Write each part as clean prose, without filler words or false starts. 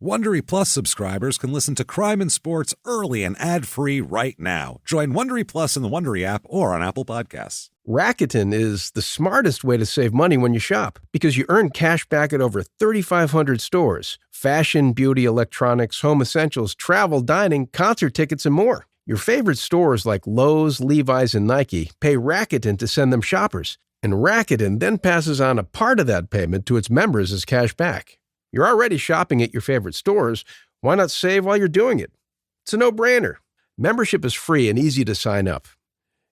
Wondery Plus subscribers can listen to Crime and Sports early and ad-free right now. Join Wondery Plus in the Wondery app or on Apple Podcasts. Rakuten is the smartest way to save money when you shop because you earn cash back at over 3,500 stores. Fashion, beauty, electronics, home essentials, travel, dining, concert tickets, and more. Your favorite stores like Lowe's, Levi's, and Nike pay Rakuten to send them shoppers. And Rakuten then passes on a part of that payment to its members as cash back. You're already shopping at your favorite stores. Why not save while you're doing it? It's a no-brainer. Membership is free and easy to sign up.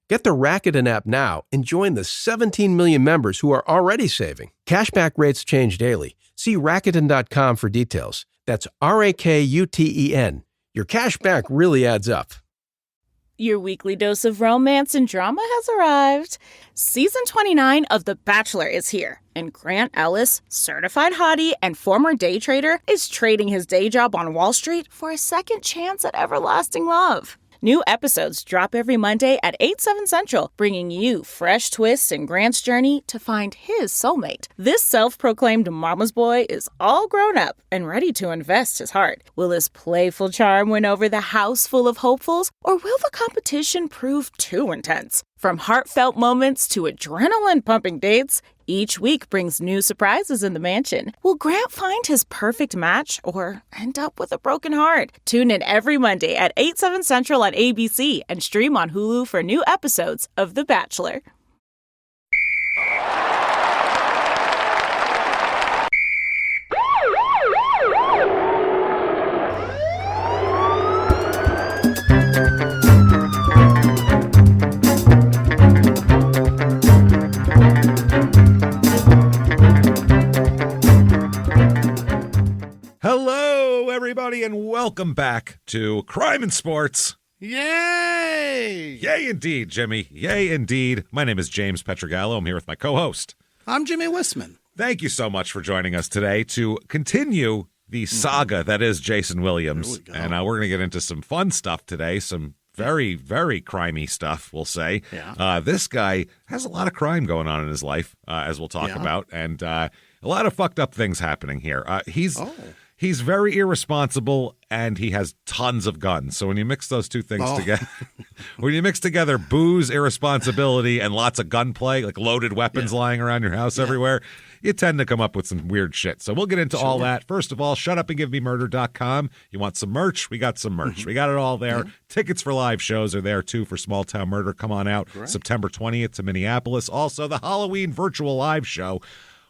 Get the Rakuten app now and join the 17 million members who are already saving. Cashback rates change daily. See Rakuten.com for details. That's Rakuten. Your cashback really adds up. Your weekly dose of romance and drama has arrived. Season 29 of The Bachelor is here, and Grant Ellis, certified hottie and former day trader, is trading his day job on Wall Street for a second chance at everlasting love. New episodes drop every Monday at 8/7 Central, bringing you fresh twists in Grant's journey to find his soulmate. This self-proclaimed mama's boy is all grown up and ready to invest his heart. Will his playful charm win over the house full of hopefuls, or will the competition prove too intense? From heartfelt moments to adrenaline-pumping dates, each week brings new surprises in the mansion. Will Grant find his perfect match or end up with a broken heart? Tune in every Monday at 8/7 Central on ABC and stream on Hulu for new episodes of The Bachelor. Hello, everybody, and welcome back to Crime and Sports. Yay! Yay, indeed, Jimmy. Yay, indeed. My name is James Pietragallo. I'm here with my co-host. I'm Jimmie Whisman. Thank you so much for joining us today to continue the saga that is Jayson Williams. And we're going to get into some fun stuff today, some very, very crimey stuff, we'll say. Yeah. This guy has a lot of crime going on in his life, as we'll talk about, and a lot of fucked up things happening here. He's very irresponsible, and he has tons of guns. So when you mix those two things together, when you mix together booze, irresponsibility, and lots of gunplay, like loaded weapons lying around your house everywhere, you tend to come up with some weird shit. So we'll get into all that. First of all, shutupandgivememurder.com. You want some merch? We got some merch. We got it all there. Tickets for live shows are there, too, for Small Town Murder. Come on out September 20th to Minneapolis. Also, the Halloween virtual live show.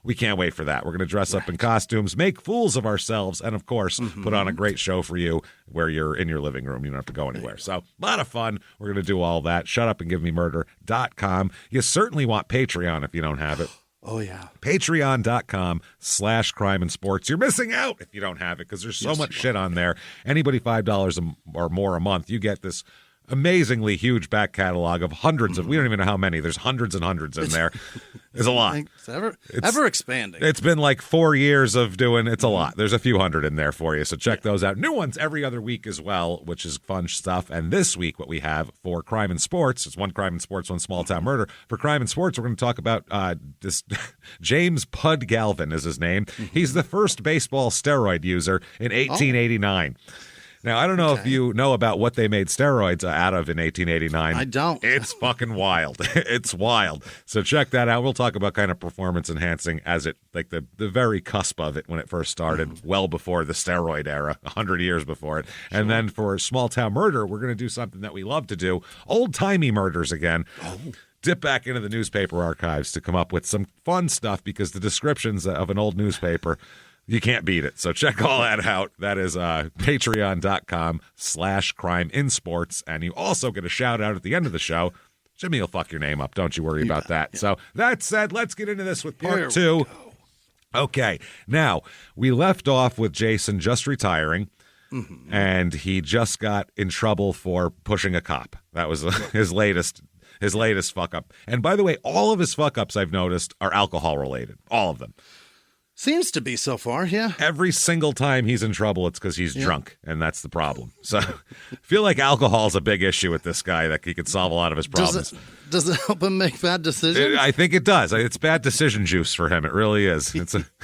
We can't wait for that. We're going to dress up in costumes, make fools of ourselves, and, of course, put on a great show for you where you're in your living room. You don't have to go anywhere. So, a lot of fun. We're going to do all that. Shutupandgivememurder.com. You certainly want Patreon if you don't have it. Oh, yeah. Patreon.com/crime and sports. You're missing out if you don't have it because there's so much shit on there. Anybody $5 or more a month, you get this amazingly huge back catalog of hundreds of, we don't even know how many. There's hundreds and hundreds in there. There's a lot. It's ever expanding. It's been like 4 years of doing, it's a lot. There's a few hundred in there for you. So check those out. New ones every other week as well, which is fun stuff. And this week, what we have for Crime and Sports, it's one Crime and Sports, one Small Town Murder. For Crime and Sports, we're going to talk about this James Pud Galvin is his name. He's the first baseball steroid user in 1889. Now, I don't know if you know about what they made steroids out of in 1889. I don't. It's fucking wild. It's wild. So check that out. We'll talk about kind of performance enhancing as it, like the very cusp of it when it first started, well before the steroid era, 100 years before it. And then for Small Town Murder, we're going to do something that we love to do, old-timey murders again. Dip back into the newspaper archives to come up with some fun stuff because the descriptions of an old newspaper, you can't beat it. So check all that out. That is patreon.com/crimeinsports. And you also get a shout out at the end of the show. Jimmy will fuck your name up. Don't you worry about that. Yeah. So that said, let's get into this with part two. Okay. Now, we left off with Jayson just retiring. And he just got in trouble for pushing a cop. That was his latest fuck up. And by the way, all of his fuck ups I've noticed are alcohol related. All of them. Seems to be so far, yeah. Every single time he's in trouble, it's because he's drunk, and that's the problem. So I feel like alcohol is a big issue with this guy, that he could solve a lot of his problems. Does it help him make bad decisions? I think it does. It's bad decision juice for him. It really is.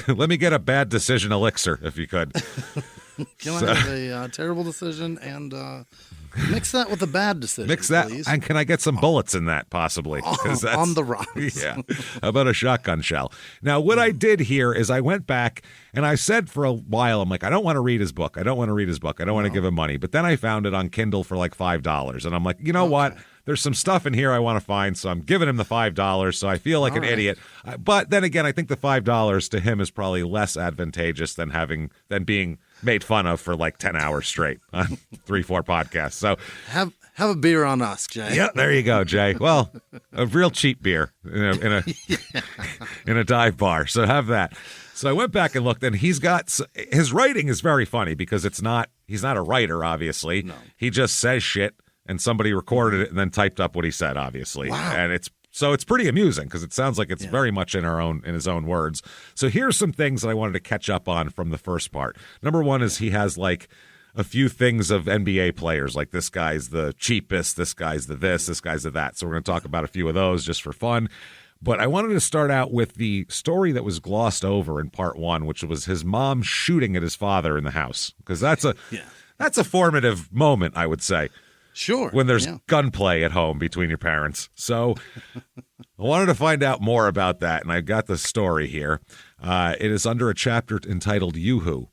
Let me get a bad decision elixir, if you could. Can I have a terrible decision and mix that with a bad decision? Mix that, please? and can I get some bullets in that possibly? That's, on the rocks. Yeah. How about a shotgun shell? Now, what I did here is I went back and I said for a while, I'm like, I don't want to read his book. I don't want to read his book. I don't want to give him money. But then I found it on Kindle for like $5. And I'm like, you know what? There's some stuff in here I want to find, so I'm giving him the $5, so I feel like an idiot. But then again, I think the $5 to him is probably less advantageous than being made fun of for like 10 hours straight on 3-4 podcasts. So have a beer on us, Jay. Yeah, there you go, Jay. Well, a real cheap beer in a dive bar. So have that. So I went back and looked, and his writing is very funny because he's not a writer, obviously. No. He just says shit. And somebody recorded it and then typed up what he said, obviously. Wow. And it's pretty amusing because it sounds like it's very much in his own words. So here's some things that I wanted to catch up on from the first part. Number one is he has like a few things of NBA players, like this guy's the cheapest, this guy's the this guy's the that. So we're going to talk about a few of those just for fun. But I wanted to start out with the story that was glossed over in part one, which was his mom shooting at his father in the house. Because that's a formative moment, I would say. Sure. When there's gunplay at home between your parents. So I wanted to find out more about that, and I got the story here. It is under a chapter entitled Yoo-Hoo.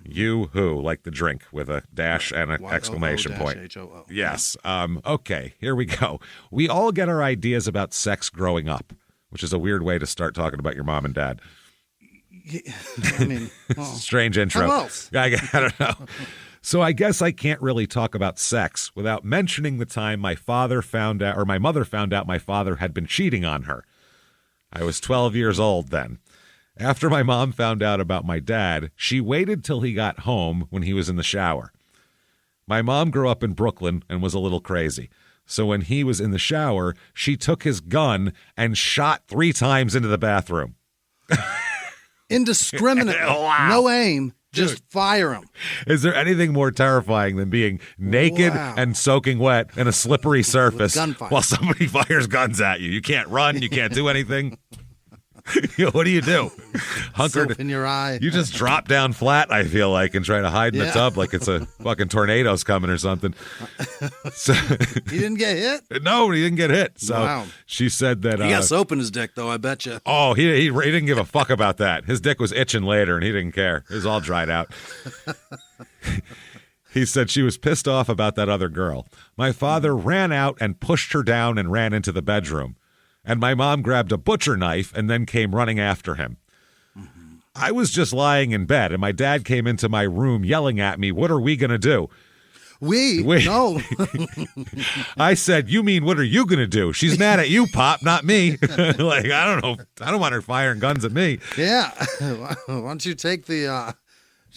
Yoo-Hoo, like the drink with a dash and an exclamation point. H-O-O. Yes. Okay, here we go. We all get our ideas about sex growing up, which is a weird way to start talking about your mom and dad. Yeah, I mean, strange intro. How else? I don't know. So I guess I can't really talk about sex without mentioning the time my mother found out my father had been cheating on her. I was 12 years old then. After my mom found out about my dad, she waited till he got home when he was in the shower. My mom grew up in Brooklyn and was a little crazy. So when he was in the shower, she took his gun and shot 3 times into the bathroom. Indiscriminate. Wow. No aim. Just fire him. Is there anything more terrifying than being naked and soaking wet in a slippery surface while somebody fires guns at you? You can't run. You can't do anything. What do you do? Soap in your eye. You just drop down flat, I feel like, and try to hide in the tub like it's a fucking tornado's coming or something. So, he didn't get hit? No, he didn't get hit. So she said that... He got soap in his dick, though, I bet you. Oh, he didn't give a fuck about that. His dick was itching later, and he didn't care. It was all dried out. He said she was pissed off about that other girl. My father ran out and pushed her down and ran into the bedroom. And my mom grabbed a butcher knife and then came running after him. Mm-hmm. I was just lying in bed, and my dad came into my room yelling at me, "What are we going to do?" We? No. I said, "You mean, what are you going to do? She's mad at you, Pop, not me." Like, I don't know. I don't want her firing guns at me. Yeah. Why don't you take the...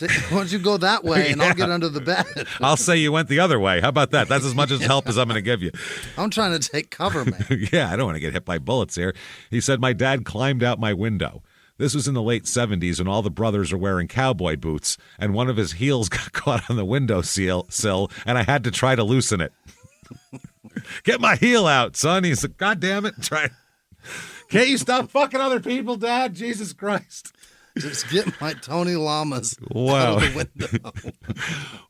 Why don't you go that way and I'll get under the bed? I'll say you went the other way. How about that? That's as much as help as I'm going to give you. I'm trying to take cover, man. Yeah, I don't want to get hit by bullets here. He said my dad climbed out my window. This was in the late 70s when all the brothers were wearing cowboy boots, and one of his heels got caught on the window sill, and I had to try to loosen it. Get my heel out, son. He said, God damn it. Can't you stop fucking other people, Dad? Jesus Christ. Just get my Tony Llamas out of the window.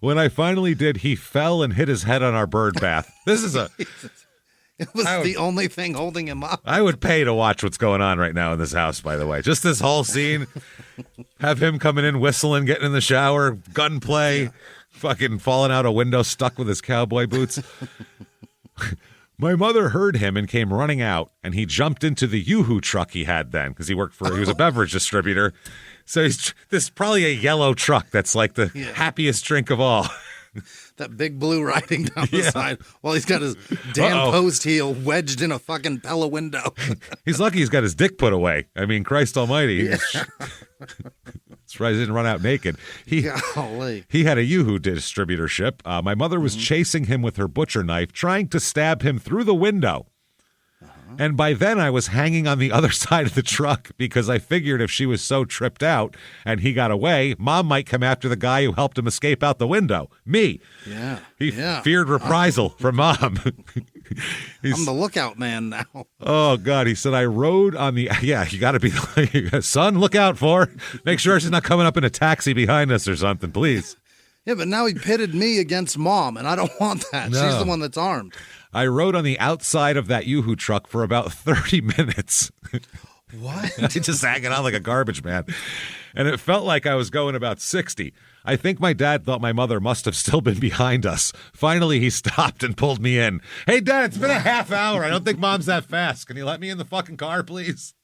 When I finally did, he fell and hit his head on our bird bath. It was the only thing holding him up. I would pay to watch what's going on right now in this house, by the way. Just this whole scene. Have him coming in, whistling, getting in the shower, gunplay, fucking falling out a window, stuck with his cowboy boots. My mother heard him and came running out, and he jumped into the Yoo-Hoo truck he had then, because he was a beverage distributor. So this is probably a yellow truck that's like the happiest drink of all. That big blue riding down the side while he's got his damn post heel wedged in a fucking Pella window. He's lucky he's got his dick put away. I mean, Christ almighty. Surprised he didn't run out naked. He had a Yoo-Hoo distributorship. My mother was chasing him with her butcher knife, trying to stab him through the window. And by then I was hanging on the other side of the truck because I figured if she was so tripped out and he got away, Mom might come after the guy who helped him escape out the window. Me. Yeah. He feared reprisal from Mom. I'm the lookout man now. Oh, God. He said, I rode on the... Yeah, you got to be... Son, look out for her. Make sure she's not coming up in a taxi behind us or something, please. Yeah, but now he pitted me against Mom, and I don't want that. No. She's the one that's armed. I rode on the outside of that Yoo-Hoo truck for about 30 minutes. What? Just hanging out like a garbage man. And it felt like I was going about 60. I think my dad thought my mother must have still been behind us. Finally, he stopped and pulled me in. Hey, Dad, it's been a half hour. I don't think Mom's that fast. Can you let me in the fucking car, please?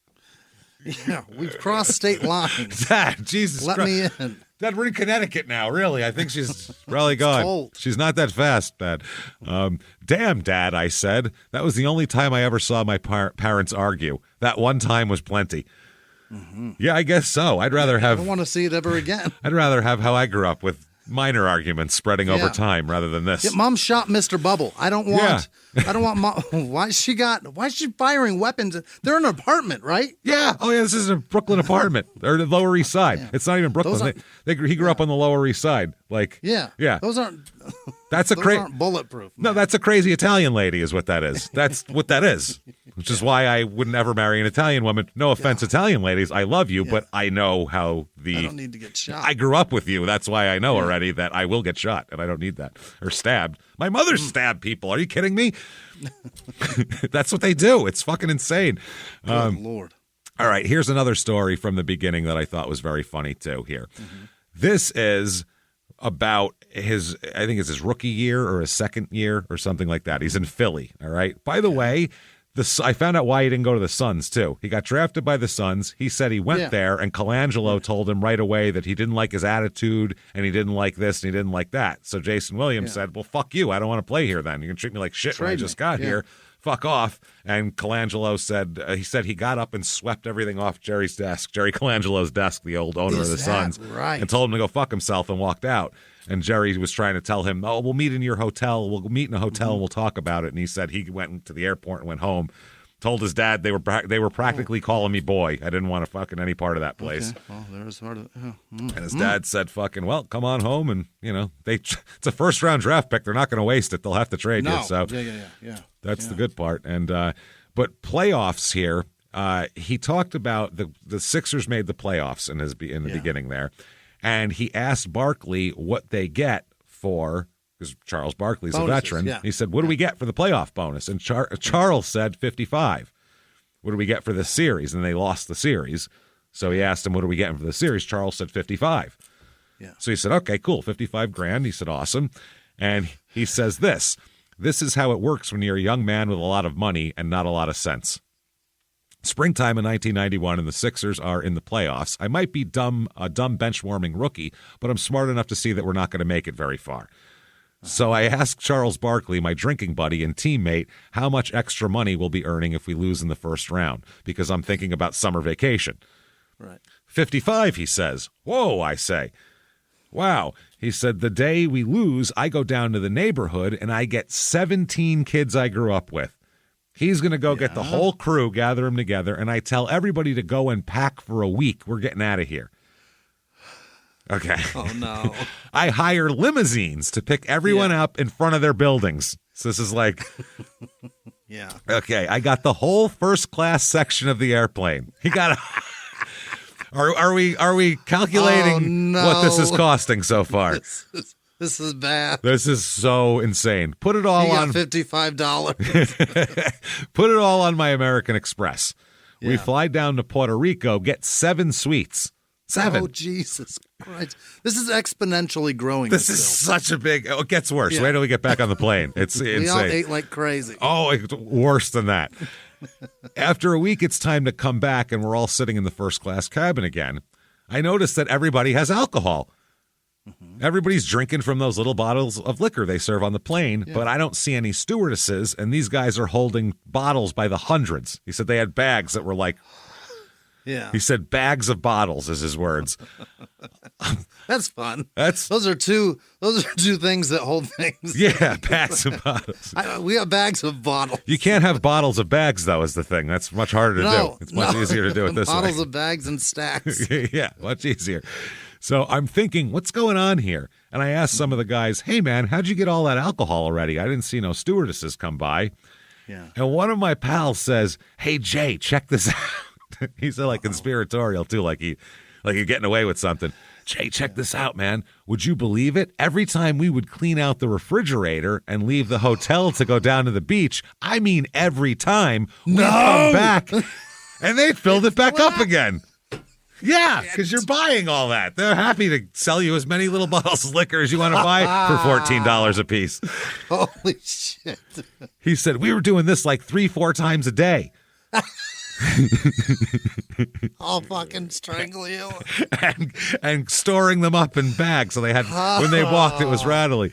Yeah, we've crossed state lines. Dad, Jesus Let Christ. me in. Dad, we're in Connecticut now, really. I think she's probably gone. Cold. She's not that fast, Dad. Damn, Dad, I said. That was the only time I ever saw my parents argue. That one time was plenty. Mm-hmm. Yeah, I guess so. I'd rather I have... don't want to see it ever again. I'd rather have how I grew up with minor arguments spreading over time rather than this. Yeah, Mom shot Mr. Bubble. I don't want Mom. Why is she firing weapons? They're in an apartment, right? Yeah. Oh, yeah, this is a Brooklyn apartment. Or the Lower East Side. Yeah. It's not even Brooklyn. He grew up on the Lower East Side. Yeah. Those aren't That's aren't bulletproof. Man. No, that's a crazy Italian lady is what that is. That's what that is. Which is why I would never marry an Italian woman. No offense, Italian ladies. I love you, but I know how I don't need to get shot. I grew up with you. That's why I know already that I will get shot, and I don't need that. Or stabbed. My mother stabbed people. Are you kidding me? That's what they do. It's fucking insane. Good Lord. All right, here's another story from the beginning that I thought was very funny, too, here. Mm-hmm. This is about I think it's his rookie year or his second year or something like that. He's in Philly, all right? By the way, I found out why he didn't go to the Suns, too. He got drafted by the Suns. He said he went there, and Colangelo told him right away that he didn't like his attitude, and he didn't like this, and he didn't like that. So Jayson Williams said, well, fuck you. I don't want to play here then. You can treat me like shit when I just got here. Fuck off. And Colangelo said, he got up and swept everything off Jerry's desk, Jerry Colangelo's desk, the old owner of the Suns, and told him to go fuck himself and walked out. And Jerry was trying to tell him, we'll meet in your hotel. We'll meet in a hotel and we'll talk about it. And he said he went to the airport and went home. Told his dad they were practically calling me boy. I didn't want to fucking any part of that place. Okay. Well, there's part of it. And his dad said, fucking, well, come on home. And, it's a first-round draft pick. They're not going to waste it. They'll have to trade you. So that's the good part. And but playoffs here, he talked about the Sixers made the playoffs in the beginning there. And he asked Barkley what they get for, because Charles Barkley's a veteran. Yeah. He said, what do we get for the playoff bonus? And Charles said 55. What do we get for this series? And they lost the series. So he asked him, what are we getting for the series? Charles said 55. Yeah. So he said, okay, cool, 55 grand. He said, awesome. And he says this is how it works when you're a young man with a lot of money and not a lot of sense. Springtime in 1991, and the Sixers are in the playoffs. I might be a dumb bench-warming rookie, but I'm smart enough to see that we're not going to make it very far. So I asked Charles Barkley, my drinking buddy and teammate, how much extra money we'll be earning if we lose in the first round, because I'm thinking about summer vacation. Right. 55, he says. Whoa, I say. Wow. He said, the day we lose, I go down to the neighborhood, and I get 17 kids I grew up with. He's going to go get the whole crew, gather them together, and I tell everybody to go and pack for a week. We're getting out of here. Okay. Oh, no. I hire limousines to pick everyone up in front of their buildings. So this is like... Yeah. Okay, I got the whole first-class section of the airplane. He got Are we calculating what this is costing so far? This is bad. This is so insane. Put it all on $55. Put it all on my American Express. We fly down to Puerto Rico, get 7 suites. 7. Oh, Jesus Christ. This is exponentially growing. This is such a big... it gets worse. Wait till we get back on the plane. It's insane. We all ate like crazy. Oh, it's worse than that. After a week, it's time to come back, and we're all sitting in the first-class cabin again. I noticed that everybody has alcohol. Mm-hmm. Everybody's drinking from those little bottles of liquor they serve on the plane, but I don't see any stewardesses, and these guys are holding bottles by the hundreds. He said they had bags that were like... Yeah. He said bags of bottles is his words. That's fun. Those are two things that hold things. Yeah, bags of bottles. We have bags of bottles. You can't have bottles of bags, though, is the thing. That's much harder to do. It's much easier to do it this way. Bottles of bags and stacks. Yeah, much easier. So I'm thinking, what's going on here? And I asked some of the guys, hey, man, how'd you get all that alcohol already? I didn't see no stewardesses come by. Yeah. And one of my pals says, hey, Jay, check this out. He's like conspiratorial, too, like you're getting away with something. Jay, check this out, man. Would you believe it? Every time we would clean out the refrigerator and leave the hotel to go down to the beach, I mean every time, we'd come back and they'd filled it back up again. Yeah, because you're buying all that. They're happy to sell you as many little bottles of liquor as you want to buy for $14 a piece. Holy shit. He said, we were doing this like 3-4 times a day. I'll fucking strangle you. and storing them up in bags so they had, when they walked, it was rattling.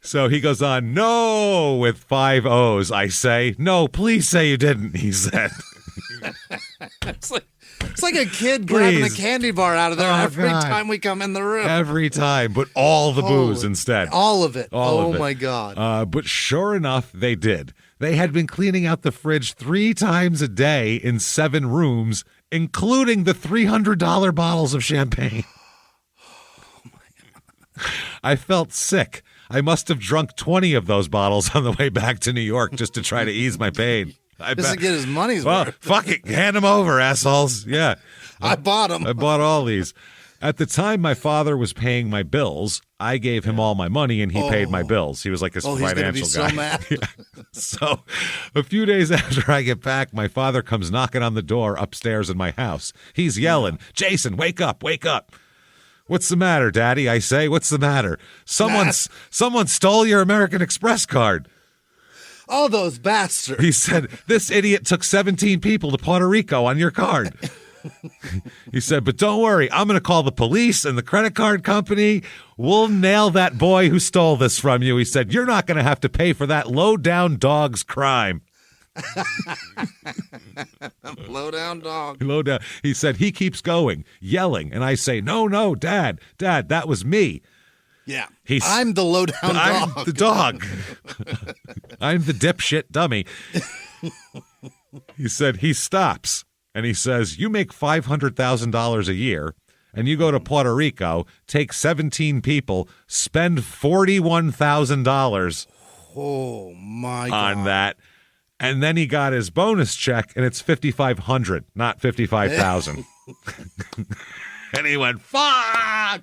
So he goes on, no, with 5 O's, I say. No, please say you didn't, he said. It's like a kid grabbing a candy bar out of there every time we come in the room. Every time, but all the booze instead. All of it. All of it. My God. But sure enough, they did. They had been cleaning out the fridge 3 times a day in 7 rooms, including the $300 bottles of champagne. Oh my God. I felt sick. I must have drunk 20 of those bottles on the way back to New York just to try to ease my pain. Just to get his money's worth. Fuck it. Hand them over, assholes. Yeah. I bought them. I bought all these. At the time my father was paying my bills, I gave him all my money and he paid my bills. He was like his financial guy. He's gonna be so mad. So a few days after I get back, my father comes knocking on the door upstairs in my house. He's yelling, Jason, wake up, wake up. What's the matter, Daddy? I say, what's the matter? Someone stole your American Express card. Oh, those bastards. He said, this idiot took 17 people to Puerto Rico on your card. He said, but don't worry, I'm going to call the police and the credit card company. We'll nail that boy who stole this from you. He said, you're not going to have to pay for that low-down dog's crime. Low-down dog. Low down. He said, he keeps going, yelling. And I say, no, Dad, that was me. Yeah, I'm the low-down dog. I'm the dog. I'm the dipshit dummy. He said, he stops. And he says, you make $500,000 a year, and you go to Puerto Rico, take 17 people, spend $41,000 on that, and then he got his bonus check, and it's $5,500, not $55,000. And he went, fuck!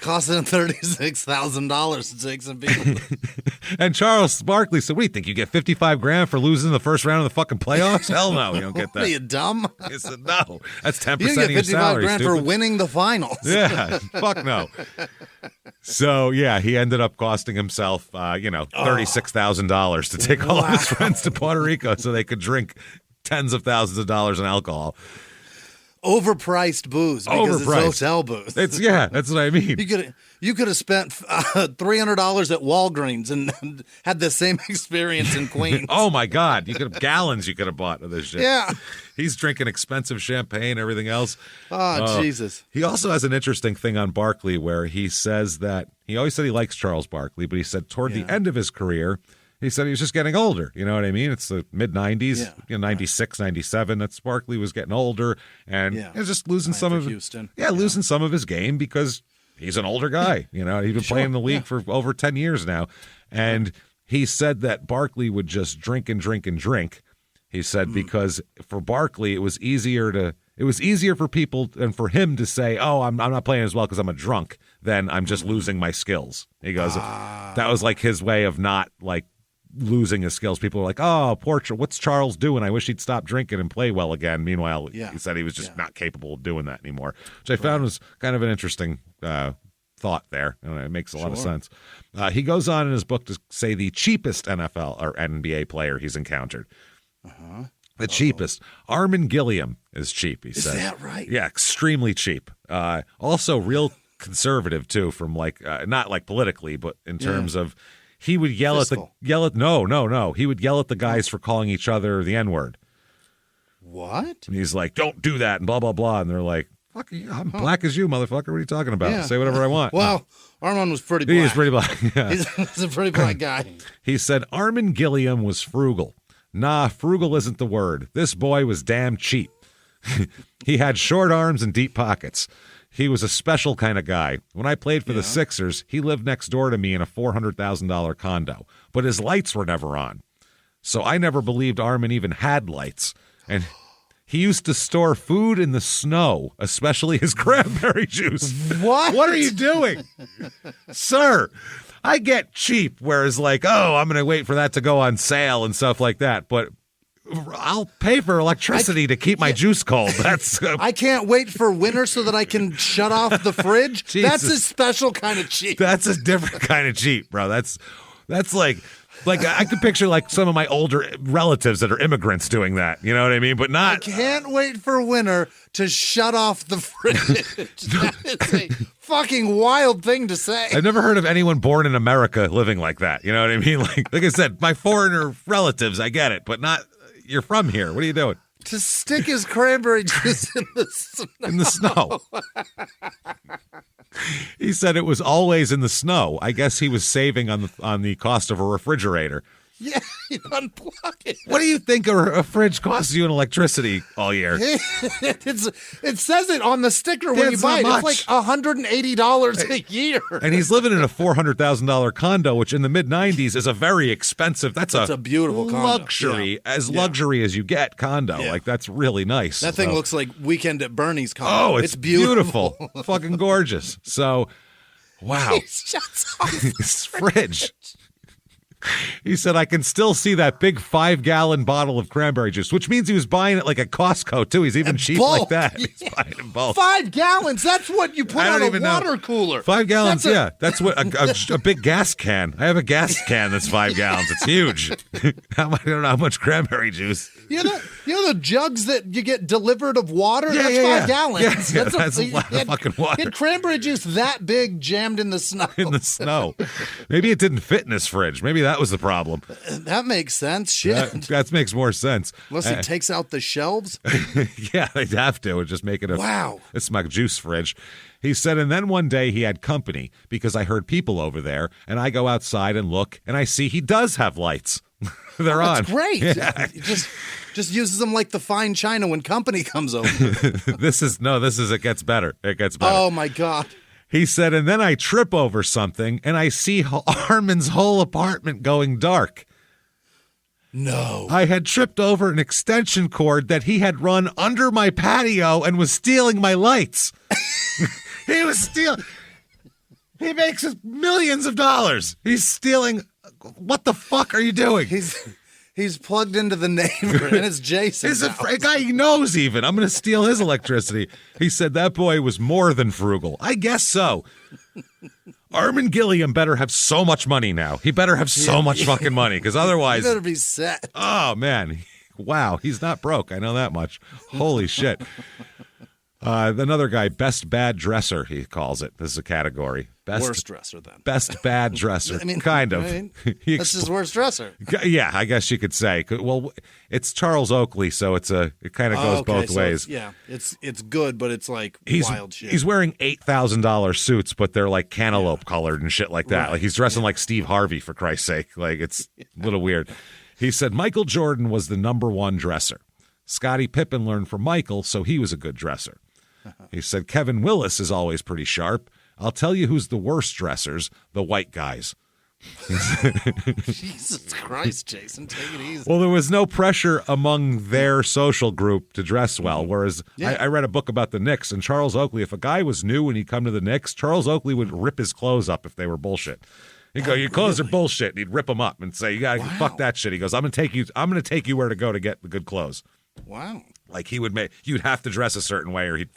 Costing him $36,000 to take some people. And Charles Barkley said, what do you think? You get $55,000 for losing the first round of the fucking playoffs? Hell no, you don't get that. Are you dumb? He said, no. That's 10% you of your salary. You get $55,000 for winning the finals. Yeah, fuck no. So, yeah, he ended up costing himself, $36,000 to take all of his friends to Puerto Rico so they could drink tens of thousands of dollars in alcohol. Overpriced booze because it's hotel booze. That's what I mean. You could have spent $300 at Walgreens and had the same experience in Queens. Oh my God! You could have gallons. You could have bought of this shit. Yeah, he's drinking expensive champagne, everything else. Oh Jesus! He also has an interesting thing on Barkley where he says that he always said he likes Charles Barkley, but he said toward the end of his career, he said he was just getting older. You know what I mean? It's the mid-90s, 96, 97. That Barkley was getting older and he was just losing some of losing some of his game because he's an older guy. You know, he's been playing in the league for over 10 years now. And he said that Barkley would just drink and drink and drink. He said because for Barkley, it was easier for people and for him to say, oh, I'm not playing as well because I'm a drunk, than I'm just losing my skills. He goes, that was like his way of not like losing his skills. People are like, oh, what's Charles doing? I wish he'd stop drinking and play well again. Meanwhile, he said he was just not capable of doing that anymore, which I found was kind of an interesting thought there. And it makes a lot of sense. He goes on in his book to say the cheapest NFL or NBA player he's encountered. The cheapest. Armin Gilliam is cheap, he said. Is that right? Yeah, extremely cheap. Also real conservative, too, from like, not like politically, but in terms of he would yell Fiscal. No. He would yell at the guys for calling each other the N-word. What? And he's like, don't do that, and blah, blah, blah. And they're like, fuck you, I'm black as you, motherfucker. What are you talking about? Yeah. Say whatever I want. Well, Armin was pretty black. He is pretty black. Yeah. He's a pretty black guy. He said Armin Gilliam was frugal. Nah, frugal isn't the word. This boy was damn cheap. He had short arms and deep pockets. He was a special kind of guy. When I played for the Sixers, he lived next door to me in a $400,000 condo, but his lights were never on. So I never believed Armin even had lights. And He used to store food in the snow, especially his cranberry juice. What? What are you doing? Sir, I get cheap, whereas like, oh, I'm going to wait for that to go on sale and stuff like that. But I'll pay for electricity to keep my juice cold. That's I can't wait for winter so that I can shut off the fridge. That's a special kind of cheap. That's a different kind of cheap, bro. That's like I could picture like some of my older relatives that are immigrants doing that. You know what I mean? But not. I can't wait for winter to shut off the fridge. That is a fucking wild thing to say. I've never heard of anyone born in America living like that. You know what I mean? Like I said, my foreigner relatives, I get it, but not. You're from here. What are you doing? To stick his cranberry juice in the snow. In the snow. He said it was always in the snow. I guess he was saving on the cost of a refrigerator. Yeah, you unplug it. What do you think a fridge costs you in electricity all year? It says it on the sticker when you buy it. It's like $180 a year. And he's living in a $400,000 condo, which in the mid-'90s is a very expensive. That's a beautiful condo. Luxury, luxury as you get condo. Yeah. Like, that's really nice. That thing looks like Weekend at Bernie's condo. Oh, it's beautiful. Fucking gorgeous. So, wow. He shuts off his fridge. He said, I can still see that big 5-gallon bottle of cranberry juice, which means he was buying it like at Costco, too. He's even cheap like that. Yeah. He's buying in bulk. 5 gallons. That's what you put on a water cooler. 5 gallons, That's what a big gas can. I have a gas can that's 5 gallons. It's huge. I don't know how much cranberry juice. You know the jugs that you get delivered of water? Yeah, that's 5 gallons. Yeah, that's a lot of fucking water. Get cranberry juice that big jammed in the snow. In the snow. Maybe it didn't fit in his fridge. Maybe that was the problem. That makes sense. Shit. That makes more sense. Unless it takes out the shelves. Yeah, they'd have to. Just make it it's my juice fridge. He said, and then one day he had company because I heard people over there, and I go outside and look, and I see he does have lights. They're on. That's great. Yeah. Just uses them like the fine china when company comes over. It gets better. It gets better. Oh, my God. He said, and then I trip over something, and I see Armin's whole apartment going dark. No. I had tripped over an extension cord that he had run under my patio and was stealing my lights. He was stealing. He makes millions of dollars. He's stealing. What the fuck are you doing? He's plugged into the neighbor, and it's Jayson. He's a guy he knows even. I'm going to steal his electricity. He said that boy was more than frugal. I guess so. Armin Gilliam better have so much money now. He better have so much fucking money, because otherwise... He better be set. Oh, man. Wow, he's not broke. I know that much. Holy shit. Another guy, best bad dresser, he calls it. This is a category. Worst dresser, then. Best bad dresser, kind of. That's his worst dresser. Yeah, I guess you could say. Well, it's Charles Oakley, so it kind of goes both ways. It's good, but it's like wild shit. He's wearing $8,000 suits, but they're like cantaloupe colored and shit like that. Right. Like he's dressing like Steve Harvey, for Christ's sake. Like it's a little weird. He said Michael Jordan was the #1 dresser. Scottie Pippen learned from Michael, so he was a good dresser. He said Kevin Willis is always pretty sharp. I'll tell you who's the worst dressers, the white guys. Jesus Christ, Jayson, take it easy. Well, there was no pressure among their social group to dress well, whereas I read a book about the Knicks, and Charles Oakley, if a guy was new when he'd come to the Knicks, Charles Oakley would rip his clothes up if they were bullshit. He'd go, your clothes are bullshit. And he'd rip them up and say, you got to fuck that shit. He goes, I'm going to take you where to go to get the good clothes. Wow. Like you'd have to dress a certain way or he'd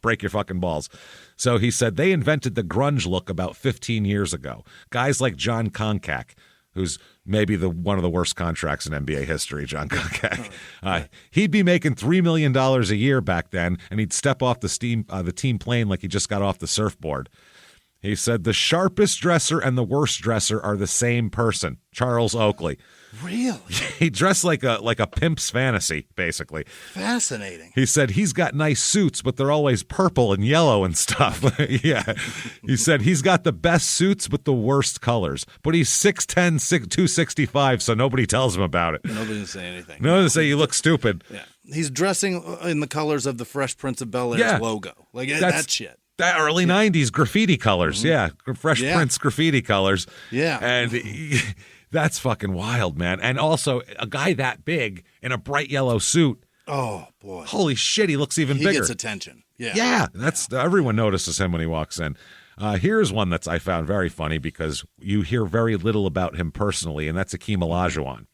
break your fucking balls. So he said they invented the grunge look about 15 years ago. Guys like John Koncak, who's maybe one of the worst contracts in NBA history, John Koncak. He'd be making $3 million a year back then, and he'd step off the team plane like he just got off the surfboard. He said the sharpest dresser and the worst dresser are the same person, Charles Oakley. Really? He dressed like a pimp's fantasy, basically. Fascinating. He said he's got nice suits, but they're always purple and yellow and stuff. Yeah. He said he's got the best suits, but the worst colors. But he's 6'10", 265, so nobody tells him about it. Nobody can say anything. Nobody say you look stupid. Yeah. He's dressing in the colors of the Fresh Prince of Bel-Air's logo. Like that shit. That early 90s graffiti colors. Mm-hmm. Fresh Prince graffiti colors. Yeah. And that's fucking wild, man. And also, a guy that big in a bright yellow suit, Oh, boy. Holy shit, he looks even bigger. He gets attention. Yeah. Yeah, everyone notices him when he walks in. Here's one that I found very funny because you hear very little about him personally, and that's Hakeem Olajuwon.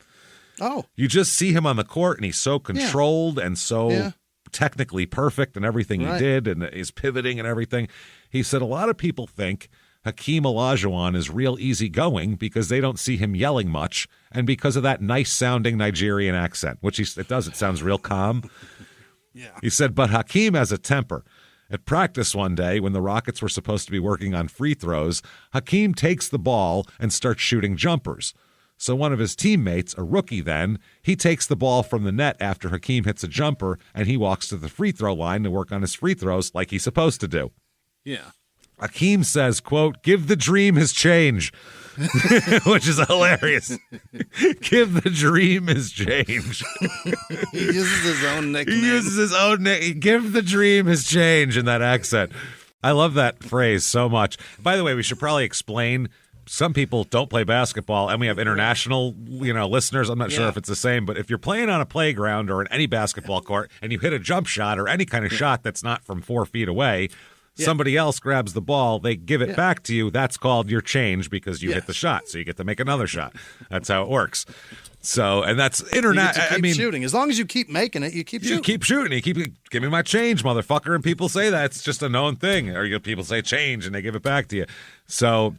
Oh. You just see him on the court, and he's so controlled and so technically perfect in everything he did, and his pivoting and everything. He said a lot of people think Hakeem Olajuwon is real easygoing because they don't see him yelling much, and because of that nice-sounding Nigerian accent, which it sounds real calm. Yeah. He said, but Hakeem has a temper. At practice one day, when the Rockets were supposed to be working on free throws, Hakeem takes the ball and starts shooting jumpers. So one of his teammates, a rookie then, he takes the ball from the net after Hakeem hits a jumper, and he walks to the free throw line to work on his free throws like he's supposed to do. Yeah. Hakeem says, quote, give the dream his change, which is hilarious. Give the dream his change. He uses his own nickname. Give the dream his change in that accent. I love that phrase so much. By the way, we should probably explain. Some people don't play basketball, and we have international, listeners. I'm not sure if it's the same, but if you're playing on a playground or in any basketball court and you hit a jump shot or any kind of shot that's not from 4 feet away, somebody else grabs the ball, they give it back to you. That's called your change because you hit the shot, so you get to make another shot. That's how it works. So, and that's internet. I mean, shooting. As long as you keep making it, you keep shooting. You keep shooting. You keep give me my change, motherfucker. And people say that it's just a known thing. Or people say change and they give it back to you. So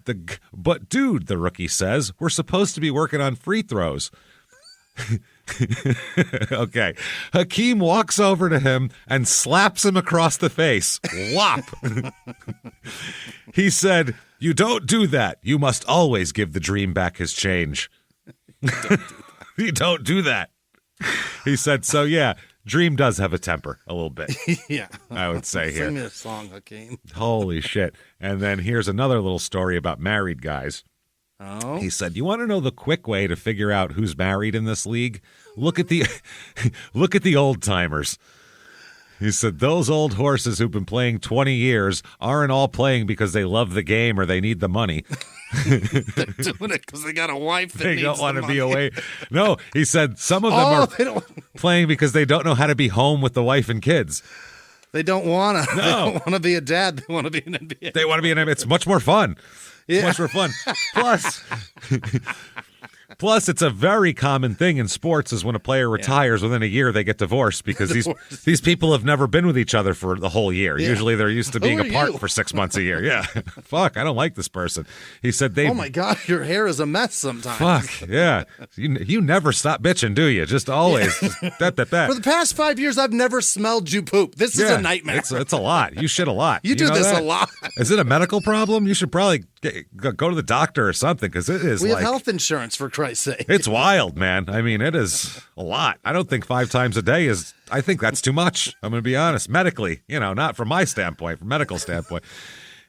but dude, the rookie says, we're supposed to be working on free throws. Okay. Hakeem walks over to him and slaps him across the face. Whop. He said, you don't do that. You must always give the dream back his change. You don't do that. He said, so yeah, Dream does have a temper a little bit. Yeah. I would say here. Sing me a song, Hakeem. Holy shit. And then here's another little story about married guys. Oh. He said, you want to know the quick way to figure out who's married in this league? Look at the old timers. He said, those old horses who've been playing 20 years aren't all playing because they love the game or they need the money. They're doing it because they got a wife that they don't want to money. be away. No, he said some of them are playing because they don't know how to be home with the wife and kids. They don't want to. No. They don't want to be a dad. They want to be an NBA. They want to be an NBA. It's much more fun. It's much more fun. Plus, it's a very common thing in sports is when a player retires within a year, they get divorced because these people have never been with each other for the whole year. Yeah. Usually they're used to being apart for 6 months a year. Yeah. Fuck, I don't like this person. He said they. Oh, my God, your hair is a mess sometimes. Fuck, yeah. You never stop bitching, do you? Just always. Yeah. For the past 5 years, I've never smelled you poop. This is a nightmare. It's a lot. You shit a lot. You do this a lot. Is it a medical problem? You should probably go to the doctor or something because it is We have health insurance, for Christ's sake. It's wild, man. I mean, it is a lot. I don't think 5 times a day is, I think that's too much. I'm going to be honest. Medically, not from my standpoint, from medical standpoint.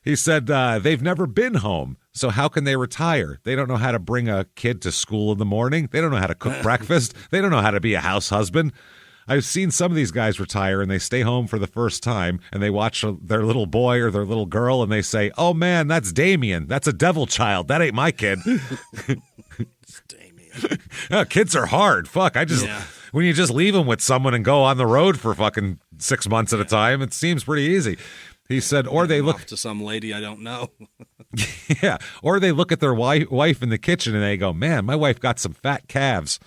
He said they've never been home. So how can they retire? They don't know how to bring a kid to school in the morning. They don't know how to cook breakfast. They don't know how to be a house husband. I've seen some of these guys retire and they stay home for the first time and they watch their little boy or their little girl and they say, oh man, that's Damien. That's a devil child. That ain't my kid. It's Damien. Kids are hard. Fuck. When you just leave them with someone and go on the road for fucking 6 months at a time, it seems pretty easy. He said, or they look to some lady I don't know. Yeah. Or they look at their wife in the kitchen and they go, man, my wife got some fat calves.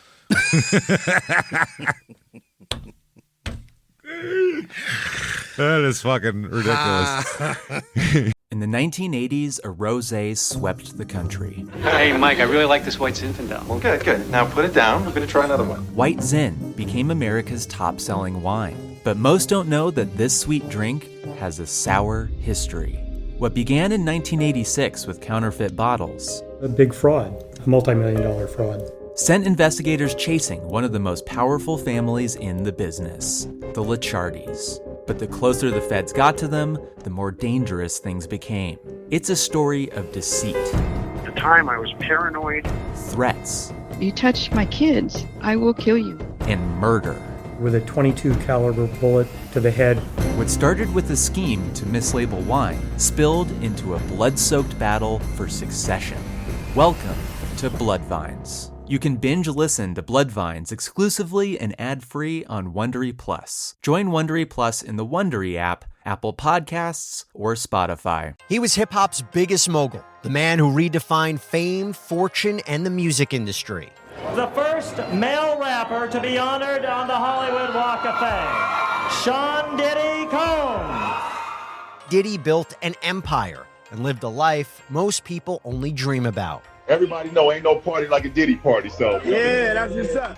That is fucking ridiculous. In the 1980s, a rosé swept the country. Hey, Mike, I really like this White Zinfandel. Well, good. Now put it down. We're going to try another one. White Zin became America's top-selling wine. But most don't know that this sweet drink has a sour history. What began in 1986 with counterfeit bottles. A big fraud, a multi-million-dollar fraud. Sent investigators chasing one of the most powerful families in the business, the Licciardis. But the closer the feds got to them, the more dangerous things became. It's a story of deceit. At the time, I was paranoid. Threats. You touch my kids, I will kill you. And murder. With a .22 caliber bullet to the head. What started with a scheme to mislabel wine spilled into a blood-soaked battle for succession. Welcome to Bloodvines. You can binge listen to Bloodvines exclusively and ad-free on Wondery Plus. Join Wondery Plus in the Wondery app, Apple Podcasts, or Spotify. He was hip-hop's biggest mogul, the man who redefined fame, fortune, and the music industry. The first male rapper to be honored on the Hollywood Walk of Fame, Sean Diddy Combs. Diddy built an empire and lived a life most people only dream about. Everybody know ain't no party like a Diddy party, so. Yeah, that's what's up.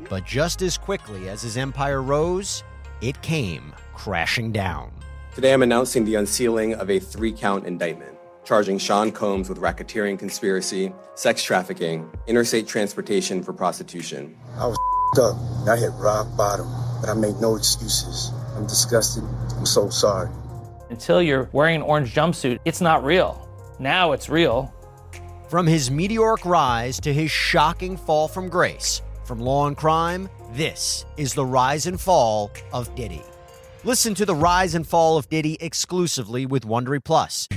But just as quickly as his empire rose, it came crashing down. Today I'm announcing the unsealing of a 3-count indictment, charging Sean Combs with racketeering conspiracy, sex trafficking, interstate transportation for prostitution. I was up. I hit rock bottom, but I made no excuses. I'm disgusted. I'm so sorry. Until you're wearing an orange jumpsuit, it's not real. Now it's real. From his meteoric rise to his shocking fall from grace, from law and crime, this is the rise and fall of Diddy. Listen to the rise and fall of Diddy exclusively with Wondery Plus.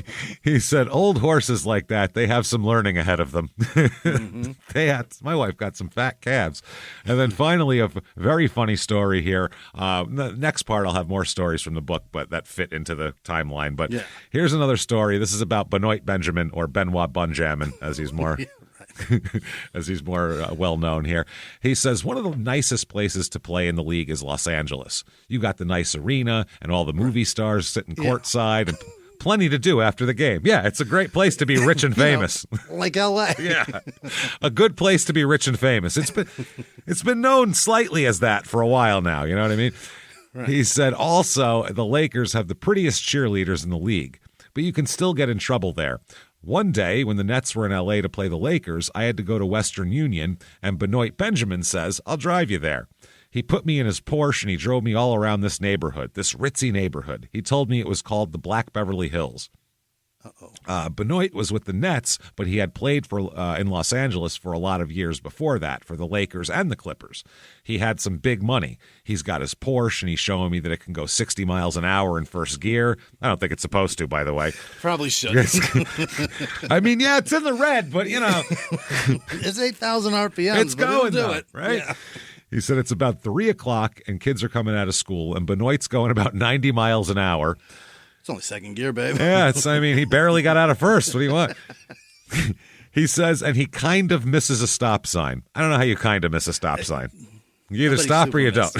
He said, old horses like that, they have some learning ahead of them. My wife got some fat calves. And then finally, a very funny story here. The next part, I'll have more stories from the book, but that fit into the timeline. But here's another story. This is about Benoit Benjamin, or Benoit Benjamin, as he's more... as he's more well known here. He says one of the nicest places to play in the league is Los Angeles. You got the nice arena and all the movie stars sitting courtside and plenty to do after the game. Yeah, it's a great place to be rich and famous. Like LA. Yeah. A good place to be rich and famous. It's been known slightly as that for a while now, you know what I mean? Right. He said also the Lakers have the prettiest cheerleaders in the league, but you can still get in trouble there. One day, when the Nets were in L.A. to play the Lakers, I had to go to Western Union, and Benoit Benjamin says, I'll drive you there. He put me in his Porsche, and he drove me all around this neighborhood, this ritzy neighborhood. He told me it was called the Black Beverly Hills. Benoit was with the Nets, but he had played for in Los Angeles for a lot of years before that for the Lakers and the Clippers. He had some big money. He's got his Porsche, and he's showing me that it can go 60 miles an hour in first gear. I don't think it's supposed to, by the way. Probably should. I mean, yeah, it's in the red, but, you know. It's 8,000 RPMs. It's going, do it. Right? Yeah. He said it's about 3 o'clock, and kids are coming out of school, and Benoit's going about 90 miles an hour. It's only second gear, babe. Yeah, he barely got out of first. What do you want? He says, and he kind of misses a stop sign. I don't know how you kind of miss a stop sign. You either stop or you don't.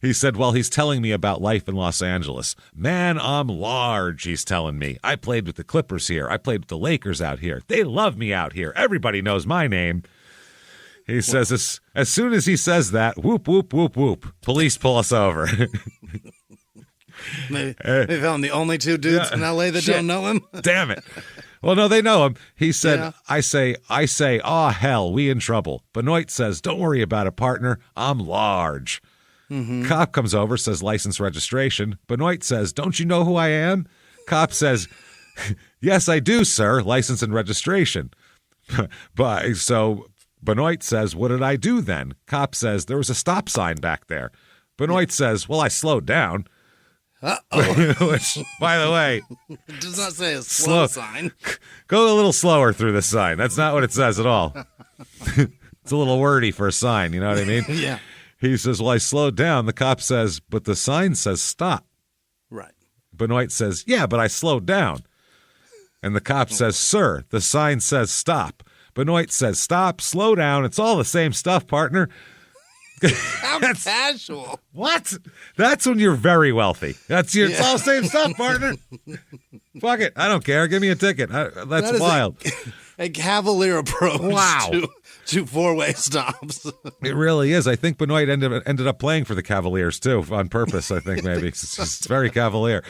He said, well, he's telling me about life in Los Angeles. Man, I'm large, he's telling me. I played with the Clippers here. I played with the Lakers out here. They love me out here. Everybody knows my name. He says, as soon as he says that, whoop, whoop, whoop, whoop, police pull us over. They found the only two dudes in L.A. that don't know him. Damn it. Well, no, they know him. He said, I say, oh, hell, we in trouble. Benoit says, don't worry about it, partner. I'm large. Mm-hmm. Cop comes over, says license registration. Benoit says, don't you know who I am? Cop says, yes, I do, sir. License and registration. But so Benoit says, what did I do then? Cop says, there was a stop sign back there. Benoit says, well, I slowed down. Which, by the way, it does not say a slow sign. Go a little slower through the sign. That's not what it says at all. It's a little wordy for a sign. You know what I mean? Yeah. He says, well, I slowed down. The cop says, but the sign says stop. Right. Benoit says, yeah, but I slowed down. And the cop says, sir, the sign says stop. Benoit says, stop, slow down. It's all the same stuff, partner. How casual. What? That's when you're very wealthy. It's all the same stuff, partner. Fuck it. I don't care. Give me a ticket. That's wild. A cavalier approach wow. to four-way stops. It really is. I think Benoit ended up playing for the Cavaliers, too, on purpose, I think, maybe. It's very cavalier.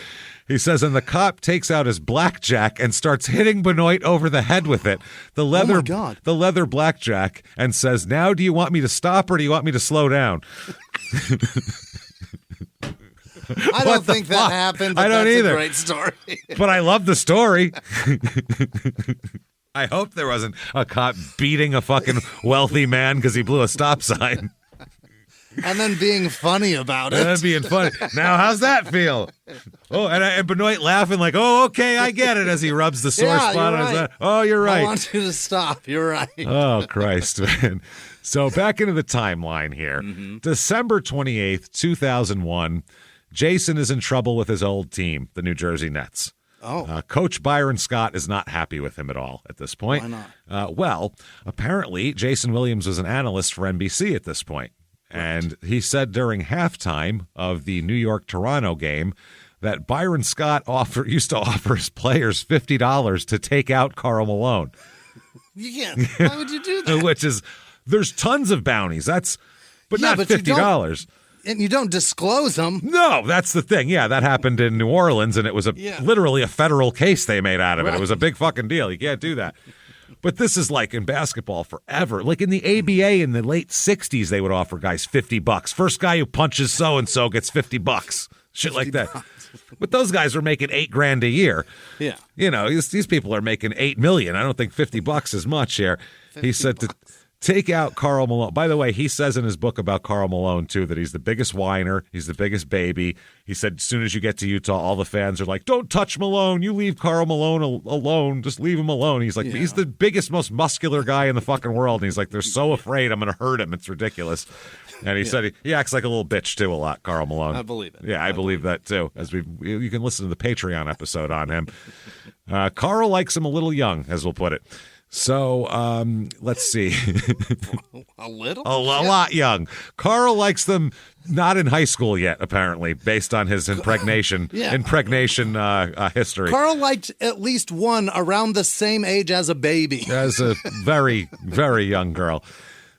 He says, and the cop takes out his blackjack and starts hitting Benoit over the head with it. The leather blackjack, and says, now do you want me to stop or do you want me to slow down? I don't think that happened, but I don't that's either. A great story. But I love the story. I hope there wasn't a cop beating a fucking wealthy man because he blew a stop sign. And then being funny about it. And then being funny. Now, how's that feel? Oh, and Benoit laughing like, oh, okay, I get it, as he rubs the sore spot on his head. Oh, you're right. I want you to stop. You're right. Oh, Christ, man. So back into the timeline here. December 28th, 2001, Jayson is in trouble with his old team, the New Jersey Nets. Coach Byron Scott is not happy with him at all at this point. Why not? Well, apparently, Jayson Williams was an analyst for NBC at this point. And he said during halftime of the New York-Toronto game that Byron Scott used to offer his players $50 to take out Karl Malone. You can't. Why would you do that? Which is, there's tons of bounties. Not $50. And you don't disclose them. No, that's the thing. Yeah, that happened in New Orleans, and it was literally a federal case they made out of it. It was a big fucking deal. You can't do that. But this is like in basketball forever. Like in the ABA in the late 60s, they would offer guys $50. First guy who punches so-and-so gets $50. Shit like that. But those guys are making $8,000 a year. Yeah. You know, these people are making $8 million. I don't think $50 is much here. He said to take out Karl Malone. By the way, he says in his book about Karl Malone, too, that he's the biggest whiner. He's the biggest baby. He said as soon as you get to Utah, all the fans are like, don't touch Malone. You leave Karl Malone alone. Just leave him alone. He's like, he's the biggest, most muscular guy in the fucking world. And he's like, they're so afraid I'm going to hurt him. It's ridiculous. And he said he acts like a little bitch, too, a lot, Karl Malone. I believe it. Yeah, I believe that, too. You can listen to the Patreon episode on him. Karl likes him a little young, as we'll put it. So, let's see. A little? A lot young. Karl likes them not in high school yet, apparently, based on his impregnation history. Karl liked at least one around the same age as a baby. As a very, very young girl.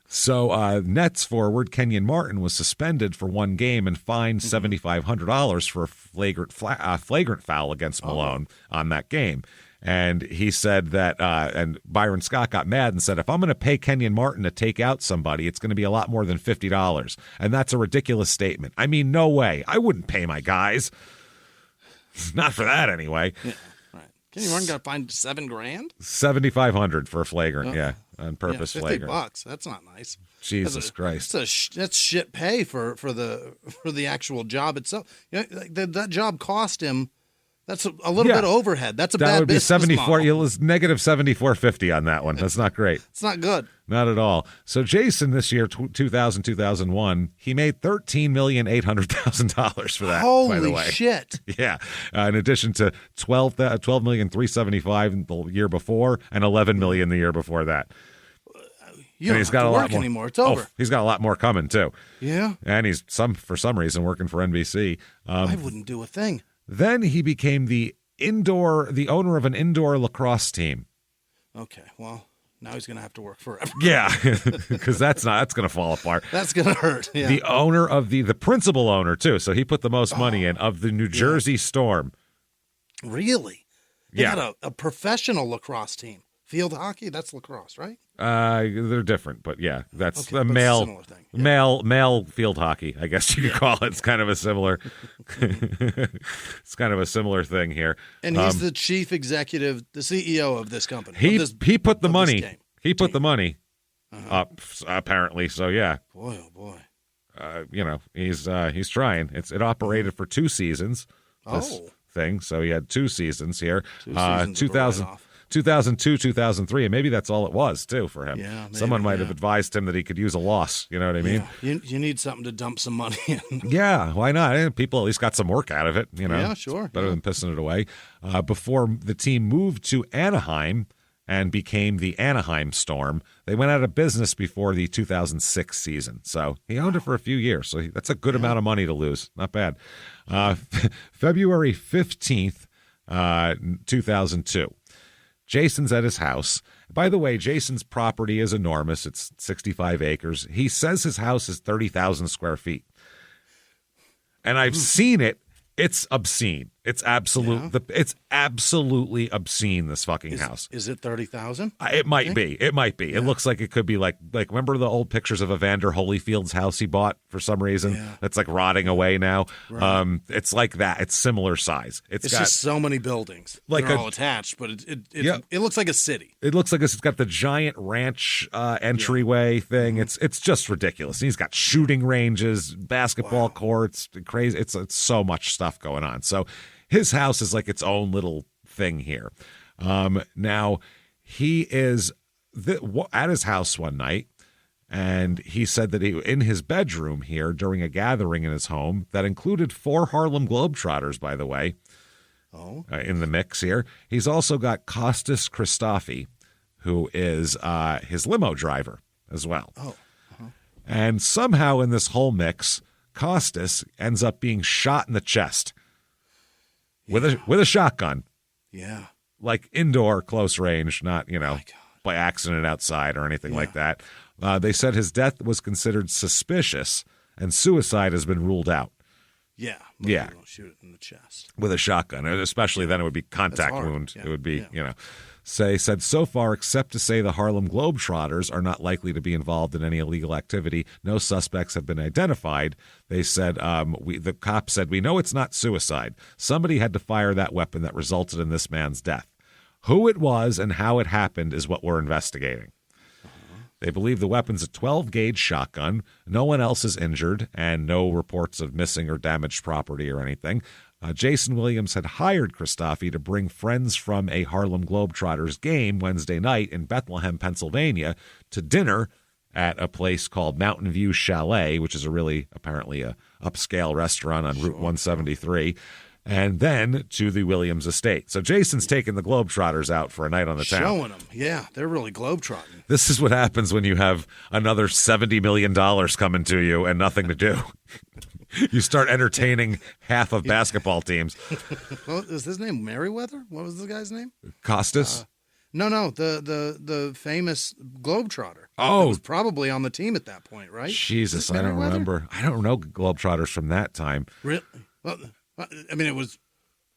So, Nets forward Kenyon Martin was suspended for one game and fined $7,500 for a flagrant foul against Malone on that game. And he said that, and Byron Scott got mad and said, if I'm going to pay Kenyon Martin to take out somebody, it's going to be a lot more than $50. And that's a ridiculous statement. I mean, no way. I wouldn't pay my guys. Not for that, anyway. Yeah, right. Kenyon Martin got fined $7,000? $7,500 for a flagrant, on purpose flagrant. $50. That's not nice. Jesus Christ. That's shit pay for the actual job itself. You know, that job cost him. That's a little bit of overhead. That's a bad business model. That would be negative $74.50 on that one. That's not great. It's not good. Not at all. So Jayson this year, 2000-2001, he made $13,800,000 for that. Holy by the way. Shit! Yeah, in addition to $12,375,000 the year before and $11 million the year before that. You don't have to work anymore. It's over. He's got a lot more coming too. Yeah, and he's for some reason working for NBC. I wouldn't do a thing. Then he became the owner of an indoor lacrosse team. Okay, well, now he's going to have to work forever. Yeah, because that's going to fall apart. That's going to hurt. Yeah. The owner of the principal owner too. So he put the most money in of the New Jersey Storm. Really? They got a professional lacrosse team. Field hockey, that's lacrosse, right? They're different, but yeah, that's the male field hockey, I guess you could call it. It's kind of a similar thing here. And he's the chief executive, the CEO of this company. He put the money. He put the money up apparently. So yeah. Boy, oh boy. He's trying. It operated for 2 seasons. This thing. So he had 2 seasons here. 2002, 2003, and maybe that's all it was, too, for him. Yeah, maybe, someone might have advised him that he could use a loss. You know what I mean? Yeah. You need something to dump some money in. Yeah, why not? People at least got some work out of it. Yeah, sure. Better than pissing it away. Before the team moved to Anaheim and became the Anaheim Storm, they went out of business before the 2006 season. So he owned it for a few years. So that's a good amount of money to lose. Not bad. February 15th, 2002. Jayson's at his house. By the way, Jayson's property is enormous. It's 65 acres. He says his house is 30,000 square feet. And I've seen it. It's obscene. It's it's absolutely obscene, this fucking house. Is it 30,000? It might be. It might be. Yeah. It looks like it could be like remember the old pictures of Evander Holyfield's house he bought for some reason? Yeah. That's like rotting away now. Right. It's like that. It's similar size. It's got just so many buildings. Like they're all attached, but it looks like a city. It looks like it's got the giant ranch entryway thing. Mm-hmm. It's just ridiculous. And he's got shooting ranges, basketball courts, crazy. It's so much stuff going on. So his house is like its own little thing here. Now, he is at his house one night, and he said that in his bedroom here during a gathering in his home that included 4 Harlem Globetrotters, by the way, in the mix here. He's also got Costas Christofi, who is his limo driver as well. Oh. Uh-huh. And somehow in this whole mix, Costas ends up being shot in the chest. With a shotgun. Yeah. Like indoor, close range, not, by accident outside or anything like that. They said his death was considered suspicious and suicide has been ruled out. Yeah. Yeah. You don't shoot it in the chest. With a shotgun. Especially then it would be contact wound. Yeah. It would be, said so far, except to say the Harlem Globetrotters are not likely to be involved in any illegal activity. No suspects have been identified. They said, the cop said, we know it's not suicide. Somebody had to fire that weapon that resulted in this man's death. Who it was and how it happened is what we're investigating. They believe the weapon's a 12-gauge shotgun. No one else is injured, and no reports of missing or damaged property or anything. Jayson Williams had hired Christofi to bring friends from a Harlem Globetrotters game Wednesday night in Bethlehem, Pennsylvania, to dinner at a place called Mountain View Chalet, which is apparently a upscale restaurant on Route 173, and then to the Williams estate. So Jason's taking the Globetrotters out for a night on the town. Showing them. Yeah, they're really globetrotting. This is what happens when you have another $70 million coming to you and nothing to do. You start entertaining half of basketball teams. Is his name Merriweather? What was the guy's name? Costas? No, the famous Globetrotter. Oh. That was probably on the team at that point, right? Jesus, I don't remember. I don't know Globetrotters from that time. Really? Well, I mean, it was...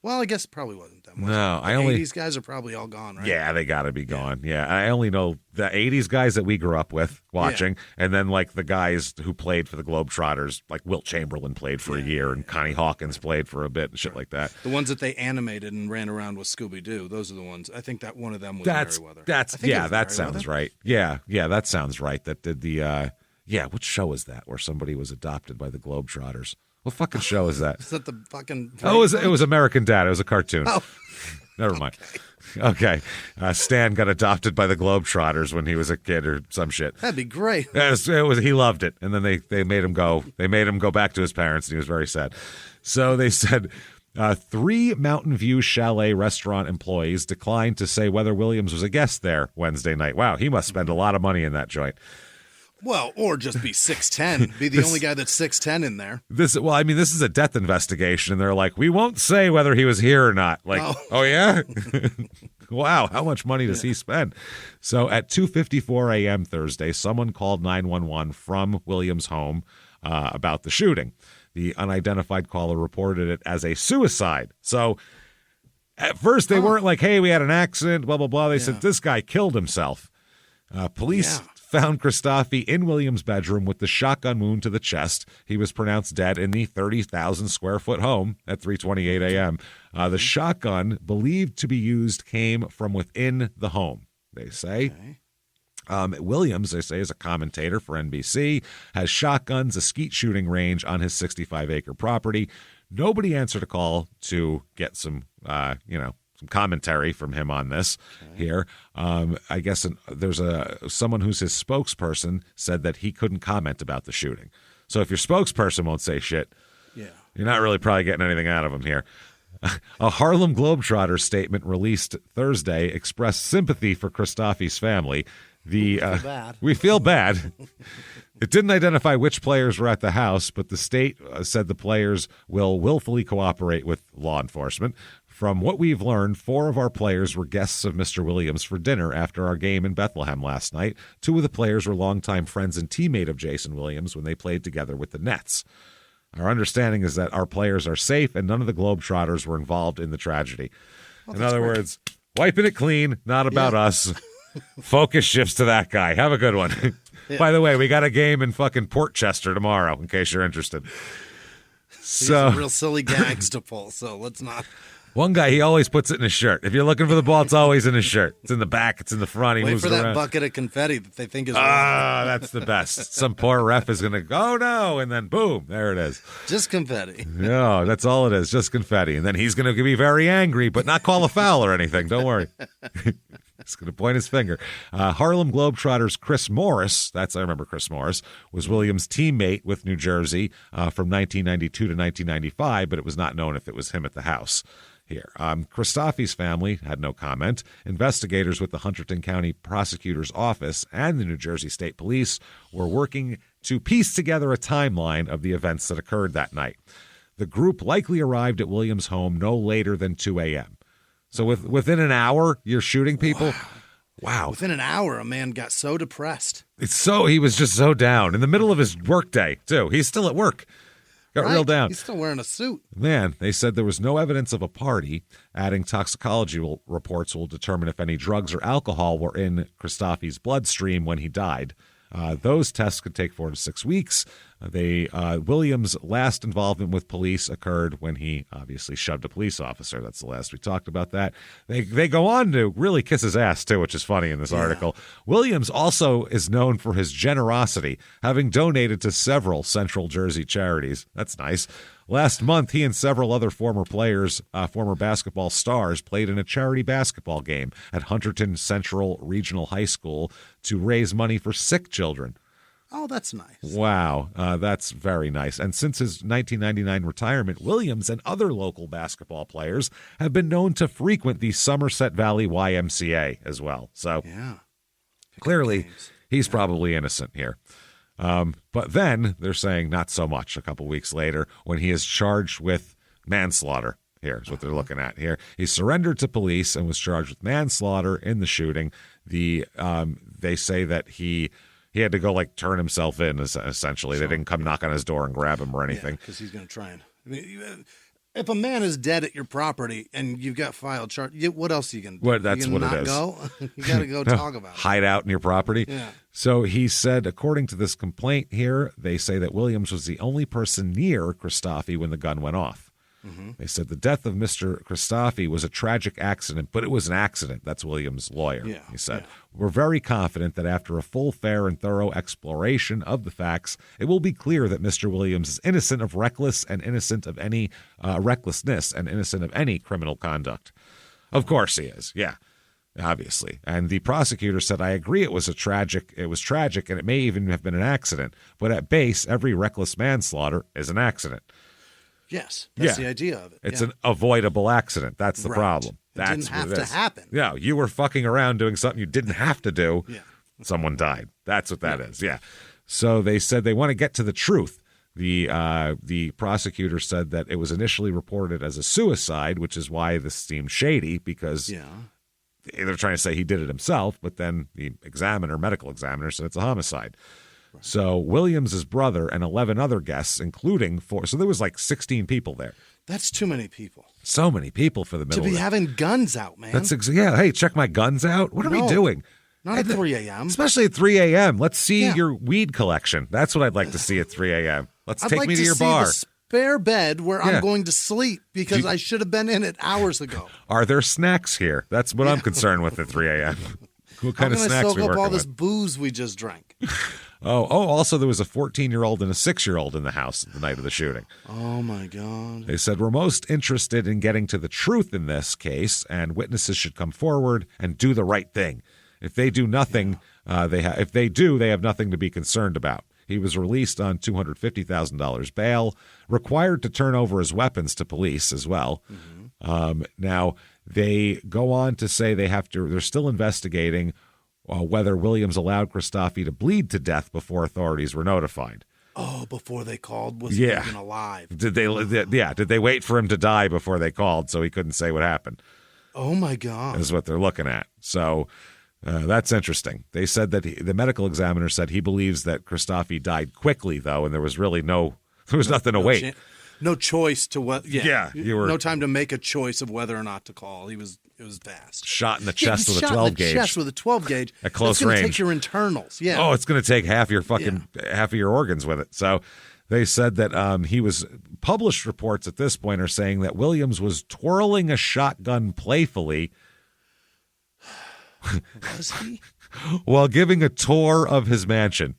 Well, I guess it probably wasn't that much. No, the 80s guys are probably all gone, right? Yeah, they got to be gone. Yeah, I only know the 80s guys that we grew up with watching, and then like the guys who played for the Globetrotters, like Wilt Chamberlain played for a year, and Connie Hawkins played for a bit and shit like that. The ones that they animated and ran around with Scooby-Doo, those are the ones. I think that one of them was Merriweather. That sounds right. Yeah, that sounds right. That did the which show is that where somebody was adopted by the Globetrotters? What fucking show is that? Is that the fucking... Oh, it was American Dad. It was a cartoon. Oh. Never mind. Okay. Stan got adopted by the Globetrotters when he was a kid or some shit. That'd be great. He loved it. And then they made him go. They made him go back to his parents, and he was very sad. So they said 3 Mountain View Chalet restaurant employees declined to say whether Williams was a guest there Wednesday night. Wow, he must spend a lot of money in that joint. Well, or just be 6'10", be the only guy that's 6'10" in there. This is a death investigation, and they're like, we won't say whether he was here or not. Like, oh yeah? Wow, how much money does he spend? So at 2:54 a.m. Thursday, someone called 911 from Williams' home about the shooting. The unidentified caller reported it as a suicide. So at first they weren't like, hey, we had an accident, blah, blah, blah. They said this guy killed himself. Police found Christofi in Williams' bedroom with the shotgun wound to the chest. He was pronounced dead in the 30,000 square foot home at 3:28 a.m. The shotgun believed to be used came from within the home, they say. Okay. Williams, they say, is a commentator for NBC, has shotguns, a skeet shooting range on his 65-acre property. Nobody answered a call to get some commentary from him on this here. I guess there's someone who's his spokesperson said that he couldn't comment about the shooting. So if your spokesperson won't say shit, you're not really probably getting anything out of him here. A Harlem Globetrotters statement released Thursday expressed sympathy for Christofi's family. We feel bad. It didn't identify which players were at the house, but the state said the players will willfully cooperate with law enforcement. From what we've learned, 4 of our players were guests of Mr. Williams for dinner after our game in Bethlehem last night. 2 of the players were longtime friends and teammate of Jayson Williams when they played together with the Nets. Our understanding is that our players are safe and none of the Globetrotters were involved in the tragedy. In other words, wiping it clean, not about us. Focus shifts to that guy. Have a good one. By the way, we got a game in fucking Port Chester tomorrow, in case you're interested. These are real silly gags to pull, so let's not. One guy, he always puts it in his shirt. If you're looking for the ball, it's always in his shirt. It's in the back. It's in the front. He Wait moves for that around. bucket of confetti that they think is that's the best. Some poor ref is going to go, oh, no, and then boom, there it is. Just confetti. No, that's all it is, just confetti. And then he's going to be very angry, but not call a foul or anything. Don't worry. He's going to point his finger. Harlem Globetrotters Chris Morris, I remember Chris Morris, was Williams' teammate with New Jersey from 1992 to 1995, but it was not known if it was him at the house here. Christoffi's family had no comment. Investigators with the Hunterdon County Prosecutor's Office and the New Jersey State Police were working to piece together a timeline of the events that occurred that night. The group likely arrived at Williams' home no later than 2 a.m. So within an hour, you're shooting people? Wow. Within an hour, a man got so depressed. He was just so down. In the middle of his workday, too. He's still at work. Got real down. He's still wearing a suit. Man, they said there was no evidence of a party. Adding toxicology reports will determine if any drugs or alcohol were in Christoffi's bloodstream when he died. Those tests could take 4 to 6 weeks. Williams' last involvement with police occurred when he obviously shoved a police officer. That's the last we talked about that. They go on to really kiss his ass, too, which is funny in this article. Williams also is known for his generosity, having donated to several Central Jersey charities. That's nice. Last month, he and several other former players, former basketball stars, played in a charity basketball game at Hunterdon Central Regional High School to raise money for sick children. Oh, that's nice. Wow, that's very nice. And since his 1999 retirement, Williams and other local basketball players have been known to frequent the Somerset Valley YMCA as well. So clearly, he's probably innocent here. But then they're saying not so much a couple weeks later when he is charged with manslaughter. Here's what they're looking at here. He surrendered to police and was charged with manslaughter in the shooting. They say that he had to go turn himself in, essentially. They didn't come knock on his door and grab him or anything. Because he's going to try and... I mean, if a man is dead at your property and you've got filed charges, what else are you going to do? Well, that's what it is. Go? You got to go talk about it. Hide out in your property? Yeah. So he said, according to this complaint here, they say that Williams was the only person near Christoffi when the gun went off. Mm-hmm. They said the death of Mr. Christoffi was a tragic accident, but it was an accident. That's Williams' lawyer, he said. Yeah. We're very confident that after a full, fair, and thorough exploration of the facts, it will be clear that Mr. Williams is innocent of recklessness and innocent of any criminal conduct. Of course he is, yeah. Obviously. And the prosecutor said, I agree it was tragic, and it may even have been an accident. But at base, every reckless manslaughter is an accident. Yes, that's the idea of it. It's an avoidable accident. That's the problem. It didn't have to happen. Yeah, you were fucking around doing something you didn't have to do. Yeah. Someone died. That's what that is. Yeah. So they said they want to get to the truth. The prosecutor said that it was initially reported as a suicide, which is why this seemed shady, because they're trying to say he did it himself, but then the medical examiner said it's a homicide. Right. So Williams' brother and 11 other guests, including 4, so there was 16 people there. That's too many people. So many people for the middle to be having guns out, man. Hey, check my guns out. What are we doing? Not at 3 a.m. Especially at 3 a.m. Let's see your weed collection. That's what I'd like to see at 3 a.m. Take me to your bar. Spare bed where I'm going to sleep because I should have been in it hours ago. Are there snacks here? That's what I'm concerned with at 3 a.m. What kind of snacks we working with? How can I soak up all this booze we just drank? Also there was a 14-year-old and a 6-year-old in the house the night of the shooting. Oh, my God. They said, we're most interested in getting to the truth in this case, and witnesses should come forward and do the right thing. If they do nothing, they have nothing to be concerned about. He was released on $250,000 bail, required to turn over his weapons to police as well. Mm-hmm. Now, they go on to say they're still investigating whether Williams allowed Christoffi to bleed to death before authorities were notified. Oh, before they called? Was he even alive? Did they wait for him to die before they called so he couldn't say what happened? Oh, my God. Is what they're looking at. So that's interesting. They said that the medical examiner said he believes that Christoffi died quickly, though, and there was really no There was nothing to wait. No choice to what. Yeah, you were no time to make a choice of whether or not to call. It was fast. Shot in the chest with a 12 gauge. Chest with a 12 gauge at close range. It's going to take your internals. Yeah. Oh, it's going to take half of your organs with it. So they said that he was. Published reports at this point are saying that Williams was twirling a shotgun playfully. Was he? While giving a tour of his mansion.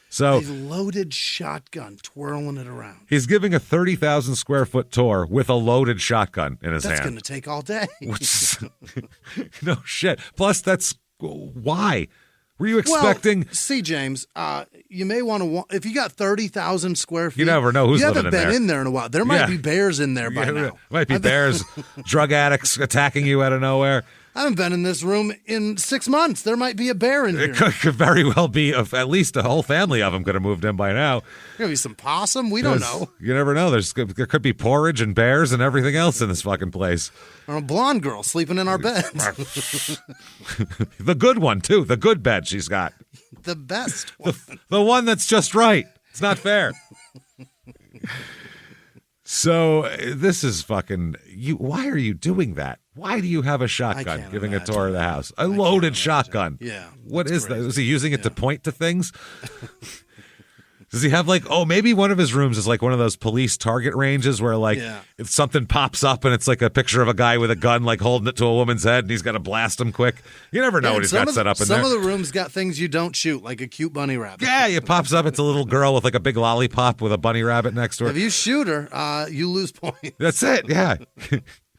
So a loaded shotgun, twirling it around. He's giving a 30,000 square foot tour with a loaded shotgun in his hand. That's going to take all day. No shit. Plus, that's why. Were you expecting? Well, see, James, you may want to. If you got 30,000 square feet, you never know who's living in there. You haven't been in there in a while. There might be bears in there by now. Might be bears, drug addicts attacking you out of nowhere. I haven't been in this room in 6 months. There might be a bear in here. It could very well be. At least a whole family of them could have moved in by now. There could be some possum. We don't know. You never know. There could be porridge and bears and everything else in this fucking place. Or a blonde girl sleeping in our bed. The good one, too. The good bed she's got. The best one. The one that's just right. It's not fair. So this is fucking you. Why are you doing that? Why do you have a shotgun giving a tour of the house? A loaded shotgun. Yeah. What is that? Is he using it to point to things? Does he have maybe one of his rooms is like one of those police target ranges where if something pops up and it's like a picture of a guy with a gun holding it to a woman's head and he's got to blast him quick. You never know what he's got set up in there. Some of the rooms got things you don't shoot, like a cute bunny rabbit. Yeah, it pops up. It's a little girl with a big lollipop with a bunny rabbit next to her. If you shoot her, you lose points. That's it. Yeah.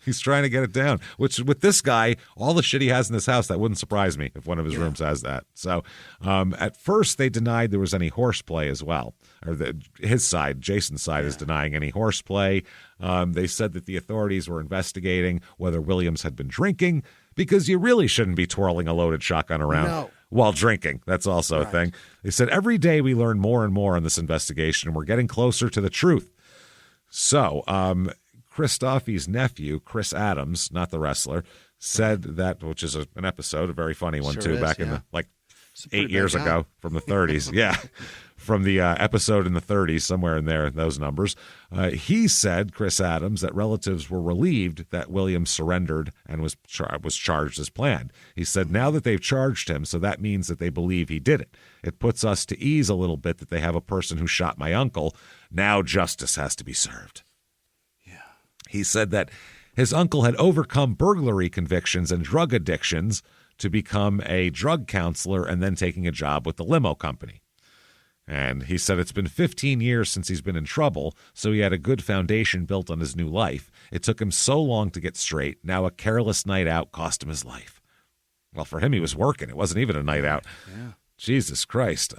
He's trying to get it down, which with this guy, all the shit he has in this house, that wouldn't surprise me if one of his rooms has that. So at first they denied there was any horseplay as well. Or his side, Jason's side, is denying any horseplay. They said that the authorities were investigating whether Williams had been drinking because you really shouldn't be twirling a loaded shotgun around while drinking. That's also a thing. They said every day we learn more and more on this investigation and we're getting closer to the truth. So Christophe's nephew, Chris Adams, not the wrestler, said that, which is an episode, a very funny one too, back in the 8 years ago from the 30s. Yeah, from the episode in the 30s, somewhere in there, those numbers. He said, Chris Adams, that relatives were relieved that Williams surrendered and was charged as planned. He said now that they've charged him, so that means that they believe he did it. It puts us to ease a little bit that they have a person who shot my uncle. Now justice has to be served. He said that his uncle had overcome burglary convictions and drug addictions to become a drug counselor and then taking a job with the limo company. And he said it's been 15 years since he's been in trouble, so he had a good foundation built on his new life. It took him so long to get straight. Now a careless night out cost him his life. Well, for him, he was working. It wasn't even a night out. Yeah. Jesus Christ.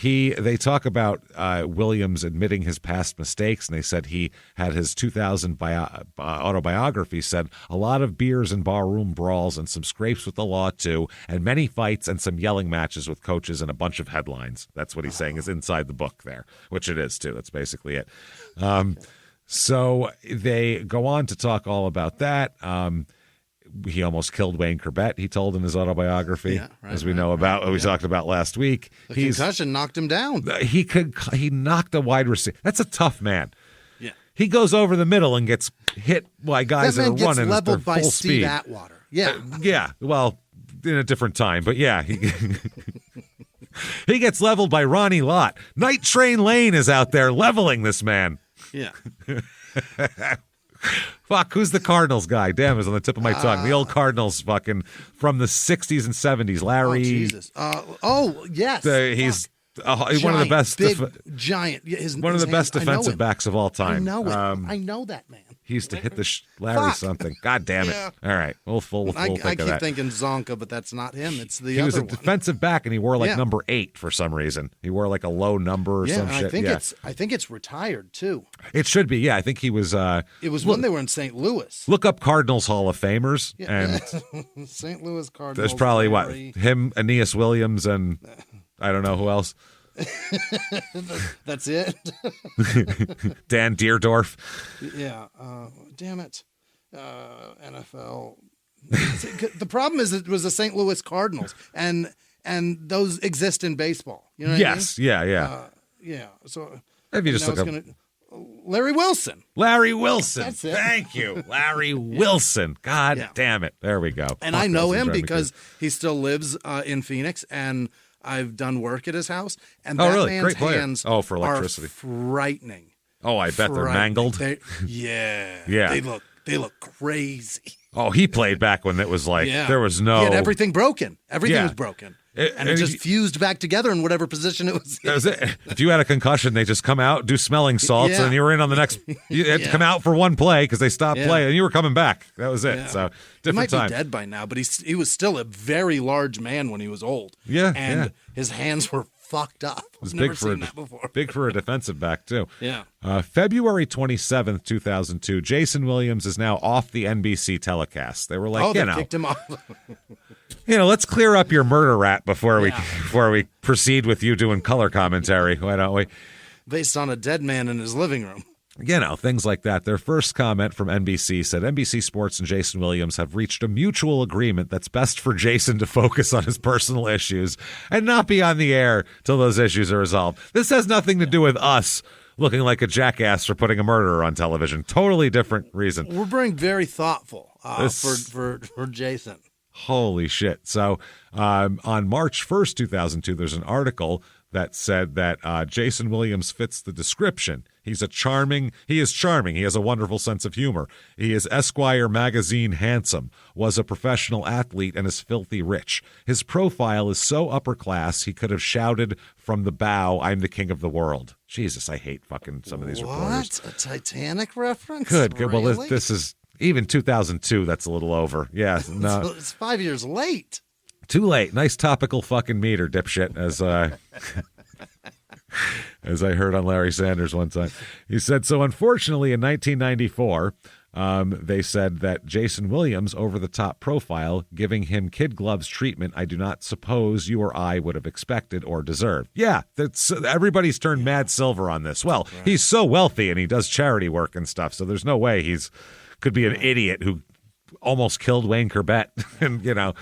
They talk about Williams admitting his past mistakes, and they said he had his 2000 autobiography said a lot of beers and barroom brawls and some scrapes with the law too, and many fights and some yelling matches with coaches and a bunch of headlines. That's what he's saying is inside the book there, which it is too. That's basically it. So they go on to talk all about that. He almost killed Wayne Corbett, he told in his autobiography, as we know about, we talked about last week. The concussion knocked him down. He knocked a wide receiver. That's a tough man. Yeah. He goes over the middle and gets hit by guys that are running at full speed. Leveled by Steve Atwater. Yeah. Yeah. Well, in a different time, but yeah. He gets leveled by Ronnie Lott. Night Train Lane is out there leveling this man. Yeah. Fuck, who's the Cardinals guy? Damn, it was on the tip of my tongue. The old Cardinals fucking from the 60s and 70s. Larry. Oh, Jesus. Yes. He's one of the best. Giant. One of the best defensive backs of all time. I know it. I know that man. He used to hit the Larry something. God damn it. Yeah. All right. We'll think of that. I keep thinking Zonka, but that's not him. It's the other one. He was a defensive back, and he wore number 8 for some reason. He wore a low number or some shit. I think it's retired, too. It should be. Yeah, I think he was. It was when they were in St. Louis. Look up Cardinals Hall of Famers. Yeah. And St. Louis Cardinals. There's probably, him, Aeneas Williams, and I don't know who else. That's it. Dan Deerdorf. Yeah. Damn it. NFL. The problem is it was the St. Louis Cardinals, and those exist in baseball. You know what I mean? Yeah. Yeah. So If you just look up Larry Wilson. Larry Wilson. That's it. Thank you. Larry Wilson. God damn it. There we go. And I know him because he still lives in Phoenix, and I've done work at his house. And that really? man's Great hands for electricity. are frightening. Oh, I bet they're mangled. Yeah. They look crazy. Oh, he played back when it was like there was no. He had everything broken. Everything was broken. And it just fused back together in whatever position it was in. That was it. If you had a concussion, they just come out, do smelling salts, and you were in on the next. You had to come out for one play because they stopped playing, and you were coming back. That was it. So different time. He might be dead by now, but he was still a very large man when he was old. Yeah, and his hands were fucked up. It was never seen that before. Big for a defensive back too. Yeah. February 27th, 2002. Jayson Williams is now off the NBC telecast. They were like, they kicked him off. Let's clear up your murder rap before we proceed with you doing color commentary. Why don't we? Based on a dead man in his living room. Things like that. Their first comment from NBC said, NBC Sports and Jayson Williams have reached a mutual agreement that's best for Jayson to focus on his personal issues and not be on the air till those issues are resolved. This has nothing to do with us looking like a jackass for putting a murderer on television. Totally different reason. We're being very thoughtful for Jayson. Holy shit. So on March 1st, 2002, there's an article that said that Jayson Williams fits the description. He is charming. He has a wonderful sense of humor. He is Esquire magazine handsome, was a professional athlete, and is filthy rich. His profile is so upper class, he could have shouted from the bow, "I'm the king of the world." Jesus, I hate fucking some of these reporters. What? A Titanic reference? Good. Really? Well, this is even 2002. That's a little over. Yeah. No. It's 5 years late. Too late. Nice topical fucking meter, dipshit, as I heard on Larry Sanders one time. He said, so unfortunately in 1994, they said that Jayson Williams' over-the-top profile, giving him kid gloves treatment I do not suppose you or I would have expected or deserved. Yeah, everybody's turned mad silver on this. Well, he's so wealthy and he does charity work and stuff, so there's no way could be an idiot who almost killed Wayne Corbett. And,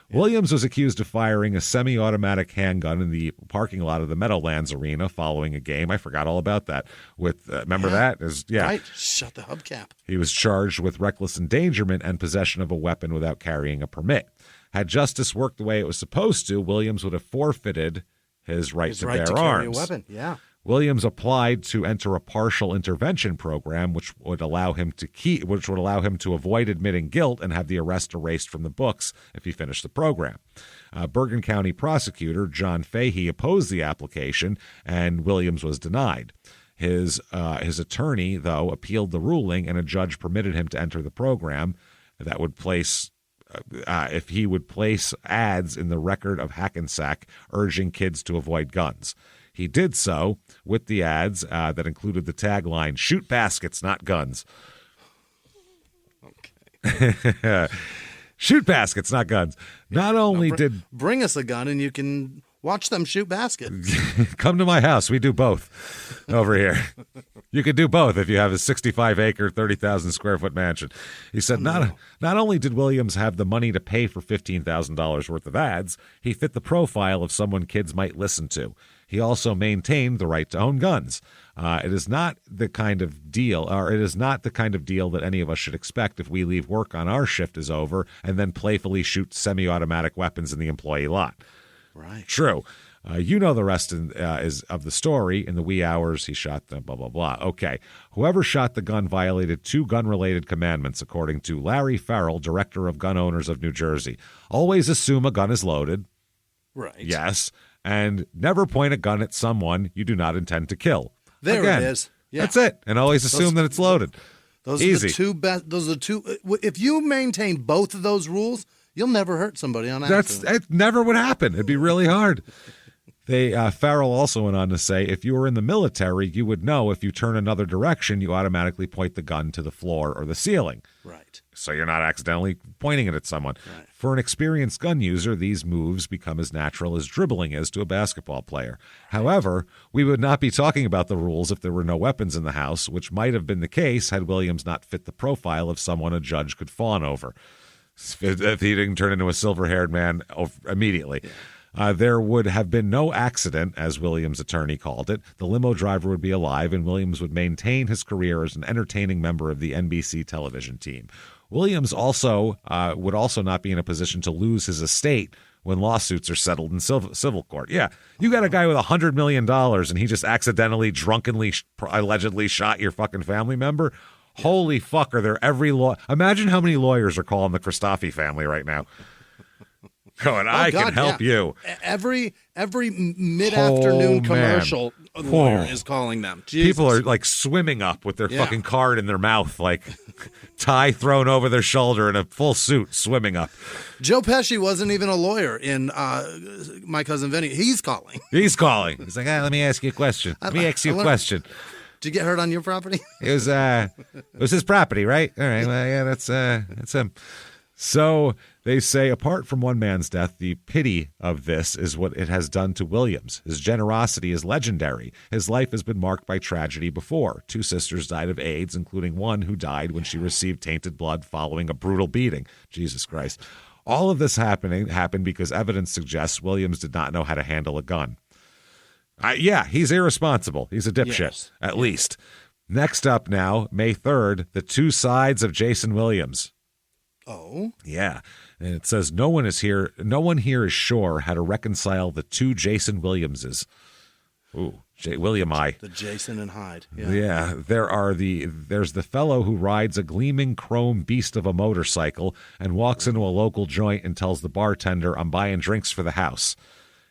Williams was accused of firing a semi-automatic handgun in the parking lot of the Meadowlands Arena following a game. I forgot all about that. Remember that? Right. Shut the hubcap. He was charged with reckless endangerment and possession of a weapon without carrying a permit. Had justice worked the way it was supposed to, Williams would have fortifited his right to bear carry arms. A weapon. Yeah. Williams applied to enter a partial intervention program, which would allow him to avoid admitting guilt and have the arrest erased from the books if he finished the program. Bergen County prosecutor John Fahey opposed the application, and Williams was denied. His attorney, though, appealed the ruling, and a judge permitted him to enter the program. That would place. If he would place ads in the Record of Hackensack urging kids to avoid guns. He did so with the ads that included the tagline, "Shoot baskets, not guns." Okay. Shoot baskets, not guns. Not only did... Bring us a gun and you can watch them shoot baskets. Come to my house. We do both over here. You could do both if you have a 65-acre, 30,000-square-foot mansion. He said not only did Williams have the money to pay for $15,000 worth of ads, he fit the profile of someone kids might listen to. He also maintained the right to own guns. It is not the kind of deal that any of us should expect if we leave work on our shift is over and then playfully shoot semi-automatic weapons in the employee lot. Right. True. You know the rest is of the story. In the wee hours, he shot them, blah, blah, blah. Okay. Whoever shot the gun violated 2 gun-related commandments, according to Larry Farrell, director of gun owners of New Jersey. Always assume a gun is loaded. Right. Yes. And never point a gun at someone you do not intend to kill. There Again, it is. Yeah. That's it. And always assume that it's loaded. Those Easy. are the two best. Those are the two. If you maintain both of those rules, you'll never hurt somebody on accident. It never would happen. It'd be really hard. Farrell also went on to say, if you were in the military, you would know if you turn another direction, you automatically point the gun to the floor or the ceiling. Right. So you're not accidentally pointing it at someone. Right. For an experienced gun user, these moves become as natural as dribbling is to a basketball player. However, we would not be talking about the rules if there were no weapons in the house, which might have been the case had Williams not fit the profile of someone a judge could fawn over. If he didn't turn into a silver-haired man immediately. There would have been no accident, as Williams' attorney called it. The limo driver would be alive, and Williams would maintain his career as an entertaining member of the NBC television team. Williams also would also not be in a position to lose his estate when lawsuits are settled in civil court. Yeah, you got a guy with $100 million and he just accidentally, drunkenly, allegedly shot your fucking family member. Holy fuck, are there every law? Imagine how many lawyers are calling the Christofi family right now. Going, I can help you. Every mid-afternoon commercial lawyer is calling them. Jesus. People are like swimming up with their fucking card in their mouth, like tie thrown over their shoulder in a full suit, swimming up. Joe Pesci wasn't even a lawyer in My Cousin Vinny. He's calling. He's like, let me ask you a question. Let me ask you a question. Did you get hurt on your property? It was his property, right? All right. Well, yeah, that's him. So they say, apart from one man's death, the pity of this is what it has done to Williams. His generosity is legendary. His life has been marked by tragedy before. 2 sisters died of AIDS, including one who died when she received tainted blood following a brutal beating. Jesus Christ. All of this happened because evidence suggests Williams did not know how to handle a gun. He's irresponsible. He's a dipshit, at least. Next up now, May 3rd, the 2 sides of Jayson Williams. Oh? Yeah. And it says no one here is sure how to reconcile the 2 Jayson Williamses. Ooh, William I. The Jason and Hyde. Yeah. There's the fellow who rides a gleaming chrome beast of a motorcycle and walks into a local joint and tells the bartender, I'm buying drinks for the house.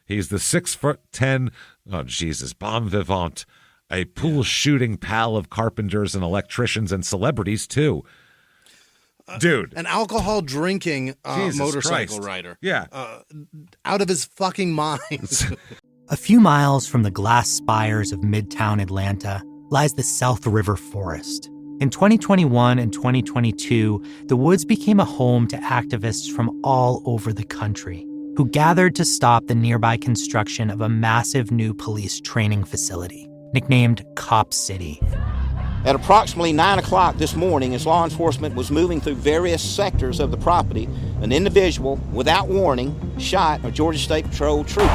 He's the 6'10", bon vivant, a pool shooting pal of carpenters and electricians and celebrities too. Dude. An alcohol drinking motorcycle rider. Yeah. Out of his fucking mind. A few miles from the glass spires of Midtown Atlanta lies the South River Forest. In 2021 and 2022, the woods became a home to activists from all over the country who gathered to stop the nearby construction of a massive new police training facility, nicknamed Cop City. At approximately 9 o'clock this morning, as law enforcement was moving through various sectors of the property, an individual, without warning, shot a Georgia State Patrol trooper.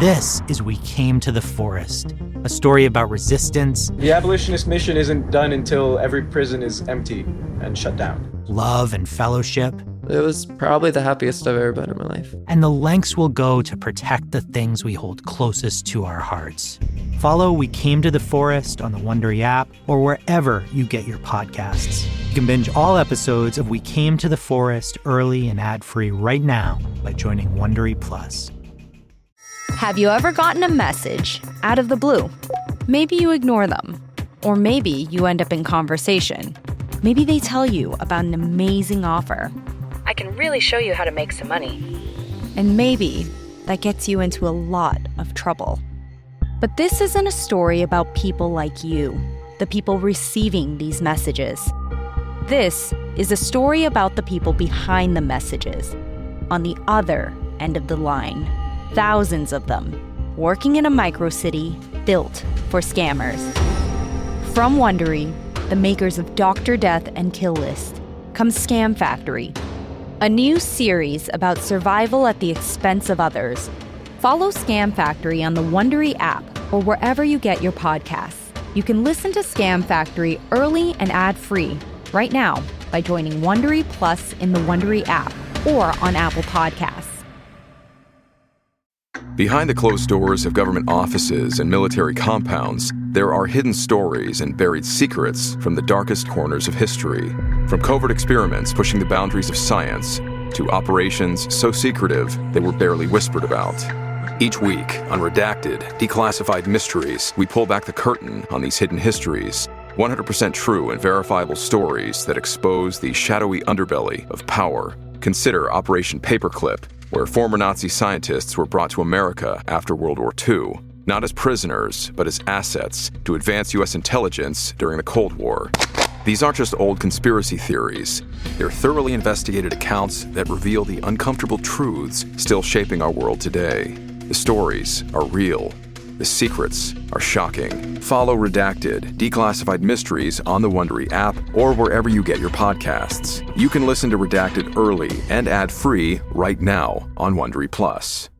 This is We Came to the Forest, a story about resistance. The abolitionist mission isn't done until every prison is empty and shut down. Love and fellowship. It was probably the happiest I've ever been in my life. And the lengths we'll go to protect the things we hold closest to our hearts. Follow We Came to the Forest on the Wondery app or wherever you get your podcasts. You can binge all episodes of We Came to the Forest early and ad-free right now by joining Wondery Plus. Have you ever gotten a message out of the blue? Maybe you ignore them. Or maybe you end up in conversation. Maybe they tell you about an amazing offer. I can really show you how to make some money. And maybe that gets you into a lot of trouble. But this isn't a story about people like you, the people receiving these messages. This is a story about the people behind the messages, on the other end of the line. Thousands of them, working in a micro-city built for scammers. From Wondery, the makers of Dr. Death and Kill List, comes Scam Factory, a new series about survival at the expense of others. Follow Scam Factory on the Wondery app or wherever you get your podcasts. You can listen to Scam Factory early and ad-free right now by joining Wondery Plus in the Wondery app or on Apple Podcasts. Behind the closed doors of government offices and military compounds, there are hidden stories and buried secrets from the darkest corners of history. From covert experiments pushing the boundaries of science to operations so secretive they were barely whispered about. Each week, on Redacted, Declassified Mysteries, we pull back the curtain on these hidden histories. 100% true and verifiable stories that expose the shadowy underbelly of power. Consider Operation Paperclip, where former Nazi scientists were brought to America after World War II, not as prisoners, but as assets to advance U.S. intelligence during the Cold War. These aren't just old conspiracy theories. They're thoroughly investigated accounts that reveal the uncomfortable truths still shaping our world today. The stories are real. The secrets are shocking. Follow Redacted, Declassified Mysteries on the Wondery app or wherever you get your podcasts. You can listen to Redacted early and ad-free right now on Wondery Plus.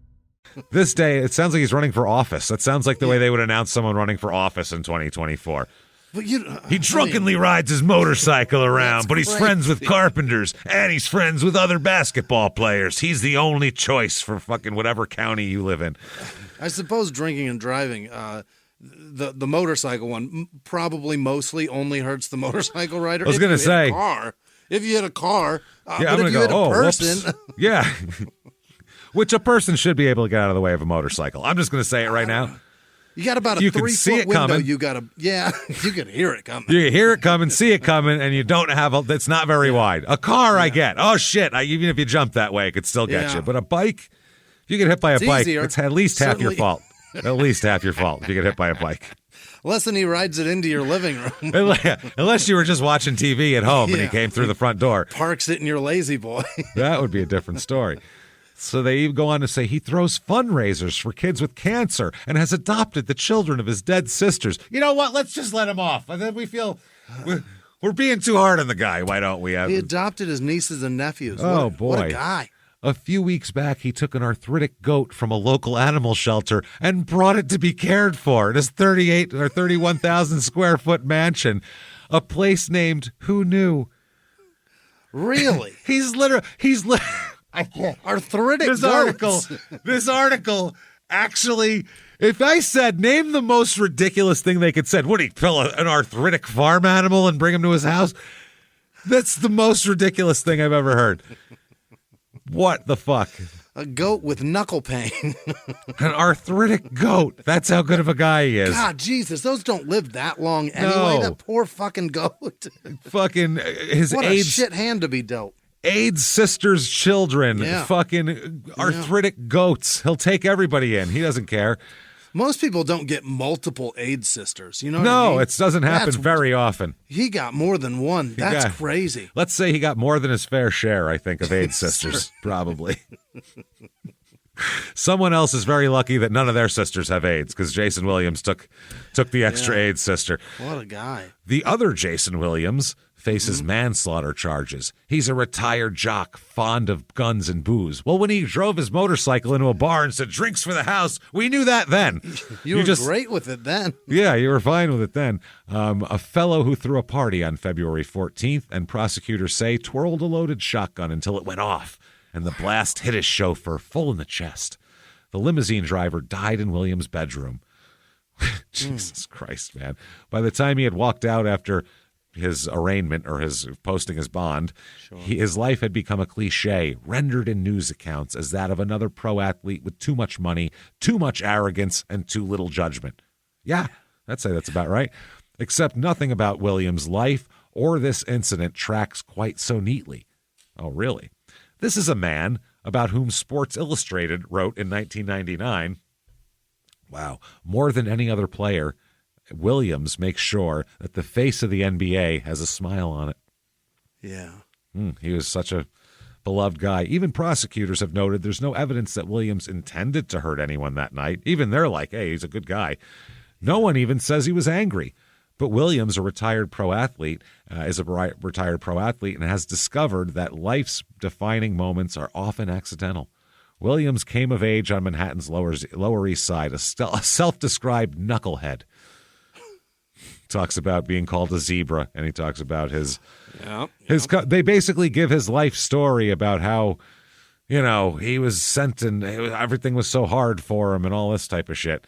This day, it sounds like he's running for office. That sounds like the way they would announce someone running for office in 2024. But he drunkenly rides his motorcycle around, but he's friends with carpenters, and he's friends with other basketball players. He's the only choice for fucking whatever county you live in. I suppose drinking and driving, the motorcycle one probably mostly only hurts the motorcycle rider. I was going to say. If you hit a car, yeah, but if you hit a person. Yeah. Which a person should be able to get out of the way of a motorcycle. I'm just going to say it right now. You got about a 3-foot window. You got to, you can hear it coming. You can hear it coming, see it coming, and you don't have that's not very wide. A car, I get. Oh, shit. Even if you jump that way, it could still get you. But a bike, if you get hit by a bike, easier. it's at least half your fault. At least half your fault if you get hit by a bike. Less than he rides it into your living room. Unless you were just watching TV at home and he came through the front door. Parks it in your lazy boy. That would be a different story. So they even go on to say he throws fundraisers for kids with cancer and has adopted the children of his dead sisters. You know what? Let's just let him off. And then we feel we're being too hard on the guy. Why don't we? He adopted his nieces and nephews. Oh, boy. What a guy. A few weeks back, he took an arthritic goat from a local animal shelter and brought it to be cared for in his 38 or 31,000 square foot mansion, a place named Who Knew? Really? He's I can't. Arthritic goats. This article actually, if I said, name the most ridiculous thing they could say, would he kill an arthritic farm animal and bring him to his house? That's the most ridiculous thing I've ever heard. What the fuck? A goat with knuckle pain. An arthritic goat. That's how good of a guy he is. God, Jesus, those don't live that long anyway. No. That poor fucking goat. Fucking his what AIDS. A shit hand to be dealt. AIDS sisters' children. Yeah. Fucking arthritic goats. He'll take everybody in. He doesn't care. Most people don't get multiple AIDS sisters. You know what I mean? It doesn't happen very often. He got more than one. That's crazy. Let's say he got more than his fair share, I think, of AIDS sisters, probably. Someone else is very lucky that none of their sisters have AIDS because Jayson Williams took the extra AIDS sister. What a guy. The other Jayson Williams faces manslaughter charges. He's a retired jock, fond of guns and booze. Well, when he drove his motorcycle into a bar and said, drinks for the house, we knew that then. You were great with it then. Yeah, you were fine with it then. A fellow who threw a party on February 14th, and prosecutors say twirled a loaded shotgun until it went off, and the blast hit his chauffeur full in the chest. The limousine driver died in Williams' bedroom. Jesus Christ, man. By the time he had walked out after his arraignment or his posting his bond, his life had become a cliche, rendered in news accounts as that of another pro athlete with too much money, too much arrogance, and too little judgment. Yeah, I'd say that's about right. Except nothing about Williams' life or this incident tracks quite so neatly. Oh, really? This is a man about whom Sports Illustrated wrote in 1999, wow, more than any other player, Williams makes sure that the face of the NBA has a smile on it. Yeah. He was such a beloved guy. Even prosecutors have noted there's no evidence that Williams intended to hurt anyone that night. Even they're like, hey, he's a good guy. No one even says he was angry. But Williams, a retired pro athlete, is a retired pro athlete and has discovered that life's defining moments are often accidental. Williams came of age on Manhattan's Lower East Side, a self-described knucklehead. Talks about being called a zebra, and he talks about his. They basically give his life story about how, he was sent and everything was so hard for him and all this type of shit.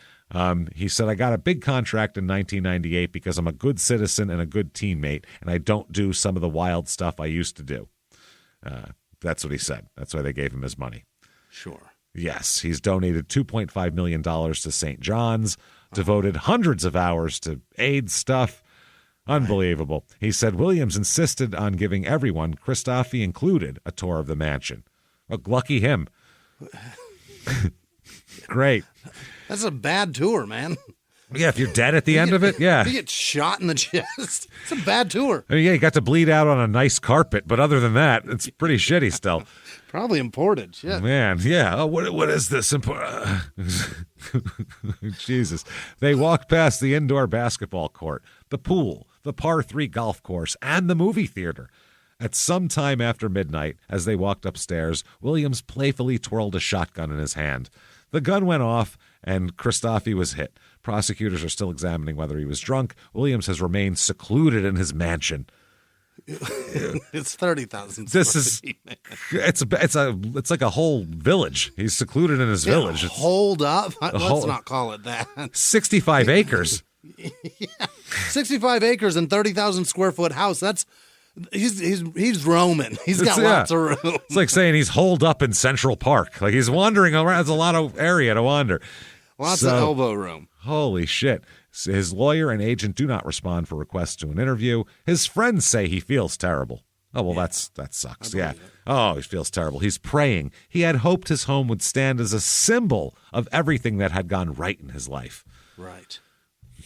He said, I got a big contract in 1998 because I'm a good citizen and a good teammate, and I don't do some of the wild stuff I used to do. That's what he said. That's why they gave him his money. Sure. Yes, he's donated $2.5 million to St. John's, devoted hundreds of hours to AIDS stuff. Unbelievable. He said Williams insisted on giving everyone, Christophe included, a tour of the mansion. Well, lucky him. Great. That's a bad tour, man. Yeah, if you're dead at the end of it, yeah. You get shot in the chest. It's a bad tour. I mean, yeah, you got to bleed out on a nice carpet, but other than that, it's pretty shitty still. Probably imported. Shit. Man, yeah. Oh, what is this? Jesus. They walked past the indoor basketball court, the pool, the par 3 golf course, and the movie theater. At some time after midnight, as they walked upstairs, Williams playfully twirled a shotgun in his hand. The gun went off, and Christoffi was hit. Prosecutors are still examining whether he was drunk. Williams has remained secluded in his mansion. It's 30,000. This is it's like a whole village. He's secluded in his village. Hold up. Let's not call it that. 65 acres. Yeah. 65 acres and 30,000 square foot house. That's he's roaming. He's got lots of room. It's like saying he's holed up in Central Park. Like he's wandering around. There's a lot of area to wander. Lots of elbow room. Holy shit. His lawyer and agent do not respond for requests to an interview. His friends say he feels terrible. Oh, well, that sucks. Yeah. Oh, he feels terrible. He's praying. He had hoped his home would stand as a symbol of everything that had gone right in his life. Right.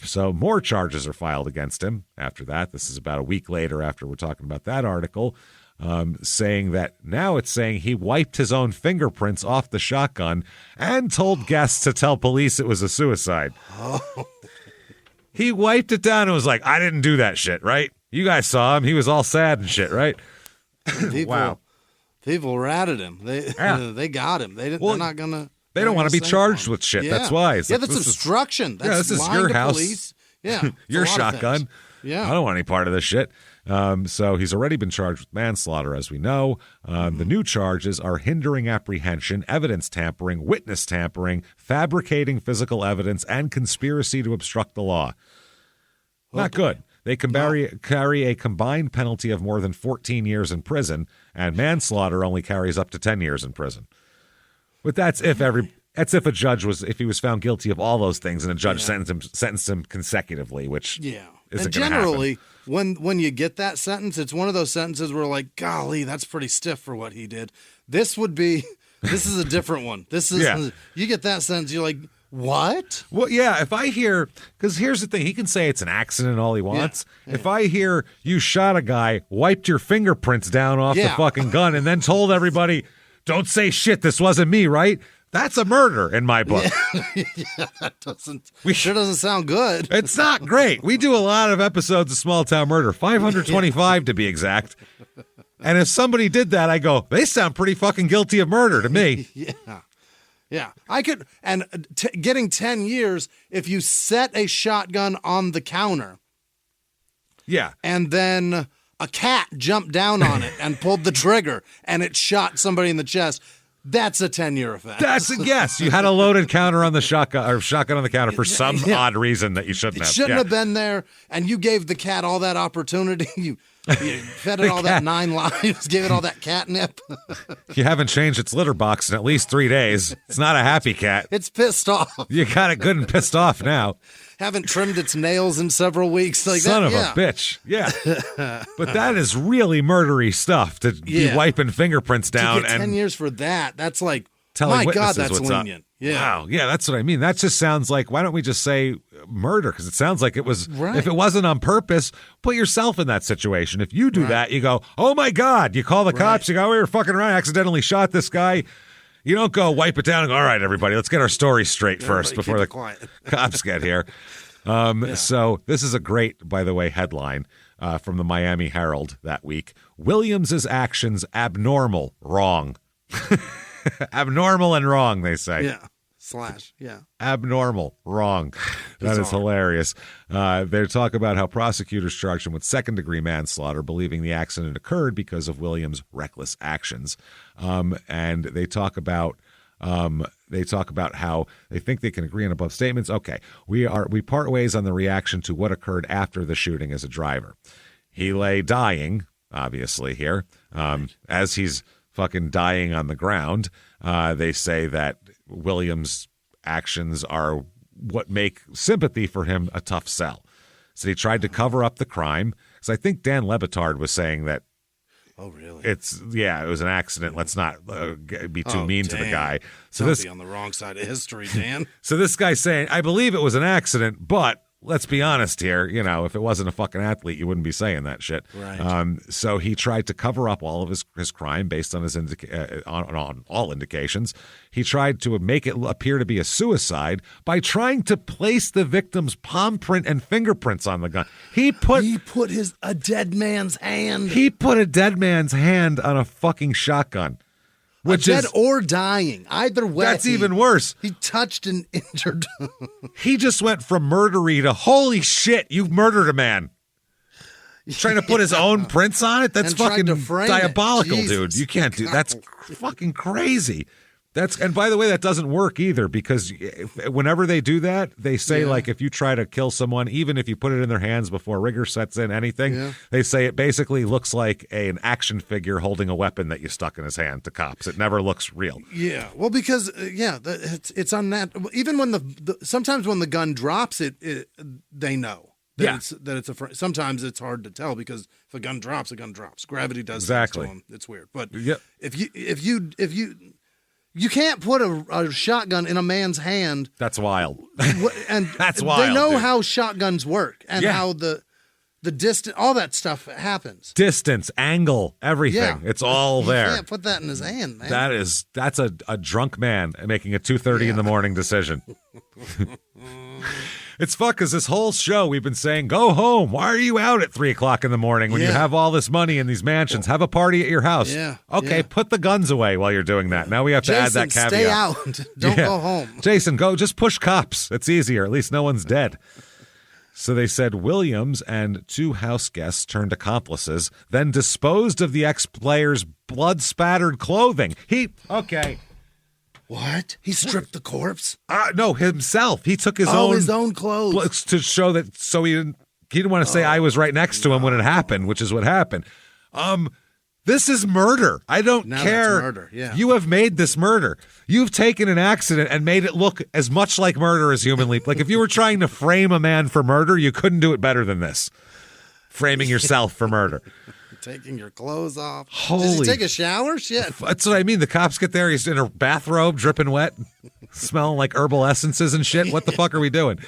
So more charges are filed against him after that. This is about a week later after we're talking about that article, saying that now it's saying he wiped his own fingerprints off the shotgun and told guests to tell police it was a suicide. Oh. He wiped it down and was like, I didn't do that shit, right? You guys saw him. He was all sad and shit, right? Wow. People ratted him. They got him. They're not going to. They don't want to be charged with shit. Yeah. That's why. It's that's obstruction. This is your house. Police. Yeah. Your shotgun. Yeah. I don't want any part of this shit. So he's already been charged with manslaughter, as we know. The new charges are hindering apprehension, evidence tampering, witness tampering, fabricating physical evidence, and conspiracy to obstruct the law. Not good. They can carry a combined penalty of more than 14 years in prison, and manslaughter only carries up to 10 years in prison. But that's if a judge if he was found guilty of all those things, and a judge sentenced him consecutivily, which isn't generally when you get that sentence, it's one of those sentences where like, golly, that's pretty stiff for what he did. This is a different one. This is you get that sentence, you're like, what? Well, yeah, if I hear, because here's the thing, he can say it's an accident all he wants. Yeah. If I hear you shot a guy, wiped your fingerprints down off the fucking gun, and then told everybody, don't say shit, this wasn't me, right? That's a murder in my book. Yeah, that sure doesn't sound good. It's not great. We do a lot of episodes of Small Town Murder, 525 to be exact. And if somebody did that, I go, they sound pretty fucking guilty of murder to me. Yeah. I could, and getting 10 years if you set a shotgun on the counter. Yeah. And then a cat jumped down on it and pulled the trigger and it shot somebody in the chest. That's a 10-year offense. That's a guess. You had a loaded counter on the shotgun or shotgun on the counter for some odd reason that you shouldn't have. It shouldn't have been there, and you gave the cat all that opportunity. You fed it all that 9 lives, gave it all that catnip. You haven't changed its litter box in at least 3 days. It's not a happy cat. It's pissed off. You got it good and pissed off now. Haven't trimmed its nails in several weeks. Like Son that. of a bitch. Yeah. But that is really murdery stuff to be wiping fingerprints down. To get 10 years for that, that's like, telling my God, that's lenient. Yeah. Wow. Yeah, that's what I mean. That just sounds like, why don't we just say murder? Because it sounds like it was, if it wasn't on purpose, put yourself in that situation. If you do that, you go, oh my God. You call the cops, you go, we were fucking around, accidentally shot this guy. You don't go wipe it down and go, all right, everybody, let's get our story straight first before the cops get here. So this is a great, by the way, headline from the Miami Herald that week. Williams's actions abnormal, wrong. Abnormal and wrong, they say. Yeah. Abnormal, wrong. That is hilarious. They talk about how prosecutors charged him with second-degree manslaughter, believing the accident occurred because of Williams' reckless actions. And they talk about how they think they can agree on above statements. Okay, we part ways on the reaction to what occurred after the shooting as a driver. He lay dying, obviously here, as he's fucking dying on the ground. They say that Williams' actions are what make sympathy for him a tough sell. So he tried to cover up the crime. So I think Dan Le Batard was saying that. Oh, really? It was an accident. Let's not be too mean to the guy. So Don't be on the wrong side of history, Dan. So this guy's saying, I believe it was an accident, but let's be honest here. You know, if it wasn't a fucking athlete, you wouldn't be saying that shit. Right. So he tried to cover up all of his crime based on his on all indications. He tried to make it appear to be a suicide by trying to place the victim's palm print and fingerprints on the gun. He put a dead man's hand. He put a dead man's hand on a fucking shotgun. Which dead is or dying, either way. That's even worse. He touched and injured. He just went from murdery to holy shit, you've murdered a man. Trying to put his own prints on it? That's And fucking diabolical, dude. Jesus. You can't do that's fucking crazy. And by the way, that doesn't work either, because whenever they do that, they say like if you try to kill someone, even if you put it in their hands before rigor sets in anything, they say it basically looks like an action figure holding a weapon that you stuck in his hand to cops. It never looks real. Yeah, well, because it's unnatural. Even when sometimes when the gun drops, they know that it's a. Sometimes it's hard to tell because if a gun drops, a gun drops. Gravity does exactly. To them. It's weird, but if you can't put a shotgun in a man's hand. That's wild. And that's wild. They know dude. how shotguns work and how the distance, all that stuff happens. Distance, angle, everything. Yeah. It's all there. You can't put that in his hand, man. That's a drunk man making a 2:30 in the morning decision. It's fuck, because this whole show we've been saying, go home. Why are you out at 3 o'clock in the morning when you have all this money in these mansions? Have a party at your house. Yeah. Okay, put the guns away while you're doing that. Now we have to add that caveat. Stay out. Don't go home. Jason, go. Just push cops. It's easier. At least no one's dead. So they said Williams and 2 house guests turned accomplices, then disposed of the ex-player's blood-spattered clothing. What? He stripped the corpse? No, himself. He took his own clothes to show that. So he didn't want to say I was right next to him when it happened, which is what happened. This is murder. I don't care. That's murder. Yeah. You have made this murder. You've taken an accident and made it look as much like murder as humanly. Like if you were trying to frame a man for murder, you couldn't do it better than this. Framing yourself for murder. Taking your clothes off. Holy. Does he take a shower? Shit. That's what I mean. The cops get there. He's in a bathrobe, dripping wet, smelling like herbal essences and shit. What the fuck are we doing?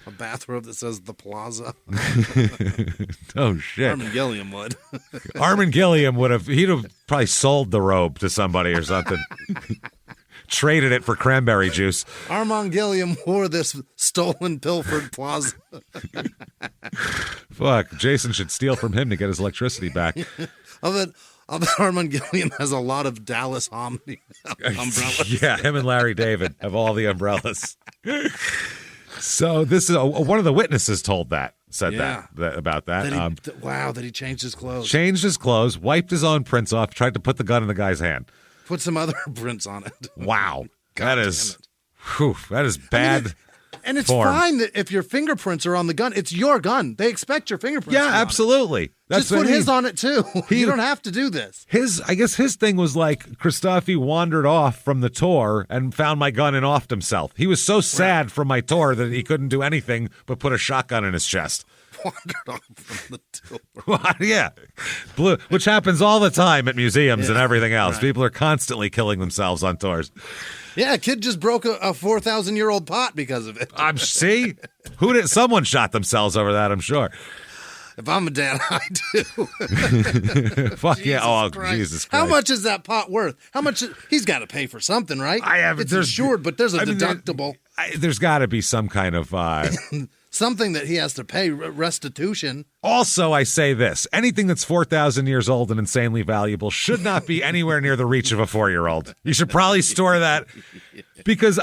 A bathrobe that says the Plaza. Oh, shit. Armin Gilliam would. Armin Gilliam he'd have probably sold the robe to somebody or something. Traded it for cranberry juice. Armand Gilliam wore this stolen, pilfered Plaza. Fuck, Jason should steal from him to get his electricity back. I bet Armand Gilliam has a lot of Dallas Omni umbrellas. Yeah, him and Larry David have all the umbrellas. So this is one of the witnesses said that about that. That he changed his clothes. Changed his clothes, wiped his own prints off, tried to put the gun in the guy's hand. Put some other prints on it. Wow. That is bad. And it's form. fine that if your fingerprints are on the gun, it's your gun. They expect your fingerprints. Yeah, absolutely. Just put his on it too. You don't have to do this. I guess his thing was like Christophe wandered off from the tour and found my gun and offed himself. He was so sad from my tour that he couldn't do anything but put a shotgun in his chest. Wandered off from the tour. Yeah. Which happens all the time at museums and everything else. Right. People are constantly killing themselves on tours. Yeah, a kid just broke a 4,000-year-old pot because of it. See? Someone shot themselves over that, I'm sure. If I'm a dad, I do. Fuck Jesus yeah. Oh, Christ. Jesus Christ. How much is that pot worth? How much? He's got to pay for something, right? It's insured, but there's a deductible. There's got to be some kind of... something that he has to pay, restitution. Also, I say this. Anything that's 4,000 years old and insanely valuable should not be anywhere near the reach of a 4-year-old. You should probably store that. Because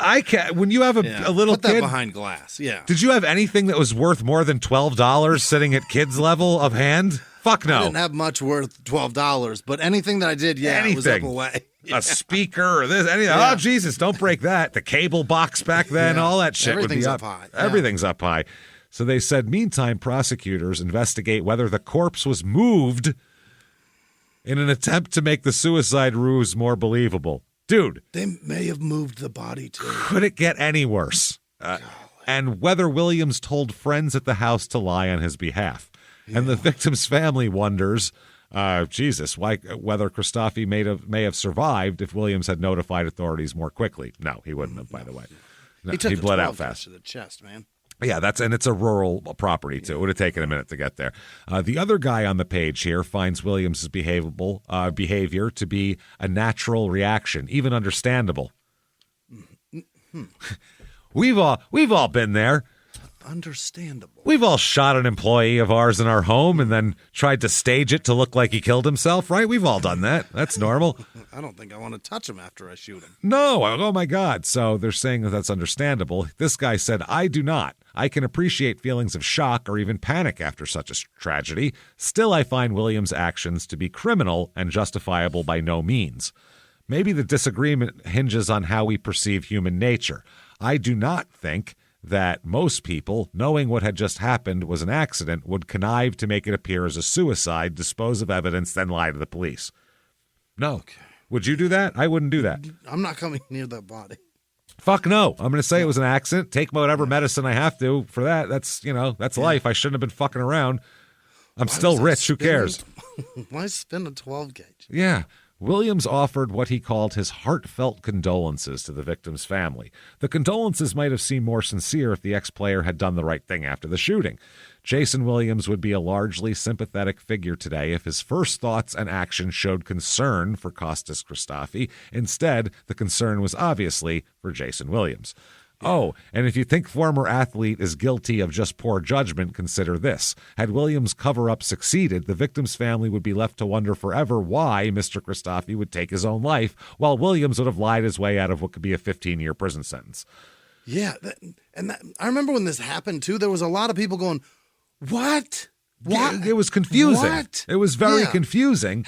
when you have a little put that kid behind glass. Yeah. Did you have anything that was worth more than $12 sitting at kids' level of hand? Fuck no. I didn't have much worth $12, but anything that I did, it was up away. A speaker or this, anything. Yeah. Oh, Jesus, don't break that. The cable box back then, all that shit would be up high. Everything's up high. So they said, meantime, prosecutors investigate whether the corpse was moved in an attempt to make the suicide ruse more believable. Dude. They may have moved the body, too. Could it get any worse? And whether Williams told friends at the house to lie on his behalf. Yeah. And the victim's family wonders, whether Christophe may have survived if Williams had notified authorities more quickly. No, he wouldn't have, by the way. No, he bled out fast. To the chest, man. Yeah, and it's a rural property, too. It would have taken a minute to get there. The other guy on the page here finds Williams' behavior to be a natural reaction, even understandable. We've all been there. Understandable. We've all shot an employee of ours in our home and then tried to stage it to look like he killed himself, right? We've all done that. That's normal. I don't think I want to touch him after I shoot him. No. Oh, my God. So they're saying that that's understandable. This guy said, I do not. I can appreciate feelings of shock or even panic after such a tragedy. Still, I find Williams' actions to be criminal and justifiable by no means. Maybe the disagreement hinges on how we perceive human nature. I do not think that most people, knowing what had just happened was an accident, would connive to make it appear as a suicide, dispose of evidence, then lie to the police. No. Okay. Would you do that? I wouldn't do that. I'm not coming near that body. Fuck no. I'm going to say it was an accident. Take whatever medicine I have to for that. That's life. I shouldn't have been fucking around. I'm still rich. Who cares? Why spin a 12 gauge? Yeah. Williams offered what he called his heartfelt condolences to the victim's family. The condolences might have seemed more sincere if the ex-player had done the right thing after the shooting. Jayson Williams would be a largely sympathetic figure today if his first thoughts and actions showed concern for Kostas Christofi. Instead, the concern was obviously for Jayson Williams. Oh, and if you think former athlete is guilty of just poor judgment, consider this. Had Williams' cover-up succeeded, the victim's family would be left to wonder forever why Mr. Christofi would take his own life, while Williams would have lied his way out of what could be a 15-year prison sentence. Yeah, I remember when this happened, too, there was a lot of people going, what? What? It was confusing. What? It was very confusing.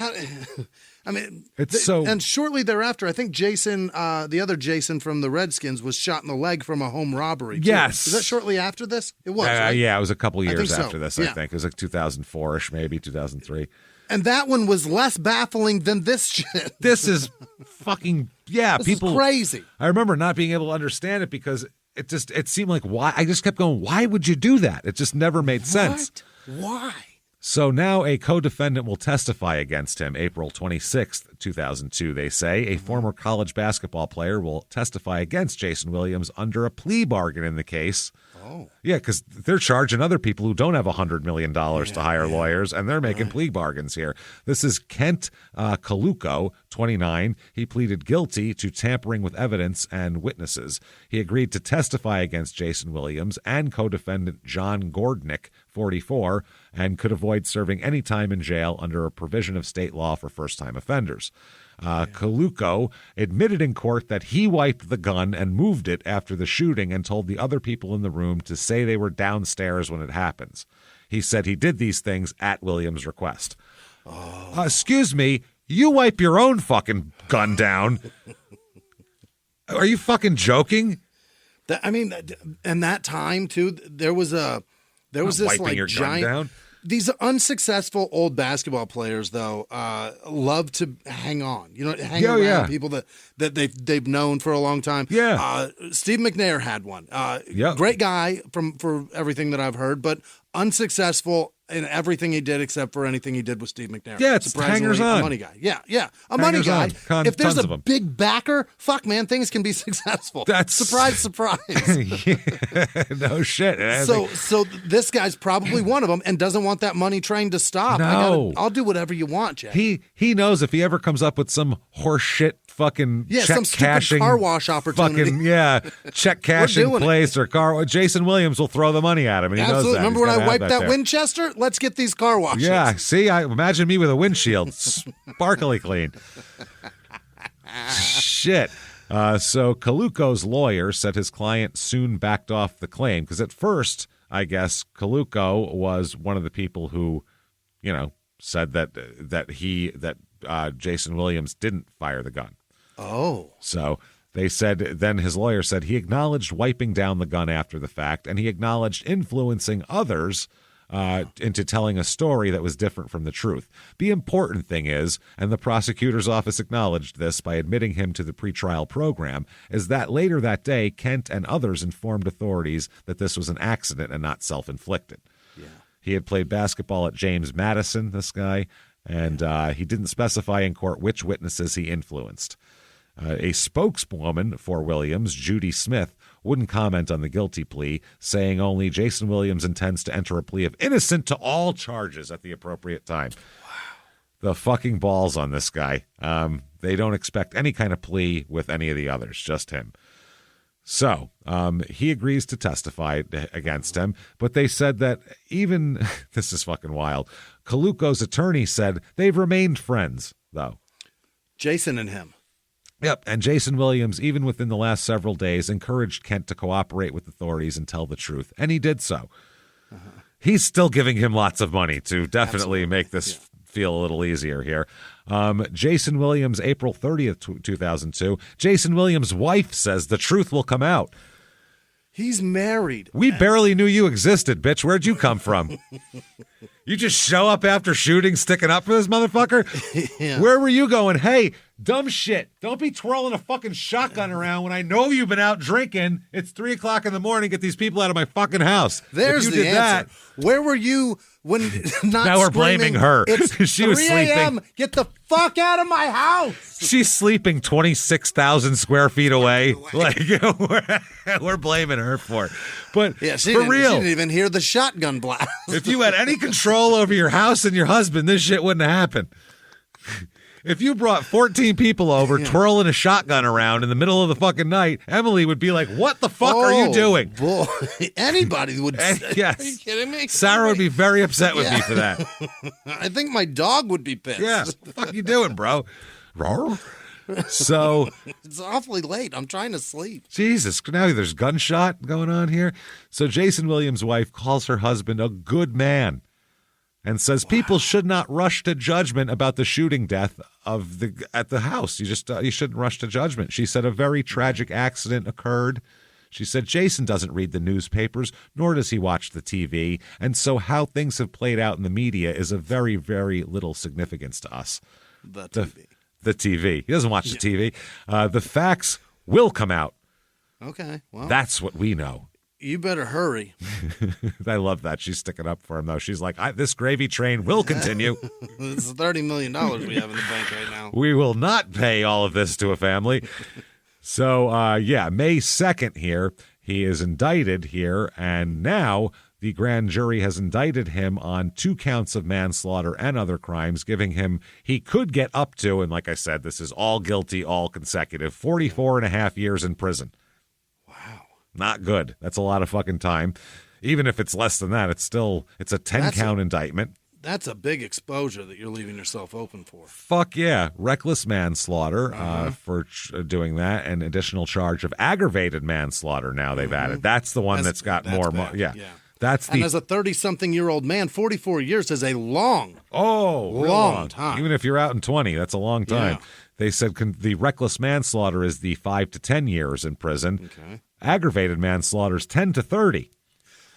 And shortly thereafter, I think Jayson, the other Jayson from the Redskins, was shot in the leg from a home robbery. Too. Yes. Was that shortly after this? It was, right? Yeah, it was a couple years after this, yeah. I think. It was like 2004-ish, maybe 2003. And that one was less baffling than this shit. This is fucking, this is crazy. I remember not being able to understand it because it seemed like, why? I just kept going, why would you do that? It just never made sense. Why? So now a co-defendant will testify against him April 26th, 2002, they say. A former college basketball player will testify against Jayson Williams under a plea bargain in the case. Oh. Yeah, because they're charging other people who don't have $100 million to hire lawyers, and they're making plea bargains here. This is Kent Kaluko, 29. He pleaded guilty to tampering with evidence and witnesses. He agreed to testify against Jayson Williams and co-defendant John Gordnick, 44, and could avoid serving any time in jail under a provision of state law for first-time offenders. Kaluko admitted in court that he wiped the gun and moved it after the shooting and told the other people in the room to say they were downstairs when it happens. He said he did these things at Williams' request. Excuse me, you wipe your own fucking gun down. Are you fucking joking? And that time, too, there was this like your giant... gun down? These unsuccessful old basketball players, though, love to hang on. Hang around people that they've known for a long time. Yeah. Steve McNair had one. Great guy for everything that I've heard, but unsuccessful in everything he did except for anything he did with Steve McNair. Yeah, it's hangers on. A money guy. Yeah. A money guy. If there's a big backer, fuck, man, things can be successful. That's surprise. No shit. So this guy's probably one of them and doesn't want that money train to stop. No. I'll do whatever you want, Jack. He knows if he ever comes up with some horse shit fucking check some cashing car wash opportunity. Check cashing place or car. Jayson Williams will throw the money at him. And he knows that. Remember when I wiped that Winchester? Let's get these car washes. Yeah, see, imagine me with a windshield, sparkly clean. Shit. So Kaluko's lawyer said his client soon backed off the claim because at first, I guess, Kaluko was one of the people who, said that Jayson Williams didn't fire the gun. Oh. So they said, then his lawyer said he acknowledged wiping down the gun after the fact, and he acknowledged influencing others into telling a story that was different from the truth. The important thing is, and the prosecutor's office acknowledged this by admitting him to the pretrial program, is that later that day, Kent and others informed authorities that this was an accident and not self-inflicted. Yeah. He had played basketball at James Madison, this guy, and he didn't specify in court which witnesses he influenced. A spokeswoman for Williams, Judy Smith, wouldn't comment on the guilty plea, saying only Jayson Williams intends to enter a plea of innocent to all charges at the appropriate time. Wow. The fucking balls on this guy. They don't expect any kind of plea with any of the others, just him. So he agrees to testify against him, but they said that even, this is fucking wild, Colucco's attorney said they've remained friends, though. Jayson and him. Yep, and Jayson Williams, even within the last several days, encouraged Kent to cooperate with authorities and tell the truth, and he did so. He's still giving him lots of money to definitely make this feel a little easier here. Jayson Williams, April 30th, 2002. Jayson Williams' wife says the truth will come out. He's married. We barely knew you existed, bitch. Where'd you come from? You just show up after shooting, sticking up for this motherfucker? Yeah. Where were you going? Hey, dumb shit. Don't be twirling a fucking shotgun around when I know you've been out drinking. It's 3 o'clock in the morning. Get these people out of my fucking house. There's the answer. Where were you when not Now we're blaming her. She was 3 sleeping. a.m. Get the fuck out of my house. She's sleeping 26,000 square feet away. Like we're blaming her for it. But yeah, for real, she didn't even hear the shotgun blast. If you had any control over your house and your husband, this shit wouldn't happen. If you brought 14 people over twirling a shotgun around in the middle of the fucking night, Emily would be like, what the fuck are you doing? Boy, anybody would say, yes. Are you kidding me? Sarah would be very upset with me for that. I think my dog would be pissed. Yeah, what the fuck you doing, bro? So it's awfully late. I'm trying to sleep. Jesus, now there's gunshot going on here. So Jayson Williams' wife calls her husband a good man and says people should not rush to judgment about the shooting death at the house. You shouldn't rush to judgment. She said a very tragic accident occurred. She said Jayson doesn't read the newspapers, nor does he watch the TV, and so how things have played out in the media is of very, very little significance to us. The TV. He doesn't watch the TV. The facts will come out. Okay, well. That's what we know. You better hurry. I love that. She's sticking up for him, though. She's like, this gravy train will continue. This is $30 million we have in the bank right now. We will not pay all of this to a family. So, May 2nd here, he is indicted here, and now the grand jury has indicted him on 2 counts of manslaughter and other crimes, giving him, he could get up to, and like I said, this is all guilty, all consecutive, 44 and a half years in prison. Wow. Not good. That's a lot of fucking time. Even if it's less than that, it's a 10-count indictment. That's a big exposure that you're leaving yourself open for. Fuck yeah. Reckless manslaughter for doing that, and additional charge of aggravated manslaughter now they've added. That's the one that's got more. Yeah. And as a 30-something-year-old man, 44 years is a long time. Even if you're out in 20, that's a long time. Yeah. They said the reckless manslaughter is the 5 to 10 years in prison. Okay. Aggravated manslaughter is 10 to 30.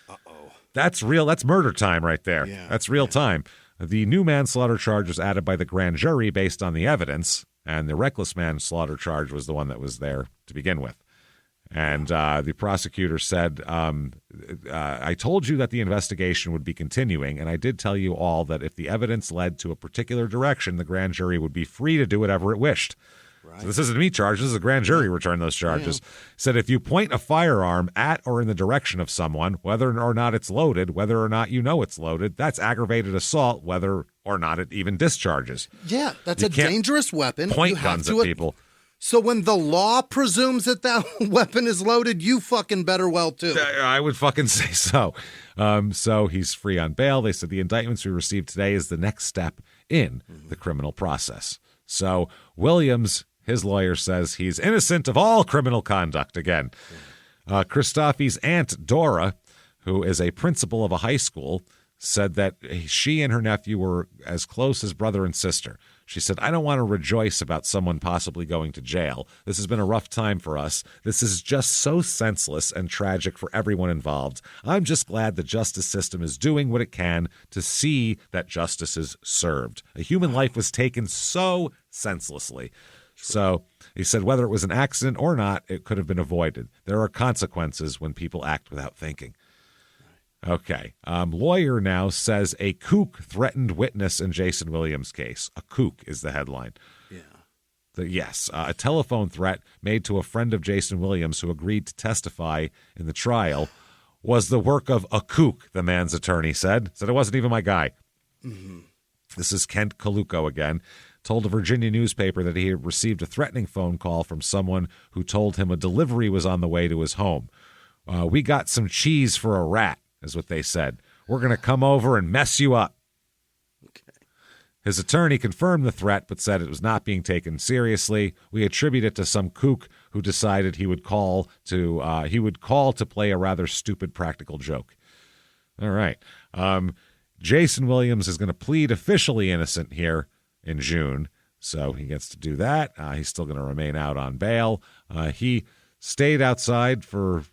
Uh-oh. That's real. That's murder time right there. Yeah. That's real time. The new manslaughter charge was added by the grand jury based on the evidence, and the reckless manslaughter charge was the one that was there to begin with. And the prosecutor said, I told you that the investigation would be continuing, and I did tell you all that if the evidence led to a particular direction, the grand jury would be free to do whatever it wished. Right. So this isn't me charged. This is the grand jury return those charges. Yeah. Said if you point a firearm at or in the direction of someone, whether or not it's loaded, whether or not you know it's loaded, that's aggravated assault, whether or not it even discharges. Yeah, that's a dangerous weapon. Point guns at people. So when the law presumes that weapon is loaded, you fucking better well, too. I would fucking say so. So he's free on bail. They said the indictments we received today is the next step in the criminal process. So Williams, his lawyer, says he's innocent of all criminal conduct again. Christophe's aunt, Dora, who is a principal of a high school, said that she and her nephew were as close as brother and sister. She said, I don't want to rejoice about someone possibly going to jail. This has been a rough time for us. This is just so senseless and tragic for everyone involved. I'm just glad the justice system is doing what it can to see that justice is served. A human life was taken so senselessly. So he said whether it was an accident or not, it could have been avoided. There are consequences when people act without thinking. Okay. Lawyer now says a kook threatened witness in Jayson Williams' case. A kook is the headline. Yeah. Yes, a telephone threat made to a friend of Jayson Williams who agreed to testify in the trial was the work of a kook, the man's attorney said. Said it wasn't even my guy. Mm-hmm. This is Kent Colucco again. Told a Virginia newspaper that he had received a threatening phone call from someone who told him a delivery was on the way to his home. We got some cheese for a rat, is what they said. We're going to come over and mess you up. His attorney confirmed the threat, but said it was not being taken seriously. We attribute it to some kook who decided he would call to play a rather stupid practical joke. All right. Jayson Williams is going to plead officially innocent here in June, so he gets to do that. He's still going to remain out on bail. He stayed outside for,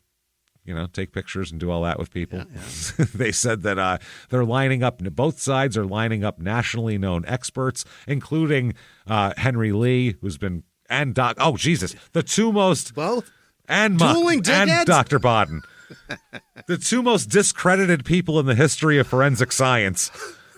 take pictures and do all that with people. Yeah. They said that they're lining up, both sides are lining up nationally known experts, including Henry Lee, who's been, and the two most, both? And Dr. Bodden. The two most discredited people in the history of forensic science.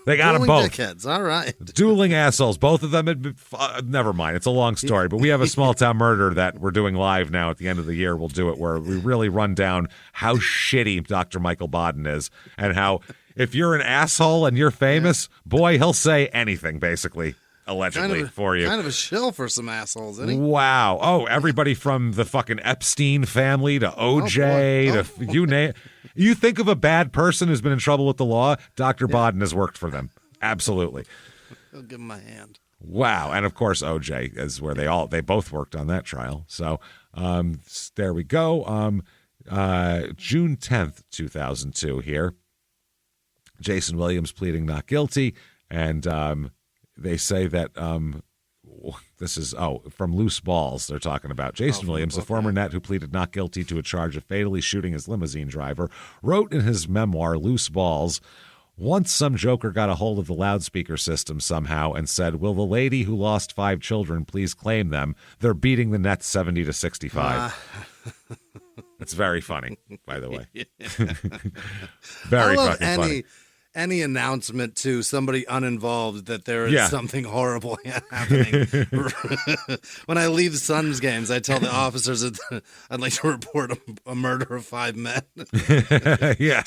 They got them both. Dickheads. All right. Dueling assholes. Both of them had been, never mind. It's a long story, but we have a small town murder that we're doing live now at the end of the year. We'll do it where we really run down how shitty Dr. Michael Bodden is and how if you're an asshole and you're famous, boy, he'll say anything, basically. Allegedly for you. Kind of a shill for some assholes, isn't he? Wow. Oh, everybody from the fucking Epstein family to OJ you name. You think of a bad person who's been in trouble with the law, Dr. Bodden has worked for them. Absolutely. I'll give him my hand. Wow. And of course, OJ is where they both worked on that trial. So there we go. June 10th, 2002 here. Jayson Williams pleading not guilty. And they say that this is, from Loose Balls they're talking about. Jayson Williams, a former net who pleaded not guilty to a charge of fatally shooting his limousine driver, wrote in his memoir, Loose Balls, once some joker got a hold of the loudspeaker system somehow and said, will the lady who lost 5 children please claim them? They're beating the Nets 70-65. It's very funny, by the way. Very fucking funny. Any announcement to somebody uninvolved that there is something horrible happening. When I leave Suns games, I tell the officers that I'd like to report a murder of 5 men to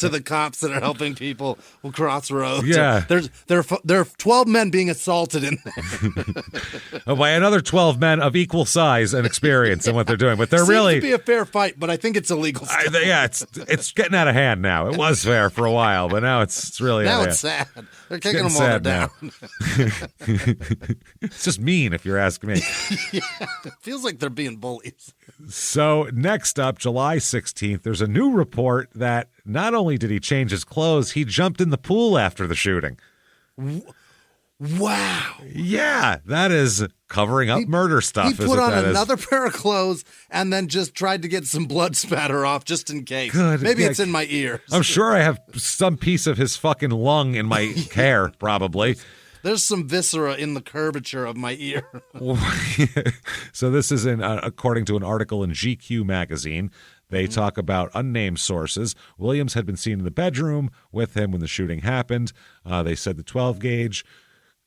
the cops that are helping people who cross roads. Yeah. There are 12 men being assaulted in there. By another 12 men of equal size and experience in what they're doing. But they're really to be a fair fight, but I think it's illegal. It's getting out of hand now. It was fair for a while, but now it's really now it's sad. They're taking them all down. It's just mean, if you're asking me. It feels like they're being bullies. So next up, July 16th, there's a new report that not only did he change his clothes, he jumped in the pool after the shooting. Wow. Yeah, that is covering up murder stuff. He put on another pair of clothes and then just tried to get some blood spatter off just in case. Good. Maybe it's in my ears. I'm sure I have some piece of his fucking lung in my hair, probably. There's some viscera in the curvature of my ear. So this is according to an article in GQ magazine. They talk about unnamed sources. Williams had been seen in the bedroom with him when the shooting happened. They said the 12-gauge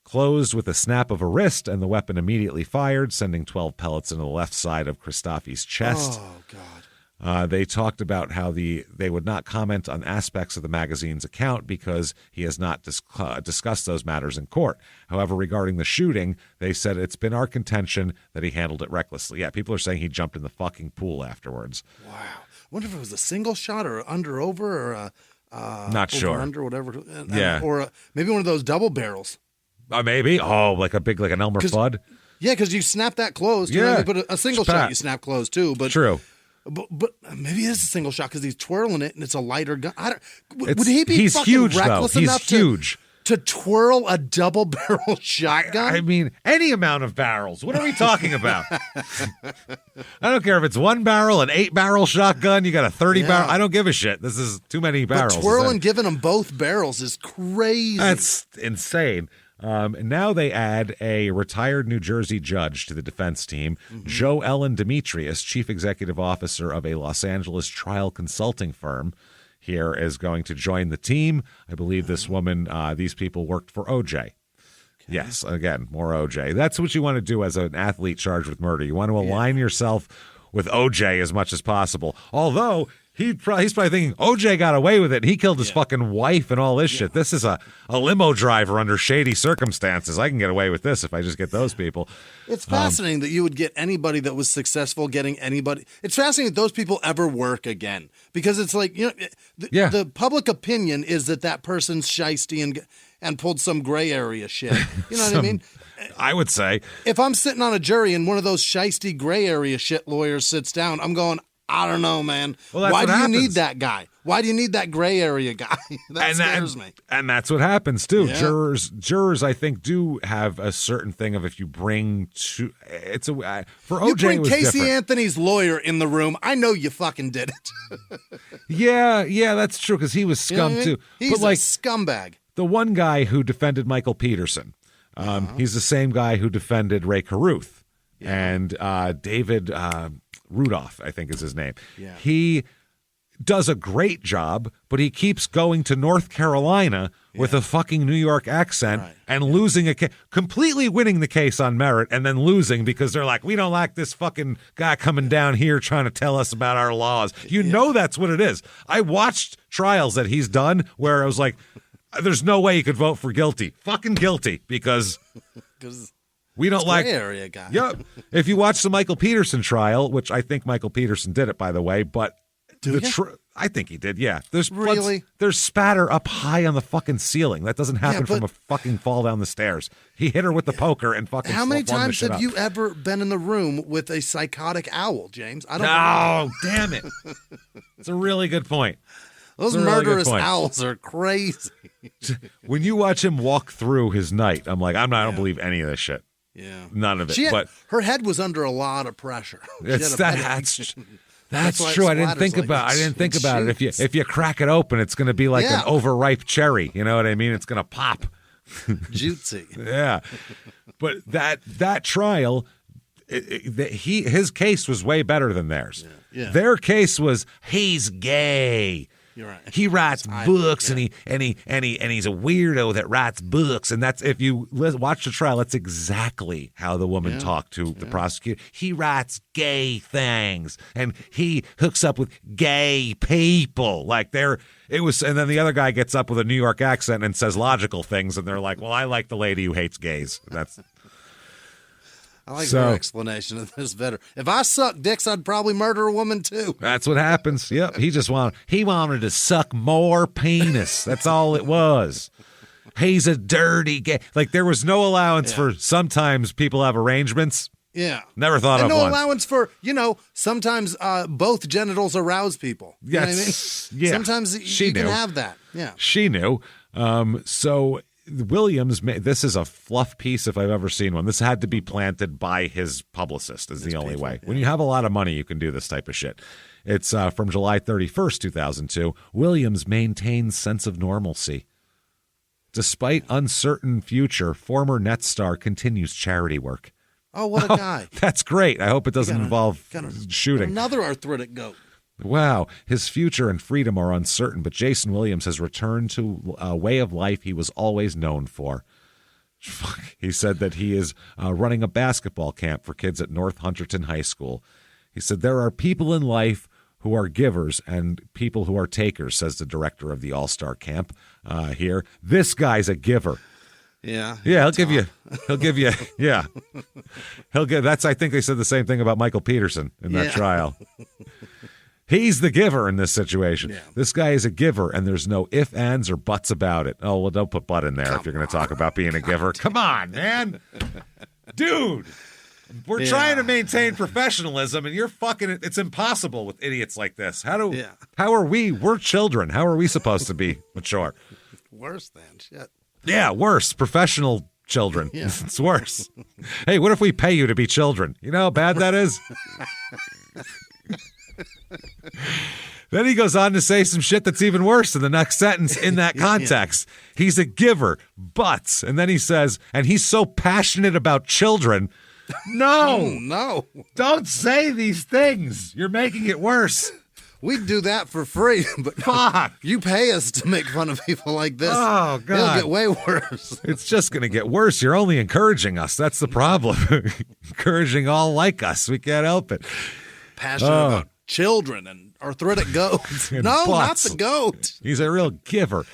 closed with a snap of a wrist, and the weapon immediately fired, sending 12 pellets into the left side of Christoffi's chest. Oh, God. They talked about how they would not comment on aspects of the magazine's account because he has not discussed those matters in court. However, regarding the shooting, they said it's been our contention that he handled it recklessly. Yeah, people are saying he jumped in the fucking pool afterwards. Wow. I wonder if it was a single shot or under-over or not sure. Under, whatever. Or maybe one of those double barrels. Maybe. Oh, like an Elmer Fudd? Yeah, because you snap that closed. Yeah. You put a single shot, you snap closed too. But true. But maybe it is a single shot because he's twirling it and it's a lighter gun. Would he be he's fucking huge, reckless though. enough He's huge. To twirl a double barrel shotgun? I mean, any amount of barrels. What are we talking about? I don't care if it's 1 barrel, an 8-barrel shotgun, you got a 30-barrel. I don't give a shit. This is too many barrels. But twirling, giving them both barrels is crazy. That's insane. Now they add a retired New Jersey judge to the defense team. Joe Ellen Demetrius, chief executive officer of a Los Angeles trial consulting firm, here is going to join the team. I believe this woman, these people worked for OJ. Yes, again, more OJ. That's what you want to do as an athlete charged with murder. You want to align yourself with OJ as much as possible. Although he's probably thinking OJ got away with it. He killed his fucking wife and all this shit. This is a limo driver under shady circumstances. I can get away with this if I just get those people. It's fascinating that you would get anybody that was successful getting anybody. It's fascinating that those people ever work again, because it's like, the public opinion is that person's shiesty and pulled some gray area shit. You know what I mean? I would say. If I'm sitting on a jury and one of those shiesty gray area shit lawyers sits down, I'm going, I don't know, man. Well, why do you need that guy? Why do you need that gray area guy? That scares me. And that's what happens too. Yeah. Jurors, I think, do have a certain thing of if you bring for OJ. You bring it was Casey different. Anthony's lawyer in the room, I know you fucking did it. Yeah, that's true because he was scum too. He's but a scumbag. The one guy who defended Michael Peterson, he's the same guy who defended Ray Carruth and David Rudolph, I think is his name. Yeah. He does a great job, but he keeps going to North Carolina with a fucking New York accent and losing a case, completely winning the case on merit and then losing because they're like, we don't like this fucking guy coming down here trying to tell us about our laws. You know that's what it is. I watched trials that he's done where I was like, there's no way you could vote for guilty. Fucking guilty because we don't like area guy. Yep. If you watch the Michael Peterson trial, which I think Michael Peterson did it, by the way, but I think he did. Yeah. There's spatter up high on the fucking ceiling. That doesn't happen from a fucking fall down the stairs. He hit her with the poker and fucking. How many times have you ever been in the room with a psychotic owl, James? I don't know. Damn it. It's a really good point. Those murderous owls are crazy. When you watch him walk through his night, I'm like, I don't believe any of this shit. Yeah. None of it. But her head was under a lot of pressure. That's true. I didn't think about it. If you crack it open, it's going to be like an overripe cherry. You know what I mean? It's going to pop. Juicy. Yeah. But that trial, his case was way better than theirs. Yeah. Their case was he's gay. You're right. He writes books and he's a weirdo that writes books. And that's, if you watch the trial, that's exactly how the woman talked to the prosecutor. He writes gay things and he hooks up with gay people. And then the other guy gets up with a New York accent and says logical things. And they're like, well, I like the lady who hates gays. I like your explanation of this better. If I suck dicks, I'd probably murder a woman too. That's what happens. Yep. He wanted to suck more penis. That's all it was. He's a dirty gay. Like there was no allowance for sometimes people have arrangements. Yeah. Never thought of no one. allowance for, sometimes both genitals arouse people. You know what I mean? Yeah. Sometimes you can have that. Yeah. She knew. So Williams, this is a fluff piece if I've ever seen one. This had to be planted by his publicist is the only way. When you have a lot of money, you can do this type of shit. It's from July 31st, 2002. Williams maintains sense of normalcy. Despite uncertain future, former Nets star continues charity work. Oh, what a guy. That's great. I hope it doesn't involve shooting. Another arthritic goat. Wow, his future and freedom are uncertain, but Jayson Williams has returned to a way of life he was always known for. He said that he is running a basketball camp for kids at North Hunterton High School. He said, there are people in life who are givers and people who are takers, says the director of the All-Star Camp here. This guy's a giver. Yeah. Yeah, he'll give you, yeah. I think they said the same thing about Michael Peterson in that trial. He's the giver in this situation. Yeah. This guy is a giver, and there's no ifs, ands, or buts about it. Oh, well, don't put but in there if you're going to talk about being a giver. Come on, man. Dude, we're trying to maintain professionalism, and you're fucking it. It's impossible with idiots like this. How are we? We're children. How are we supposed to be mature? Worse than shit. Yeah, worse. Professional children. Yeah. It's worse. Hey, what if we pay you to be children? You know how bad that is? Then he goes on to say some shit that's even worse in the next sentence in that context. He's a giver, but, and then he says, and he's so passionate about children. No, no, don't say these things. You're making it worse. We'd do that for free, but fuck, you pay us to make fun of people like this. Oh, God. It'll get way worse. It's just going to get worse. You're only encouraging us. That's the problem. Encouraging all like us. We can't help it. Passionate about children and arthritic goats. And no, butts. not the goat. He's a real giver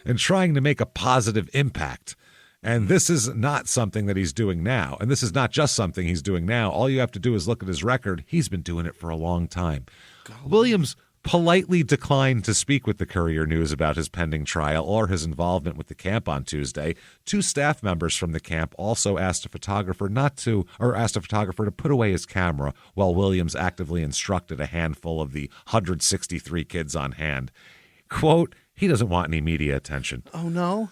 and trying to make a positive impact. And this is not something that he's doing now. And this is not just something he's doing now. All you have to do is look at his record. He's been doing it for a long time. Williams politely declined to speak with the Courier News about his pending trial or his involvement with the camp on Tuesday. 2 staff members from the camp also asked a photographer to put away his camera while Williams actively instructed a handful of the 163 kids on hand. Quote, he doesn't want any media attention. Oh, no?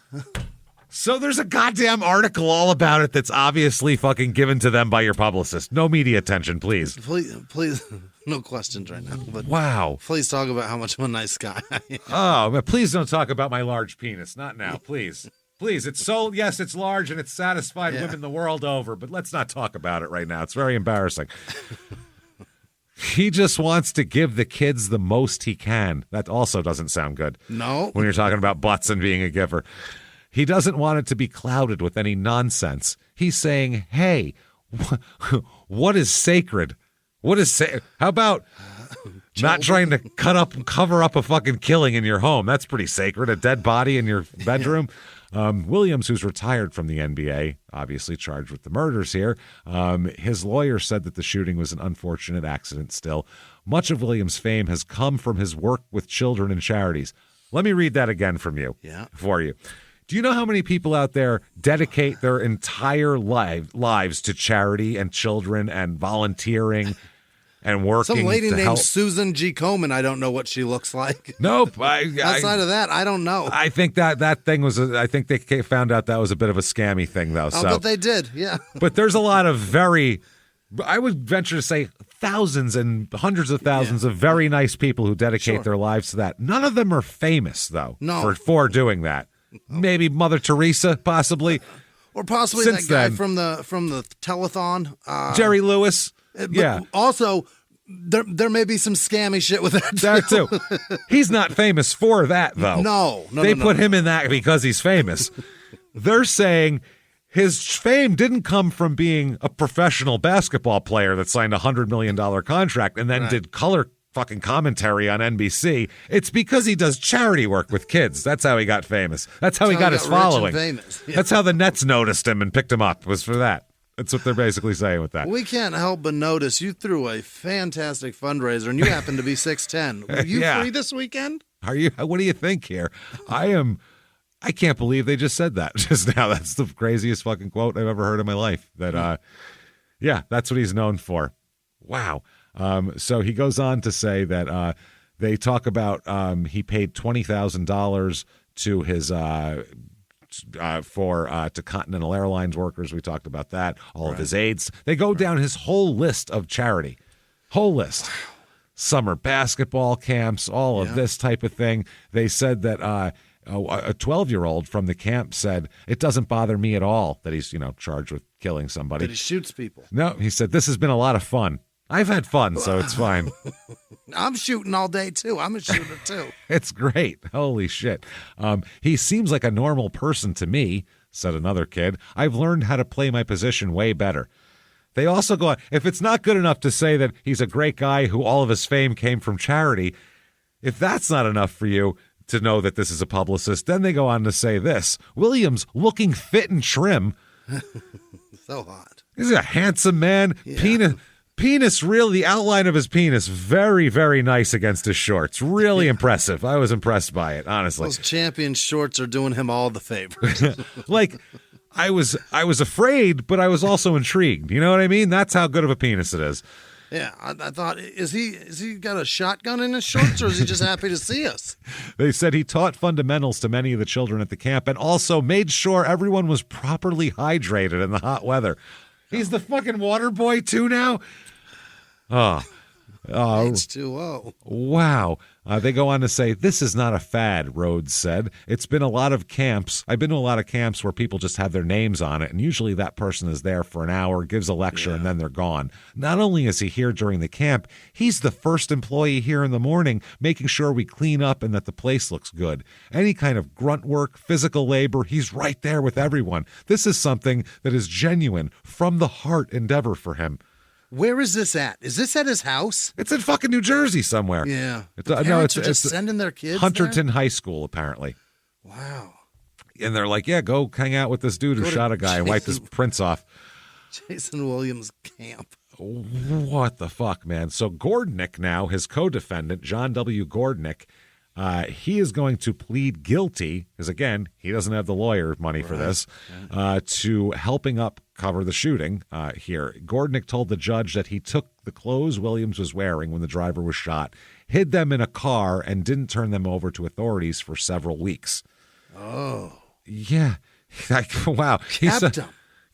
So there's a goddamn article all about it that's obviously fucking given to them by your publicist. No media attention, please. Please, no questions right now. But wow. Please talk about how much of a nice guy I am. Oh, but please don't talk about my large penis. Not now, please. Please, it's large and it's satisfied women the world over, but let's not talk about it right now. It's very embarrassing. He just wants to give the kids the most he can. That also doesn't sound good. No. When you're talking about butts and being a giver. He doesn't want it to be clouded with any nonsense. He's saying, hey, what is sacred? How about not trying to cover up a fucking killing in your home? That's pretty sacred. A dead body in your bedroom. Williams, who's retired from the NBA, obviously charged with the murders here. His lawyer said that the shooting was an unfortunate accident still. Much of Williams' fame has come from his work with children and charities. Let me read that again for you. Do you know how many people out there dedicate their entire lives to charity and children and volunteering and working? Some lady named help? Susan G. Komen. I don't know what she looks like. Nope. Outside of that, I don't know. I think that thing was. I think they found out that was a bit of a scammy thing, though. But they did, yeah. But there's a lot of I would venture to say thousands and hundreds of thousands of very nice people who dedicate their lives to that. None of them are famous, though, for doing that. Maybe Mother Teresa, possibly, or possibly Since that guy then, from the telethon, Jerry Lewis. But also, there may be some scammy shit with that. That too. He's not famous for that, though. No, they put him in that because he's famous. They're saying his fame didn't come from being a professional basketball player that signed a $100 million contract and then did color fucking commentary on NBC. It's because he does charity work with kids. That's how he got famous. That's how he got his following. Yeah. That's how the Nets noticed him and picked him up, was for that. That's what they're basically saying with that. We can't help but notice you threw a fantastic fundraiser and you happen to be 6'10". Are you free this weekend? Are you? What do you think here? I can't believe they just said that just now. That's the craziest fucking quote I've ever heard in my life. That, that's what he's known for. Wow. So he goes on to say that they talk about he paid $20,000 to his to Continental Airlines workers. We talked about that. All of his aides. They go down his whole list of charity. Whole list. Summer basketball camps, all of this type of thing. They said that a 12-year-old from the camp said, it doesn't bother me at all that he's, charged with killing somebody. That he shoots people. No, he said, this has been a lot of fun. I've had fun, so it's fine. I'm shooting all day, too. I'm a shooter, too. It's great. Holy shit. He seems like a normal person to me, said another kid. I've learned how to play my position way better. They also go on, if it's not good enough to say that he's a great guy who all of his fame came from charity, if that's not enough for you to know that this is a publicist, then they go on to say this. Williams looking fit and trim. So hot. He's a handsome man. Yeah. Penis, really, the outline of his penis, very, very nice against his shorts. Really impressive. I was impressed by it, honestly. Those champion shorts are doing him all the favors. I was afraid, but I was also intrigued. You know what I mean? That's how good of a penis it is. Yeah, I thought, is he got a shotgun in his shorts, or is he just happy to see us? They said he taught fundamentals to many of the children at the camp and also made sure everyone was properly hydrated in the hot weather. He's the fucking water boy, too, now? Oh, H2O. Wow. They go on to say, this is not a fad, Rhodes said. It's been a lot of camps. I've been to a lot of camps where people just have their names on it, and usually that person is there for an hour, gives a lecture, and then they're gone. Not only is he here during the camp, he's the first employee here in the morning, making sure we clean up and that the place looks good. Any kind of grunt work, physical labor, he's right there with everyone. This is something that is genuine, from the heart endeavor for him. Where is this at? Is this at his house? It's in fucking New Jersey somewhere. Yeah. It's just sending their kids Hunterton there? High School, apparently. Wow. And they're like, yeah, go hang out with this dude who shot a guy and wipe his prints off. Jayson Williams camp. What the fuck, man? So Gordnick now, his co-defendant, John W. Gordnick, he is going to plead guilty, because again, he doesn't have the lawyer money for this, to helping up cover the shooting here. Gordnick told the judge that he took the clothes Williams was wearing when the driver was shot, hid them in a car, and didn't turn them over to authorities for several weeks. Oh. Yeah. Wow.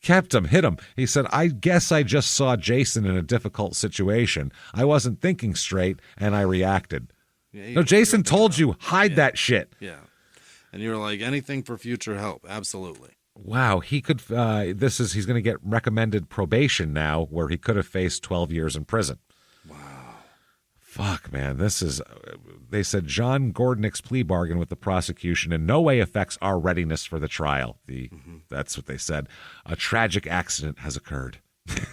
Kept him, hit him. He said, I guess I just saw Jayson in a difficult situation. I wasn't thinking straight, and I reacted. No, Jayson told you, hide that shit. Yeah. And you were like, anything for future help. Absolutely. Wow. He could, he's going to get recommended probation now, where he could have faced 12 years in prison. Wow. Fuck, man. They said John Gordnick's plea bargain with the prosecution in no way affects our readiness for the trial. That's what they said. A tragic accident has occurred.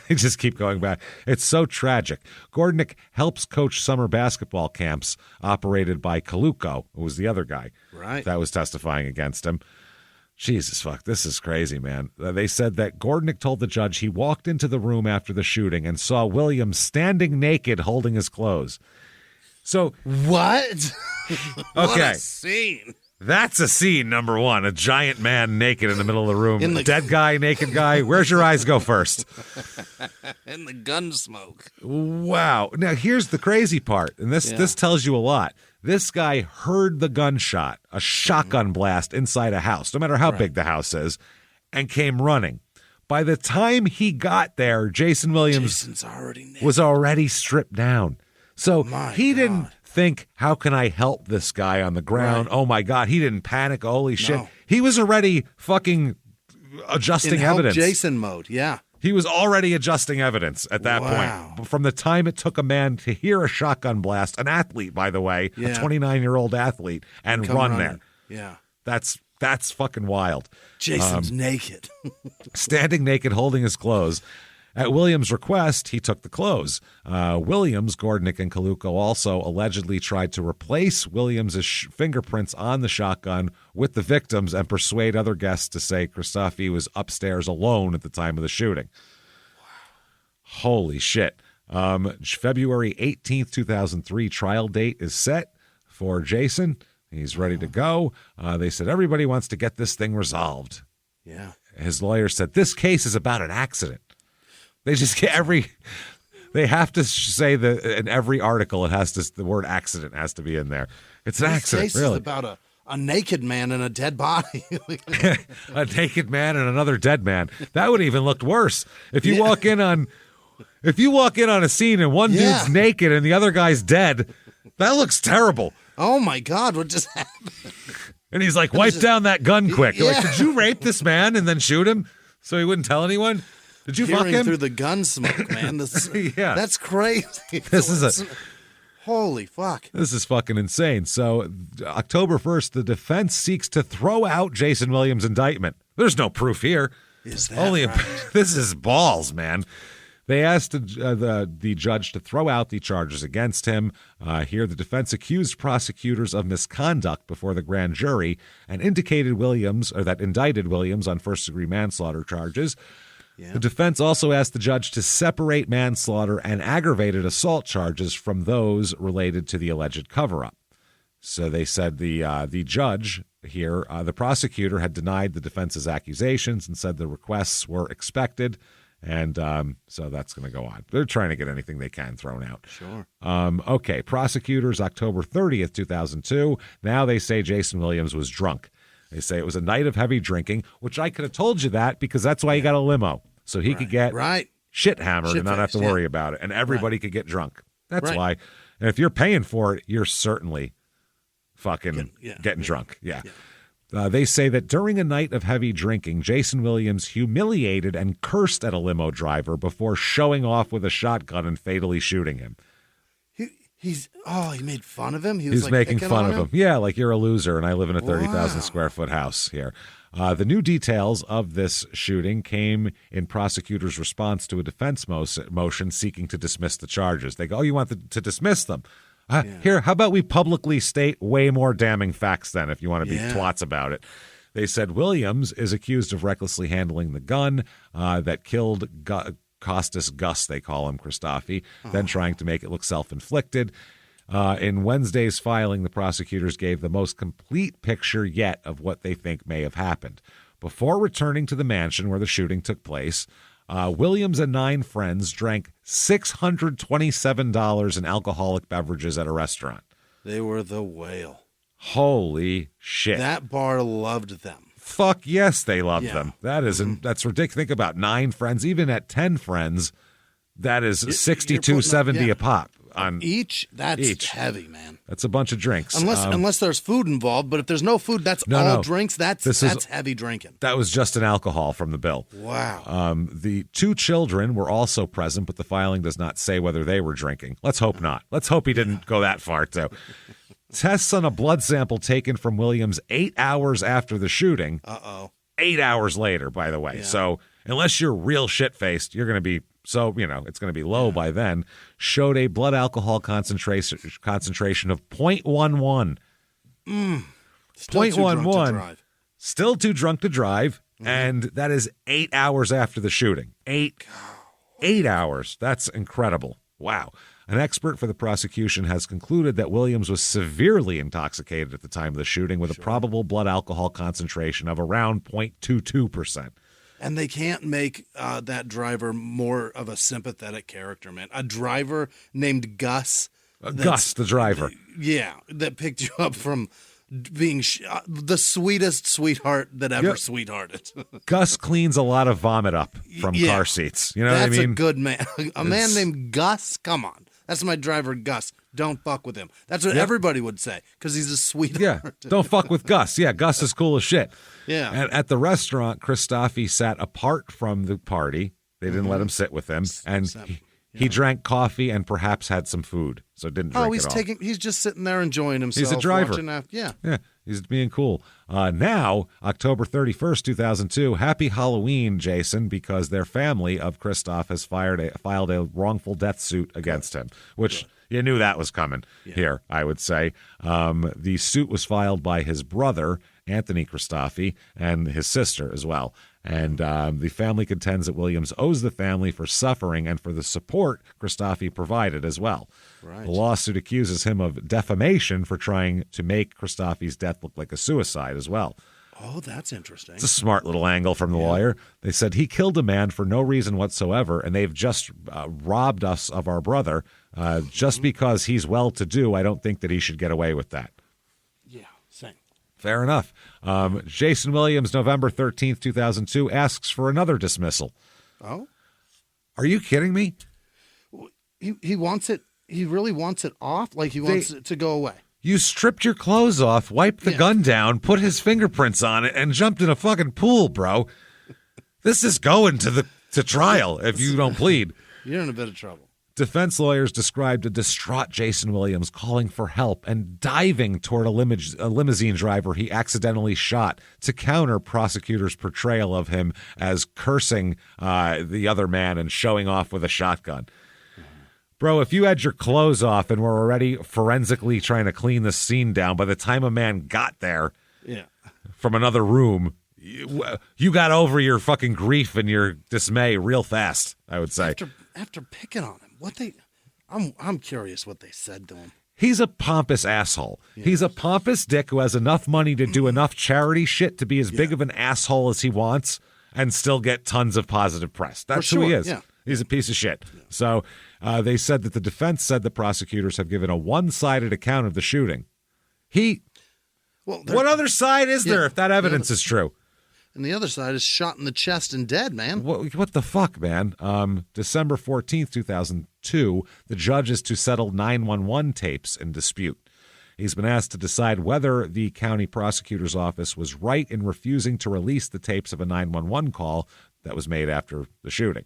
They just keep going back. It's so tragic. Gordnick helps coach summer basketball camps operated by Kaluko, who was the other guy that was testifying against him. Jesus, fuck. This is crazy, man. They said that Gordnick told the judge he walked into the room after the shooting and saw Williams standing naked holding his clothes. So what? What a scene. That's a scene, number one. A giant man naked in the middle of the room. Dead guy, naked guy. Where's your eyes go first? In the gun smoke. Wow. Now, here's the crazy part, and this tells you a lot. This guy heard the gunshot, a shotgun blast inside a house, no matter how big the house is, and came running. By the time he got there, Jayson Williams was already stripped down. So he didn't think, how can I help this guy on the ground? Right. Oh, my God. He didn't panic. Holy shit. He was already fucking adjusting evidence. Jayson mode, yeah. He was already adjusting evidence at that point. From the time it took a man to hear a shotgun blast, an athlete, by the way, a 29-year-old athlete, and run there. Yeah. That's fucking wild. Jayson's naked. Standing naked, holding his clothes. At Williams' request, he took the clothes. Williams, Gordnick, and Kaluko also allegedly tried to replace Williams' fingerprints on the shotgun with the victims and persuade other guests to say Christofi was upstairs alone at the time of the shooting. Wow. Holy shit. February 18th, 2003 trial date is set for Jayson. He's ready to go. They said everybody wants to get this thing resolved. Yeah. His lawyer said this case is about an accident. They just get they have to say that in every article the word accident has to be in there. It's an accident, really. This case is about a naked man and a dead body. A naked man and another dead man. That would even look worse. If you walk in on a scene and one dude's naked and the other guy's dead, that looks terrible. Oh my God, what just happened? And he's like, wipe down that gun quick. You're like, did you rape this man and then shoot him so he wouldn't tell anyone? Did you fuck him? Through the gun smoke, man. That's crazy. Holy fuck. This is fucking insane. So October 1st, the defense seeks to throw out Jayson Williams' indictment. There's no proof here. Is that right? This is balls, man. They asked the judge to throw out the charges against him. Here, the defense accused prosecutors of misconduct before the grand jury and indicted Williams on first-degree manslaughter charges. Yeah. The defense also asked the judge to separate manslaughter and aggravated assault charges from those related to the alleged cover-up. So they said the judge here, the prosecutor, had denied the defense's accusations and said the requests were expected, and so that's going to go on. They're trying to get anything they can thrown out. Sure. Okay, prosecutors, October 30th, 2002. Now they say Jayson Williams was drunk. They say it was a night of heavy drinking, which I could have told you that because that's why he got a limo. So he could get shit hammered and not have to worry about it. And everybody could get drunk. That's Right. why. And if you're paying for it, you're certainly fucking getting drunk. Yeah. They say that during a night of heavy drinking, Jayson Williams humiliated and cursed at a limo driver before showing off with a shotgun and fatally shooting him. He made fun of him? He was like making picking fun on of him. Yeah, like you're a loser and I live in a 30,000 square foot house here. The new details of this shooting came in prosecutors' response to a defense motion seeking to dismiss the charges. They go, you want to dismiss them? Here, how about we publicly state way more damning facts then if you want to be twats about it. They said Williams is accused of recklessly handling the gun that killed Costas Gus, they call him, Christofi, then trying to make it look self-inflicted. In Wednesday's filing, the prosecutors gave the most complete picture yet of what they think may have happened. Before returning to the mansion where the shooting took place, Williams and 9 friends drank $627 in alcoholic beverages at a restaurant. They were the whale. Holy shit. That bar loved them. Fuck yes, they loved them. That's ridiculous. Think about 9 friends, even at 10 friends, that is $62.70 a pop. On That's heavy, man. That's a bunch of drinks. Unless there's food involved, but if there's no food, that's all drinks. That's heavy drinking. That was just an alcohol from the bill. Wow. The 2 children were also present, but the filing does not say whether they were drinking. Let's hope not. Let's hope he didn't go that far, too. Tests on a blood sample taken from Williams 8 hours after the shooting. 8 hours later, by the way. Yeah. So unless you're real shit-faced, you're going to be it's going to be low by then, showed a blood alcohol concentration of 0.11. Still 0.11. Still too drunk to drive, and that is 8 hours after the shooting. 8 hours. That's incredible. Wow. An expert for the prosecution has concluded that Williams was severely intoxicated at the time of the shooting with a probable blood alcohol concentration of around 0.22%. And they can't make that driver more of a sympathetic character, man. A driver named Gus. Gus, the driver. Yeah, that picked you up from being the sweetest sweetheart that ever sweethearted. Gus cleans a lot of vomit up from car seats. You know what I mean? That's a good man. A man named Gus? Come on. That's my driver, Gus. Don't fuck with him. That's what everybody would say because he's a sweetheart. Yeah, don't fuck with Gus. Yeah, Gus is cool as shit. Yeah. And at the restaurant, Christofi sat apart from the party. They didn't let him sit with him. And he drank coffee and perhaps had some food. So didn't drink at all. He's just sitting there enjoying himself. He's a driver. Yeah, he's being cool. Now, October 31st, 2002, happy Halloween, Jayson, because their family of Christoph has filed a wrongful death suit against him, which you knew that was coming here, I would say. The suit was filed by his brother, Anthony Christofi, and his sister as well. And the family contends that Williams owes the family for suffering and for the support Christofi provided as well. Right. The lawsuit accuses him of defamation for trying to make Christofi's death look like a suicide as well. Oh, that's interesting. It's a smart little angle from the lawyer. They said he killed a man for no reason whatsoever, and they've just robbed us of our brother. Just because he's well-to-do, I don't think that he should get away with that. Yeah, same. Fair enough. Jayson Williams, November 13th, 2002, asks for another dismissal. Oh? Are you kidding me? He wants it. He really wants it off? Like he wants it to go away? You stripped your clothes off, wiped the gun down, put his fingerprints on it, and jumped in a fucking pool, bro. This is going to trial if you don't plead. You're in a bit of trouble. Defense lawyers described a distraught Jayson Williams calling for help and diving toward a limousine driver he accidentally shot to counter prosecutors' portrayal of him as cursing the other man and showing off with a shotgun. Bro, if you had your clothes off and were already forensically trying to clean the scene down, by the time a man got there from another room, you got over your fucking grief and your dismay real fast, I would say. After picking on him, I'm curious what they said to him. He's a pompous asshole. Yeah. He's a pompous dick who has enough money to do enough charity shit to be as big of an asshole as he wants and still get tons of positive press. That's who he is. Yeah. He's a piece of shit. Yeah. So they said that the defense said the prosecutors have given a one-sided account of the shooting. What other side is there if that evidence is true? And the other side is shot in the chest and dead, man. What the fuck, man? December 14th, 2002, the judge is to settle 911 tapes in dispute. He's been asked to decide whether the county prosecutor's office was right in refusing to release the tapes of a 911 call that was made after the shooting.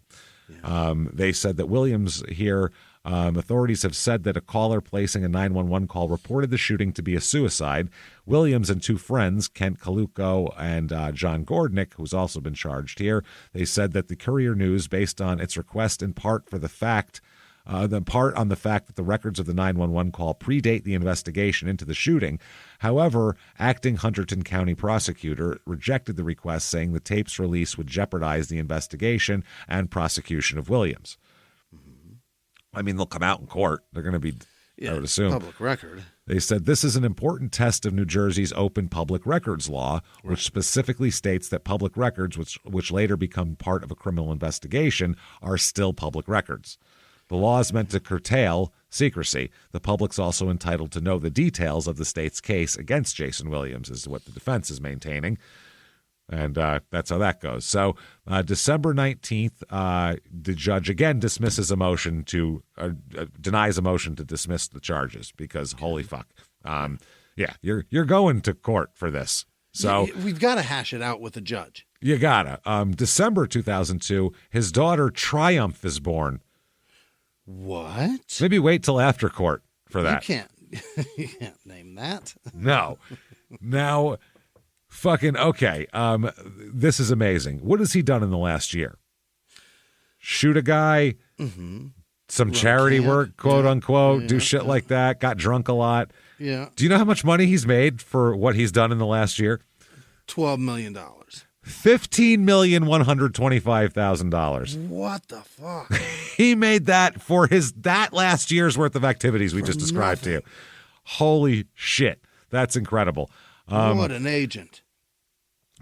Yeah. They said that Williams here, authorities have said that a caller placing a 911 call reported the shooting to be a suicide. Williams and two friends, Kent Kaluko and John Gordnick, who's also been charged here, they said that the Courier News, based on its request in part for the fact that the records of the 911 call predate the investigation into the shooting. However, acting Hunterdon County prosecutor rejected the request, saying the tape's release would jeopardize the investigation and prosecution of Williams. I mean, they'll come out in court. They're going to be, I would assume, public record. They said this is an important test of New Jersey's open public records law, which specifically states that public records, which later become part of a criminal investigation, are still public records. The law is meant to curtail secrecy. The public's also entitled to know the details of the state's case against Jayson Williams, is what the defense is maintaining. And that's how that goes. So December 19th, the judge again dismisses a motion denies a motion to dismiss the charges because holy fuck. You're going to court for this. So we've got to hash it out with the judge. You gotta. December 2002, his daughter Triumph is born. What? Maybe wait till after court for that. You can't name that. No. Now, fucking okay. This is amazing. What has he done in the last year? Shoot a guy, some charity work, quote unquote, do shit like that, got drunk a lot. Yeah. Do you know how much money he's made for what he's done in the last year? $12 million. $15,125,000. What the fuck? He made that for that last year's worth of activities we just described to you. Holy shit. That's incredible. What an agent.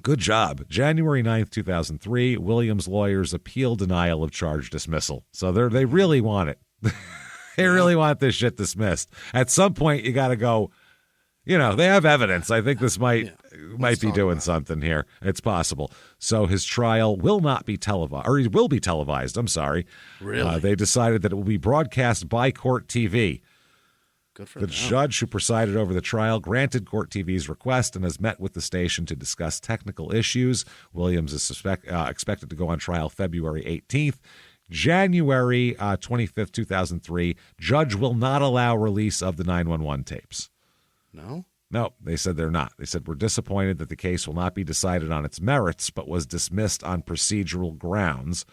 Good job. January 9th, 2003, Williams' lawyers appeal denial of charge dismissal. So they really want it. They really want this shit dismissed. At some point, you got to go, they have evidence. I think this might be doing something here. It's possible. So his trial will not be televised, or he will be televised. I'm sorry. Really? They decided that it will be broadcast by Court TV. Good for the them. judge who presided over the trial granted Court TV's request and has met with the station to discuss technical issues. Williams is expected to go on trial February 18th. January 25th, 2003, judge will not allow release of the 911 tapes. No? No, they said they're not. They said, we're disappointed that the case will not be decided on its merits, but was dismissed on procedural grounds,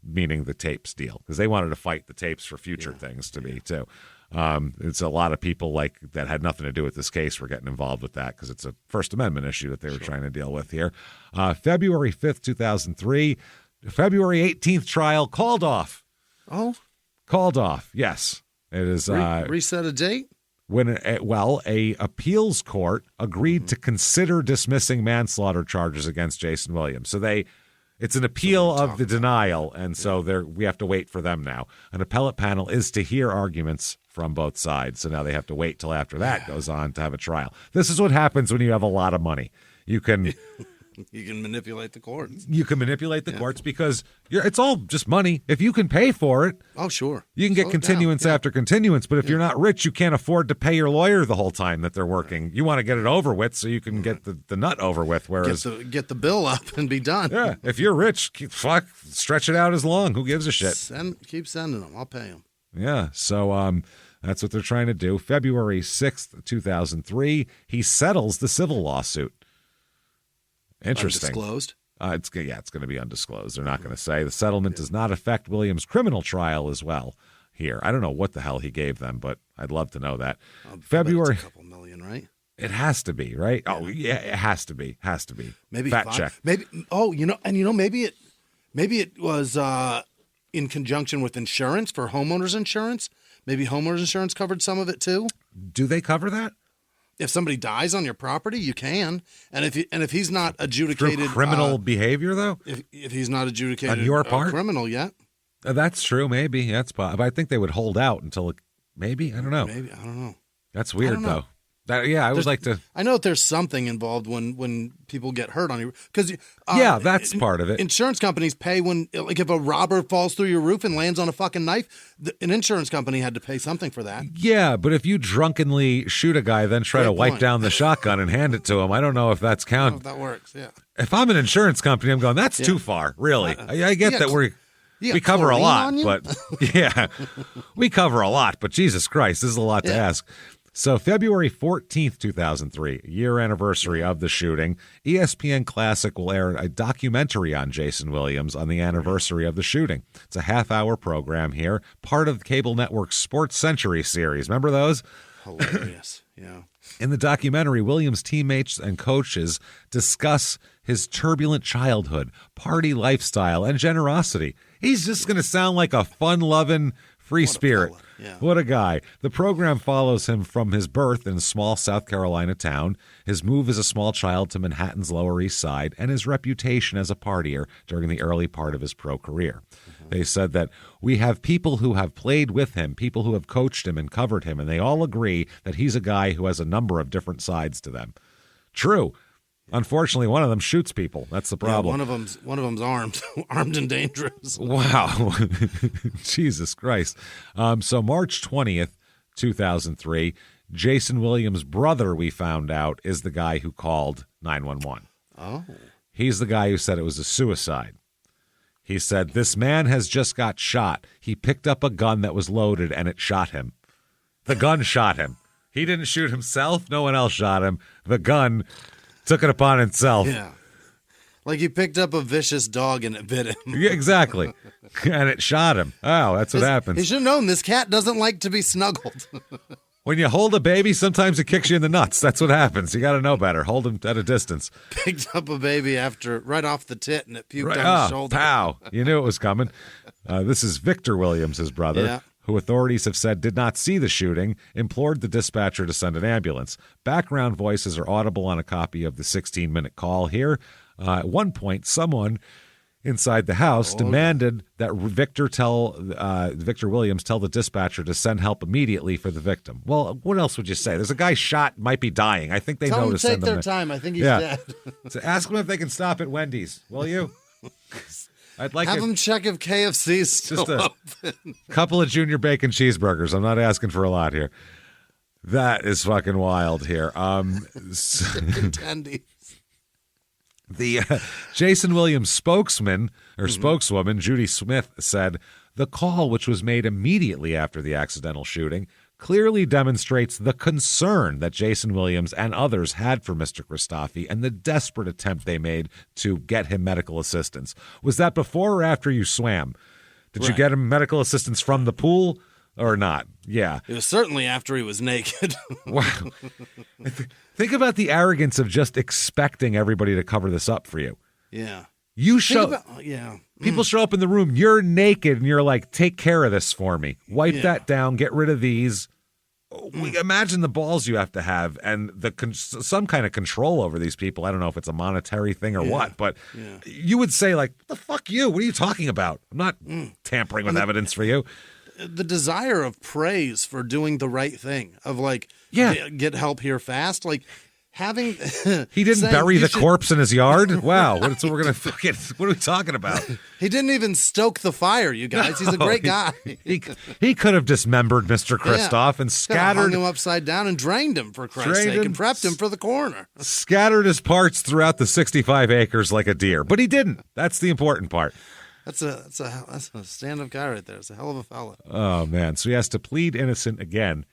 meaning the tapes deal, because they wanted to fight the tapes for future things to be, too. It's a lot of people that had nothing to do with this case were getting involved with that because it's a First Amendment issue that they were trying to deal with here. February 5th, 2003, February 18th trial called off. Oh? Called off, yes. It is reset a date? When a appeals court agreed to consider dismissing manslaughter charges against Jayson Williams. So it's an appeal of the denial, and so we have to wait for them now. An appellate panel is to hear arguments from both sides, so now they have to wait till after that goes on to have a trial. This is what happens when you have a lot of money. You can manipulate the courts. You can manipulate the courts because it's all just money. If you can pay for it, oh sure, you can get continuance after continuance. But if you're not rich, you can't afford to pay your lawyer the whole time that they're working. You want to get it over with so you can get the nut over with. Whereas get the bill up and be done. Yeah, if you're rich, stretch it out as long. Who gives a shit? Keep sending them. I'll pay them. Yeah. So that's what they're trying to do. February 6th, 2003, he settles the civil lawsuit. Interesting. Undisclosed? It's going to be undisclosed. They're not going to say. The settlement does not affect Williams' criminal trial as well here. I don't know what the hell he gave them, but I'd love to know that. February. It's a couple million, right? It has to be, right? Yeah. Oh, yeah, it has to be. Has to be. Maybe fact check. Maybe. Maybe it was in conjunction with insurance for homeowners insurance. Maybe homeowners insurance covered some of it too. Do they cover that? If somebody dies on your property, you can, and if he's not adjudicated through criminal behavior, though, if he's not adjudicated on your part criminal yet, that's true. Maybe that's possible. I think they would hold out until maybe I don't know. Maybe I don't know. That's weird though. I would like to. I know that there's something involved when people get hurt on your because that's part of it. Insurance companies pay when like if a robber falls through your roof and lands on a fucking knife, an insurance company had to pay something for that. Yeah, but if you drunkenly shoot a guy, then try to wipe down the shotgun and hand it to him, I don't know if that's I don't know if that works. Yeah. If I'm an insurance company, I'm going, that's too far. Really, I get that we cover a lot, but we cover a lot. But Jesus Christ, this is a lot to ask. So February 14th, 2003, year anniversary of the shooting, ESPN Classic will air a documentary on Jayson Williams on the anniversary of the shooting. It's a half-hour program here, part of the cable network's Sports Century series. Remember those? Hilarious, yeah. In the documentary, Williams' teammates and coaches discuss his turbulent childhood, party lifestyle, and generosity. He's just going to sound like a fun-loving, free spirit. Yeah. What a guy. The program follows him from his birth in a small South Carolina town, his move as a small child to Manhattan's Lower East Side, and his reputation as a partier during the early part of his pro career. They said that we have people who have played with him, people who have coached him and covered him, and they all agree that he's a guy who has a number of different sides to them. True. Unfortunately, one of them shoots people. That's the problem. Yeah, one of them's armed, armed and dangerous. Wow, Jesus Christ! So March 20th, 2003, Jayson Williams' brother, we found out, is the guy who called 911. Oh, he's the guy who said it was a suicide. He said this man has just got shot. He picked up a gun that was loaded and it shot him. The gun shot him. He didn't shoot himself. No one else shot him. The gun took it upon itself. Yeah. Like he picked up a vicious dog and it bit him. Yeah, exactly. And it shot him. Oh, that's what happens. He should have known this cat doesn't like to be snuggled. When you hold a baby, sometimes it kicks you in the nuts. That's what happens. You got to know better. Hold him at a distance. Picked up a baby right off the tit and it puked on his shoulder. Pow. You knew it was coming. This is Victor Williams, his brother, who authorities have said did not see the shooting, implored the dispatcher to send an ambulance. Background voices are audible on a copy of the 16-minute call here. At one point, someone inside the house demanded that Victor Williams tell the dispatcher to send help immediately for the victim. Well, what else would you say? There's a guy shot, might be dying. I think they know to send them. Take their time. I think he's dead. So ask them if they can stop at Wendy's, will you? I'd like have them check if KFC's still open. Couple of junior bacon cheeseburgers. I'm not asking for a lot here. That is fucking wild here. Tendies. The Jayson Williams spokeswoman, Judy Smith, said the call, which was made immediately after the accidental shooting, clearly demonstrates the concern that Jayson Williams and others had for Mr. Christofi and the desperate attempt they made to get him medical assistance. Was that before or after you swam? Did you get him medical assistance from the pool or not? Yeah. It was certainly after he was naked. Wow. Think about the arrogance of just expecting everybody to cover this up for you. Yeah. People show up in the room, you're naked, and you're like, take care of this for me. Wipe that down, get rid of these. Imagine the balls you have to have and some kind of control over these people. I don't know if it's a monetary thing or what, but you would say, like, what the fuck you? What are you talking about? I'm not tampering with evidence for you. The desire of praise for doing the right thing, of like, get help here fast, like having. He didn't bury the corpse in his yard. Wow, what are we talking about? He didn't even stoke the fire, you guys. He's a great guy. He could have dismembered Mr. Christoph and scattered hung him upside down and drained him for Christ's sake and prepped him for the coroner. Scattered his parts throughout the 65 acres like a deer, but he didn't. That's the important part. That's a stand-up guy right there. It's a hell of a fella. Oh, man. So he has to plead innocent again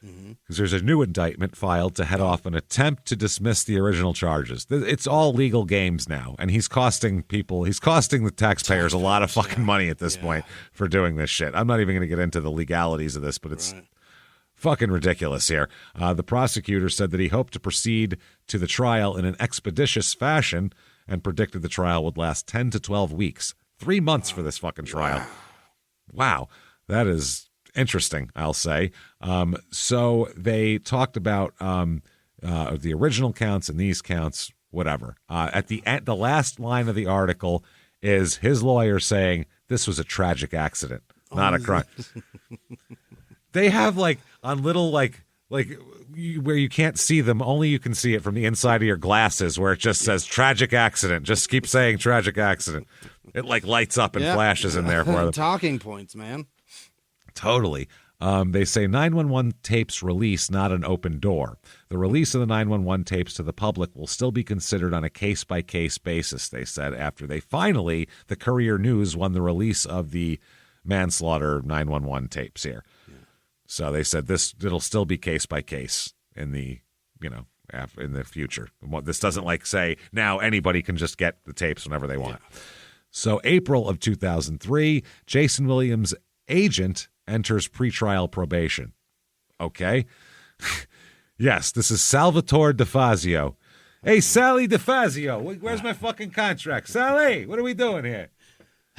because there's a new indictment filed to head off an attempt to dismiss the original charges. It's all legal games now, and he's costing the taxpayers a lot of fucking money at this point for doing this shit. I'm not even going to get into the legalities of this, but it's fucking ridiculous here. The prosecutor said that he hoped to proceed to the trial in an expeditious fashion and predicted the trial would last 10 to 12 weeks. 3 months for this fucking trial. Wow. That is interesting, I'll say. So they talked about the original counts and these counts, whatever. At the end, the last line of the article is his lawyer saying this was a tragic accident, not a crime. They have like on little like like where you can't see them, only you can see it from the inside of your glasses, where it just says tragic accident. Just keep saying tragic accident. It like lights up and flashes in there for them. Talking points, man. Totally. They say 911 tapes release, not an open door. The release of the 911 tapes to the public will still be considered on a case-by-case basis, they said, after the Courier News won the release of the manslaughter 911 tapes here. Yeah. So they said it'll still be case-by-case in the, in the future. This doesn't say now anybody can just get the tapes whenever they want. Yeah. So April of 2003, Jayson Williams' agent enters pretrial probation. Okay. Yes, this is Salvatore DeFazio. Hey, Sally DeFazio, where's my fucking contract? Sally, what are we doing here?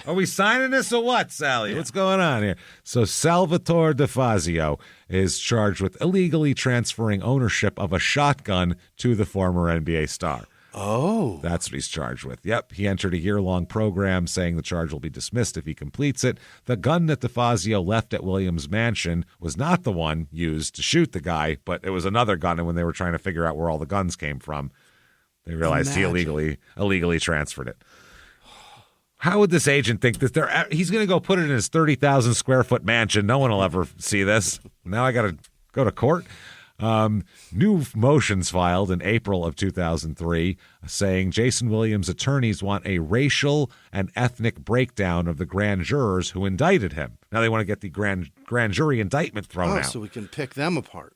Are we signing this or what, Sally? What's going on here? So Salvatore DeFazio is charged with illegally transferring ownership of a shotgun to the former NBA star. Oh. That's what he's charged with. Yep. He entered a year-long program saying the charge will be dismissed if he completes it. The gun that DeFazio left at Williams' mansion was not the one used to shoot the guy, but it was another gun, and when they were trying to figure out where all the guns came from, they realized he illegally transferred it. How would this agent think that he's going to go put it in his 30,000 square foot mansion? No one will ever see this. Now I got to go to court. New motions filed in April of 2003 saying Jayson Williams' attorneys want a racial and ethnic breakdown of the grand jurors who indicted him. Now they want to get the grand jury indictment thrown out. So we can pick them apart.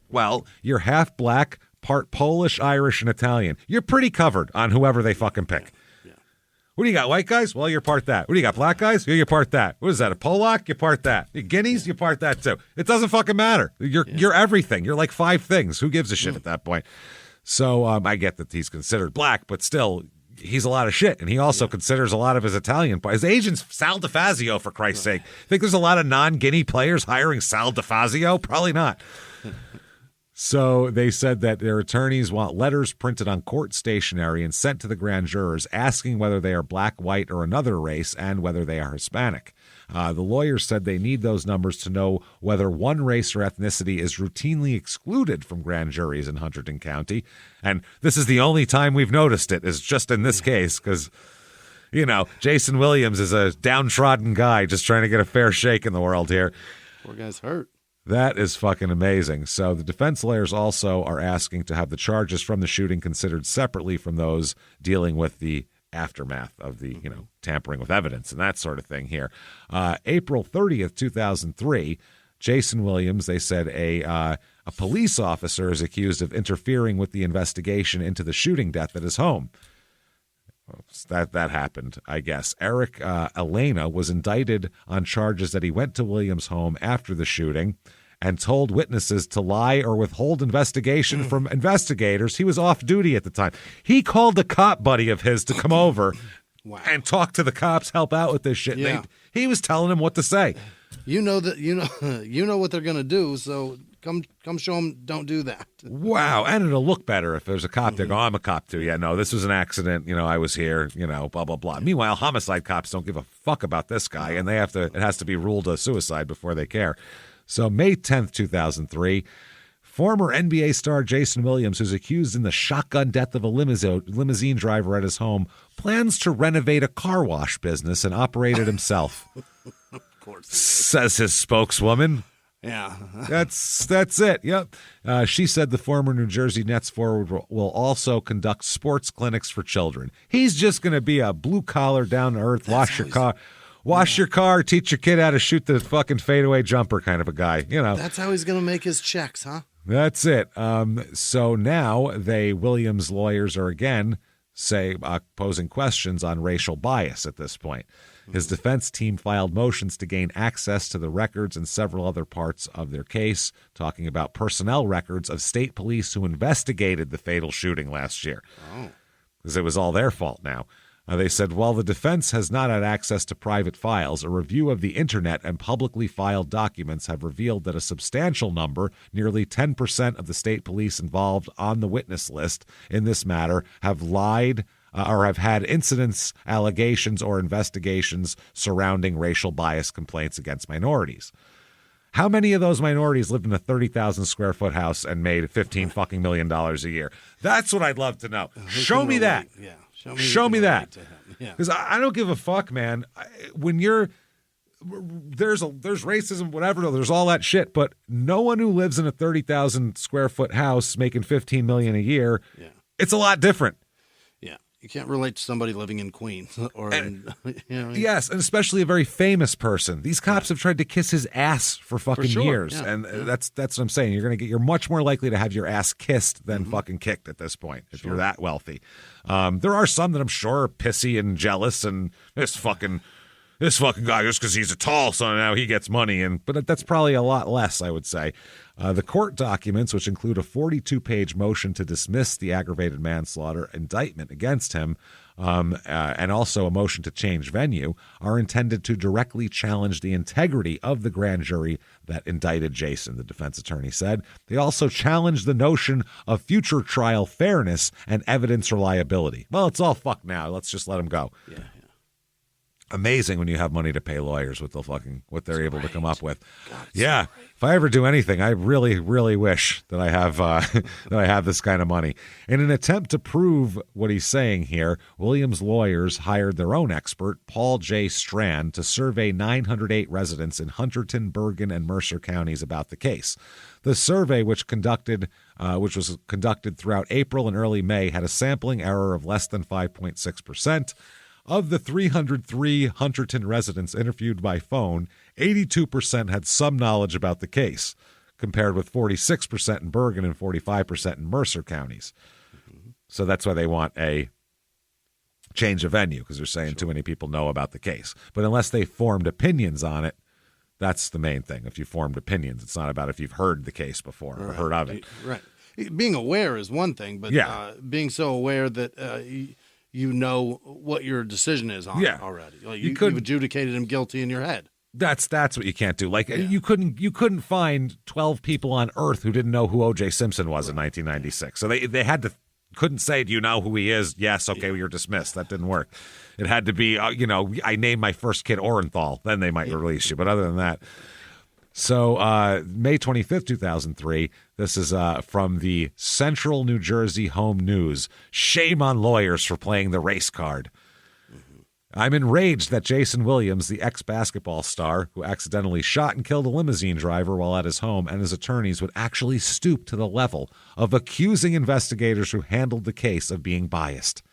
Well, you're half black, part Polish, Irish, and Italian. You're pretty covered on whoever they fucking pick. What do you got, white guys? Well, you're part that. What do you got, black guys? You're part that. What is that, a Polak? You're part that. Guineas? You're part that, too. It doesn't fucking matter. You're everything. You're like 5 things. Who gives a shit at that point? So I get that he's considered black, but still, he's a lot of shit. And he also considers a lot of his Italian. His agent's Sal DeFazio, for Christ's sake. Think there's a lot of non-Guinea players hiring Sal DeFazio? Probably not. So they said that their attorneys want letters printed on court stationery and sent to the grand jurors asking whether they are black, white, or another race and whether they are Hispanic. The lawyers said they need those numbers to know whether one race or ethnicity is routinely excluded from grand juries in Hunterdon County. And this is the only time we've noticed it, is just in this case, because, Jayson Williams is a downtrodden guy just trying to get a fair shake in the world here. Poor guy's hurt. That is fucking amazing. So the defense lawyers also are asking to have the charges from the shooting considered separately from those dealing with the aftermath of the, tampering with evidence and that sort of thing here. April 30th, 2003, Jayson Williams, they said a police officer is accused of interfering with the investigation into the shooting death at his home. That happened, I guess. Eric Elena was indicted on charges that he went to Williams' home after the shooting and told witnesses to lie or withhold investigation from investigators. He was off duty at the time. He called a cop buddy of his to come over and talk to the cops, help out with this shit. Yeah. He was telling him what to say. You know what they're going to do, so come show them don't do that. Wow, and it'll look better if there's a cop there. Go, I'm a cop too. Yeah, no, this was an accident. I was here, blah, blah, blah. Meanwhile, homicide cops don't give a fuck about this guy, and it has to be ruled a suicide before they care. So May 10th, 2003, former NBA star Jayson Williams, who's accused in the shotgun death of a limousine driver at his home, plans to renovate a car wash business and operate it himself. Of course. Says his spokeswoman. Yeah. That's it. Yep. She said the former New Jersey Nets forward will also conduct sports clinics for children. He's just going to be a blue-collar, down-to-earth, wash your car, teach your kid how to shoot the fucking fadeaway jumper kind of a guy. That's how he's going to make his checks, huh? That's it. So now Williams lawyers are again posing questions on racial bias at this point. His defense team filed motions to gain access to the records and several other parts of their case, talking about personnel records of state police who investigated the fatal shooting last year. Because it was all their fault now. They said, while the defense has not had access to private files, a review of the internet and publicly filed documents have revealed that a substantial number, nearly 10% of the state police involved on the witness list in this matter, have lied or have had incidents, allegations, or investigations surrounding racial bias complaints against minorities. How many of those minorities lived in a 30,000 square foot house and made $15 million a year? That's what I'd love to know. Show me that. Yeah. Show me that. Because I don't give a fuck, man. When there's racism, whatever, there's all that shit, but no one who lives in a 30,000 square foot house making $15 million a year, it's a lot different. Yeah. You can't relate to somebody living in Queens Yes, and especially a very famous person. These cops have tried to kiss his ass for fucking years, and that's what I'm saying. You're much more likely to have your ass kissed than fucking kicked at this point if you're that wealthy. There are some that I'm sure are pissy and jealous, and this fucking guy just because he's a tall, so now he gets money, but that's probably a lot less, I would say. The court documents, which include a 42-page motion to dismiss the aggravated manslaughter indictment against him, and also a motion to change venue, are intended to directly challenge the integrity of the grand jury that indicted Jayson, the defense attorney said. They also challenge the notion of future trial fairness and evidence reliability. Well, it's all fucked now. Let's just let him go. Yeah. Amazing when you have money to pay lawyers with what they're able to come up with. God, if I ever do anything, I really, really wish that I have this kind of money. In an attempt to prove what he's saying here, Williams' lawyers hired their own expert, Paul J. Strand, to survey 908 residents in Hunterdon, Bergen, and Mercer counties about the case. The survey, which was conducted throughout April and early May, had a sampling error of less than 5.6%. Of the 303 Hunterdon residents interviewed by phone, 82% had some knowledge about the case, compared with 46% in Bergen and 45% in Mercer counties. So that's why they want a change of venue, because they're saying too many people know about the case. But unless they formed opinions on it, that's the main thing. If you formed opinions, it's not about if you've heard the case before or heard of it. Right. Being aware is one thing, but being so aware that you know what your decision is on it already. Like you've adjudicated him guilty in your head. That's what you can't do. Like you couldn't find 12 people on Earth who didn't know who O.J. Simpson was in 1996. So they couldn't say, "Do you know who he is?" Yes, okay, you're dismissed. That didn't work. It had to be, I named my first kid Orenthal. Then they might release you. But other than that. So May 25th, 2003, this is from the Central New Jersey Home News. Shame on lawyers for playing the race card. I'm enraged that Jayson Williams, the ex-basketball star who accidentally shot and killed a limousine driver while at his home, and his attorneys would actually stoop to the level of accusing investigators who handled the case of being biased.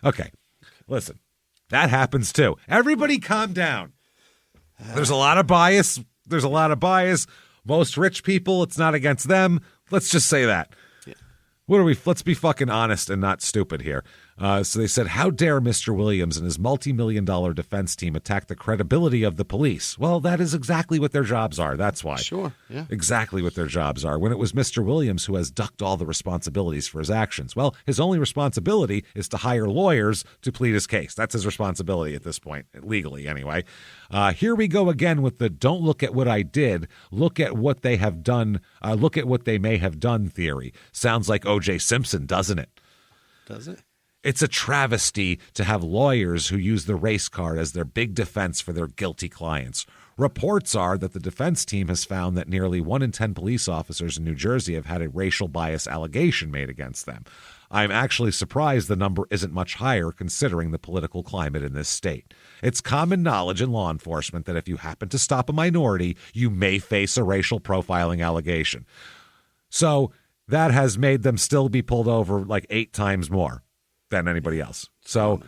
Okay, listen, that happens too. Everybody calm down. There's a lot of bias. Most rich people, it's not against them. Let's just say that. Let's be fucking honest and not stupid here. So they said, how dare Mr. Williams and his multi-million-dollar defense team attack the credibility of the police? Well, that is exactly what their jobs are. That's why. Sure, yeah. Exactly what their jobs are. When it was Mr. Williams who has ducked all the responsibilities for his actions. Well, his only responsibility is to hire lawyers to plead his case. That's his responsibility at this point, legally anyway. Here we go again with the don't look at what I did, look at what they have done, look at what they may have done theory. Sounds like O.J. Simpson, doesn't it? Does it? It's a travesty to have lawyers who use the race card as their big defense for their guilty clients. Reports are that the defense team has found that nearly 1 in 10 police officers in New Jersey have had a racial bias allegation made against them. I'm actually surprised the number isn't much higher considering the political climate in this state. It's common knowledge in law enforcement that if you happen to stop a minority, you may face a racial profiling allegation. So that has made them still be pulled over like 8 times more than anybody else. So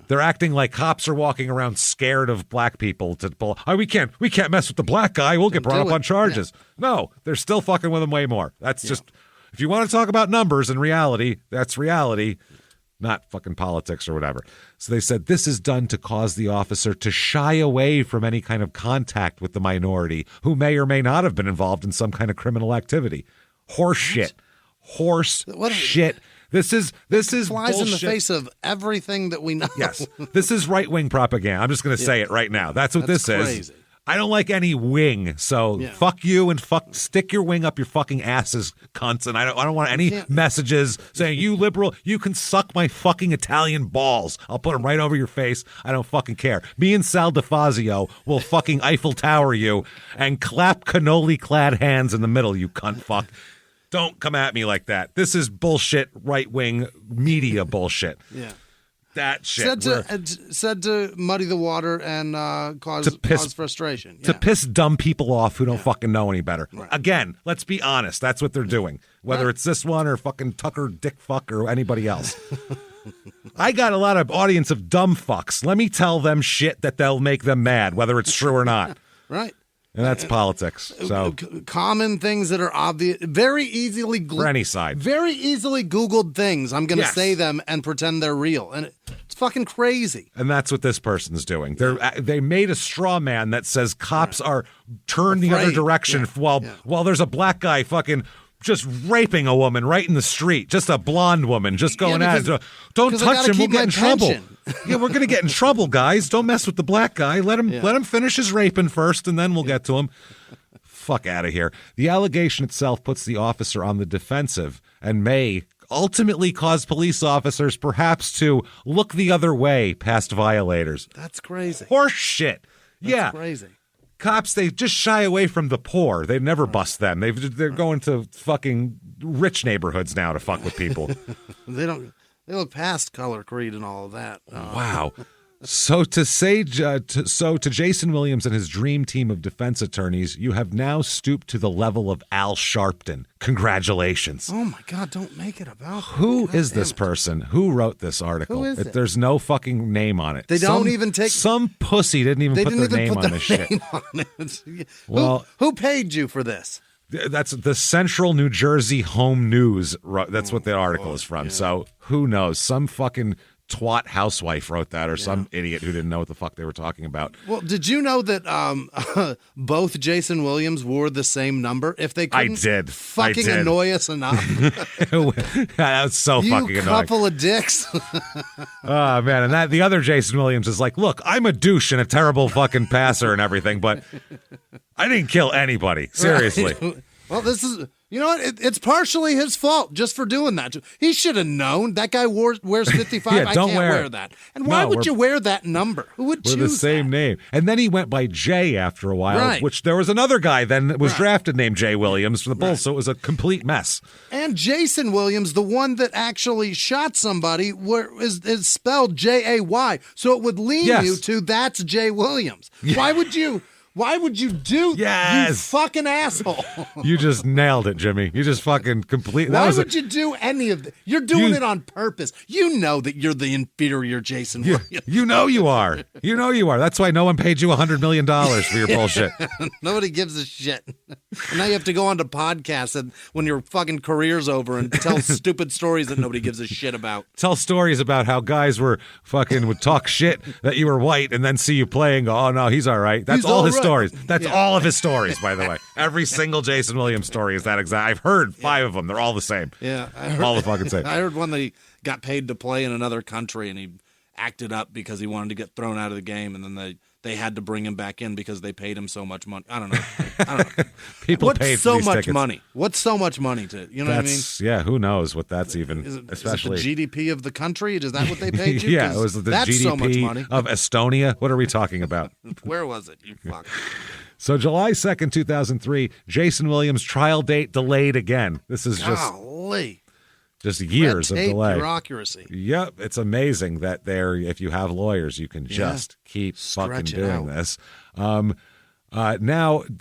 they're acting like cops are walking around scared of black people to pull. Oh, we can't mess with the black guy. We'll get brought up on charges. Yeah. No, they're still fucking with him way more. That's just, if you want to talk about numbers and reality, that's reality, not fucking politics or whatever. So they said this is done to cause the officer to shy away from any kind of contact with the minority who may or may not have been involved in some kind of criminal activity. Horse shit. This is flies bullshit. In the face of everything that we know. Yes, this is right-wing propaganda. I'm just going to say it right now. That's what this crazy. is. I don't like any wing, so fuck you and stick your wing up your fucking asses, cunts. And I don't want any messages saying, you liberal, you can suck my fucking Italian balls. I'll put them right over your face. I don't fucking care. Me and Sal DeFazio will fucking Eiffel Tower you and clap cannoli-clad hands in the middle, you cunt fuck. Don't come at me like that. This is bullshit, right-wing media bullshit. Yeah. That shit. Said to muddy the water and cause frustration. To piss dumb people off who don't fucking know any better. Right. Again, let's be honest. That's what they're doing. Whether it's this one or fucking Tucker Dick Fuck or anybody else. I got a lot of audience of dumb fucks. Let me tell them shit that they'll make them mad, whether it's true or not. Right. And that's politics. So common things that are obvious, very easily for any side, very easily Googled things. I'm going to say them and pretend they're real, and it's fucking crazy. And that's what this person's doing. They made a straw man that says cops are turned the other direction while there's a black guy fucking just raping a woman right in the street, just a blonde woman, just going at it. Don't touch him, we'll get in trouble. Yeah, we're going to get in trouble, guys. Don't mess with the black guy. Let him finish his raping first, and then we'll get to him. Fuck out of here. The allegation itself puts the officer on the defensive and may ultimately cause police officers perhaps to look the other way past violators. That's crazy. Horse shit. That's crazy. Cops, they just shy away from the poor. They never bust them. They're going to fucking rich neighborhoods now to fuck with people. They look past color, creed, and all of that. Wow. So to Jayson Williams and his dream team of defense attorneys, you have now stooped to the level of Al Sharpton. Congratulations. Oh my God! Don't make it about who is this person? Who wrote this article? Who is it? There's no fucking name on it. They don't even take. Some pussy didn't even put their name on this shit. Well, who paid you for this? That's the Central New Jersey Home News. That's what the article is from. Yeah. So who knows? Some fucking twat housewife wrote that, or some idiot who didn't know what the fuck they were talking about. Well, did you know that both Jayson Williams wore the same number? If they couldn't fucking annoy us enough. That was so fucking annoying. You couple of dicks. Oh, man. And the other Jayson Williams is like, look, I'm a douche and a terrible fucking passer and everything, but I didn't kill anybody. Seriously. Right. Well, this is... You know what? It's partially his fault just for doing that. He should have known. That guy wears 55. I can't wear that. And why would you wear that number? Who would choose the same name? And then he went by Jay after a while, which there was another guy then that was drafted named Jay Williams for the Bulls, so it was a complete mess. And Jayson Williams, the one that actually shot somebody, is spelled Jay, so it would lean you to that's Jay Williams. Yeah. Why would you do that? You fucking asshole. You just nailed it, Jimmy. You just fucking completely. Why would you do any of that? You're doing it on purpose. You know that you're the inferior Jayson Williams. You know you are. You know you are. That's why no one paid you $100 million for your bullshit. Nobody gives a shit. And now you have to go on to podcasts when your fucking career's over and tell stupid stories that nobody gives a shit about. Tell stories about how guys would talk shit that you were white and then see you play and go, oh no, he's all right. That's all his stories. That's all of his stories, by the way. Every single Jayson Williams story is that exact. I've heard 5 of them. They're all the same. Yeah. All the fucking same. I heard one that he got paid to play in another country and he acted up because he wanted to get thrown out of the game, and then they had to bring him back in because they paid him so much money. I don't know. People paid for these tickets. Money? What's so much money to? You know what I mean? Yeah, who knows what that's even. Is it especially the GDP of the country? Is that what they paid you? Yeah, it was the GDP so much money. of Estonia. What are we talking about? Where was it? You fuck. So July 2nd, 2003, Jayson Williams' trial date delayed again. This is just years of delay. Bureaucracy. Yep, it's amazing that if you have lawyers, you can just keep fucking doing this. Now,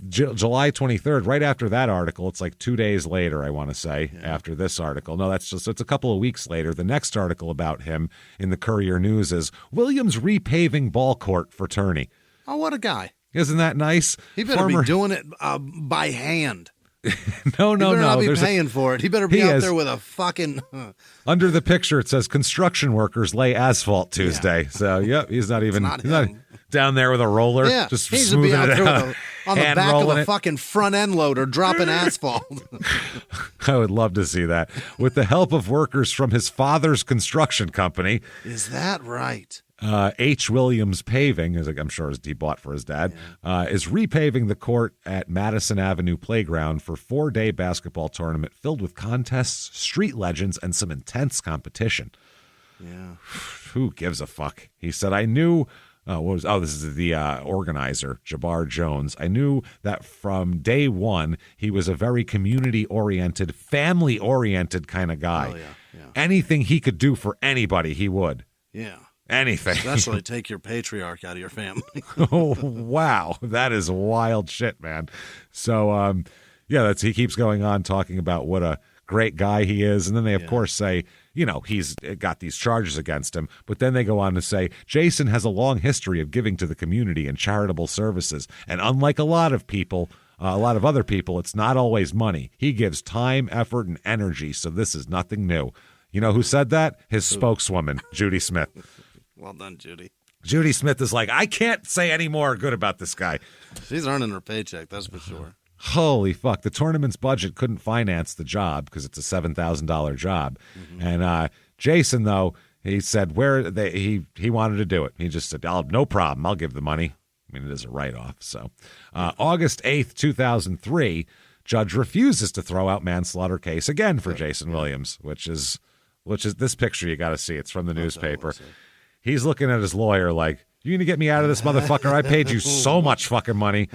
July 23rd, right after that article, it's like 2 days later, I want to say, after this article. No, it's a couple of weeks later. The next article about him in the Courier News is Williams repaving ball court for tourney. Oh, what a guy. Isn't that nice? He better be doing it by hand. No. He better not be paying for it. He better be out there with a fucking... Under the picture, it says construction workers lay asphalt Tuesday. Yeah. So, he's not even... He's not down there with a roller, just he's smoothing out it there out. On the back of a fucking front end loader dropping asphalt. I would love to see that. With the help of workers from his father's construction company. Is that right? H. Williams Paving, as I'm sure he bought for his dad, is repaving the court at Madison Avenue Playground for a 4-day basketball tournament filled with contests, street legends, and some intense competition. Yeah. Who gives a fuck? He said, I knew... this is the organizer, Jabbar Jones. I knew that from day one, he was a very community-oriented, family-oriented kind of guy. Oh, yeah. Anything he could do for anybody, he would. Yeah. Anything. Especially take your patriarch out of your family. Oh, wow. That is wild shit, man. So, he keeps going on talking about what a great guy he is. And then they, of course, say, he's got these charges against him. But then they go on to say, Jayson has a long history of giving to the community and charitable services. And unlike a lot of other people, it's not always money. He gives time, effort, and energy. So this is nothing new. You know who said that? His spokeswoman, Judy Smith. Well done, Judy. Judy Smith is like, I can't say any more good about this guy. She's earning her paycheck, that's for sure. Holy fuck. The tournament's budget couldn't finance the job because it's a $7,000 job. Mm-hmm. And Jayson, though, he said he wanted to do it. He just said, no problem. I'll give the money. I mean, it is a write-off. So August 8th, 2003, judge refuses to throw out manslaughter case again for Jayson Williams, which is this picture you got to see. It's from the newspaper. He's looking at his lawyer like, you going to get me out of this, motherfucker? I paid you so much fucking money.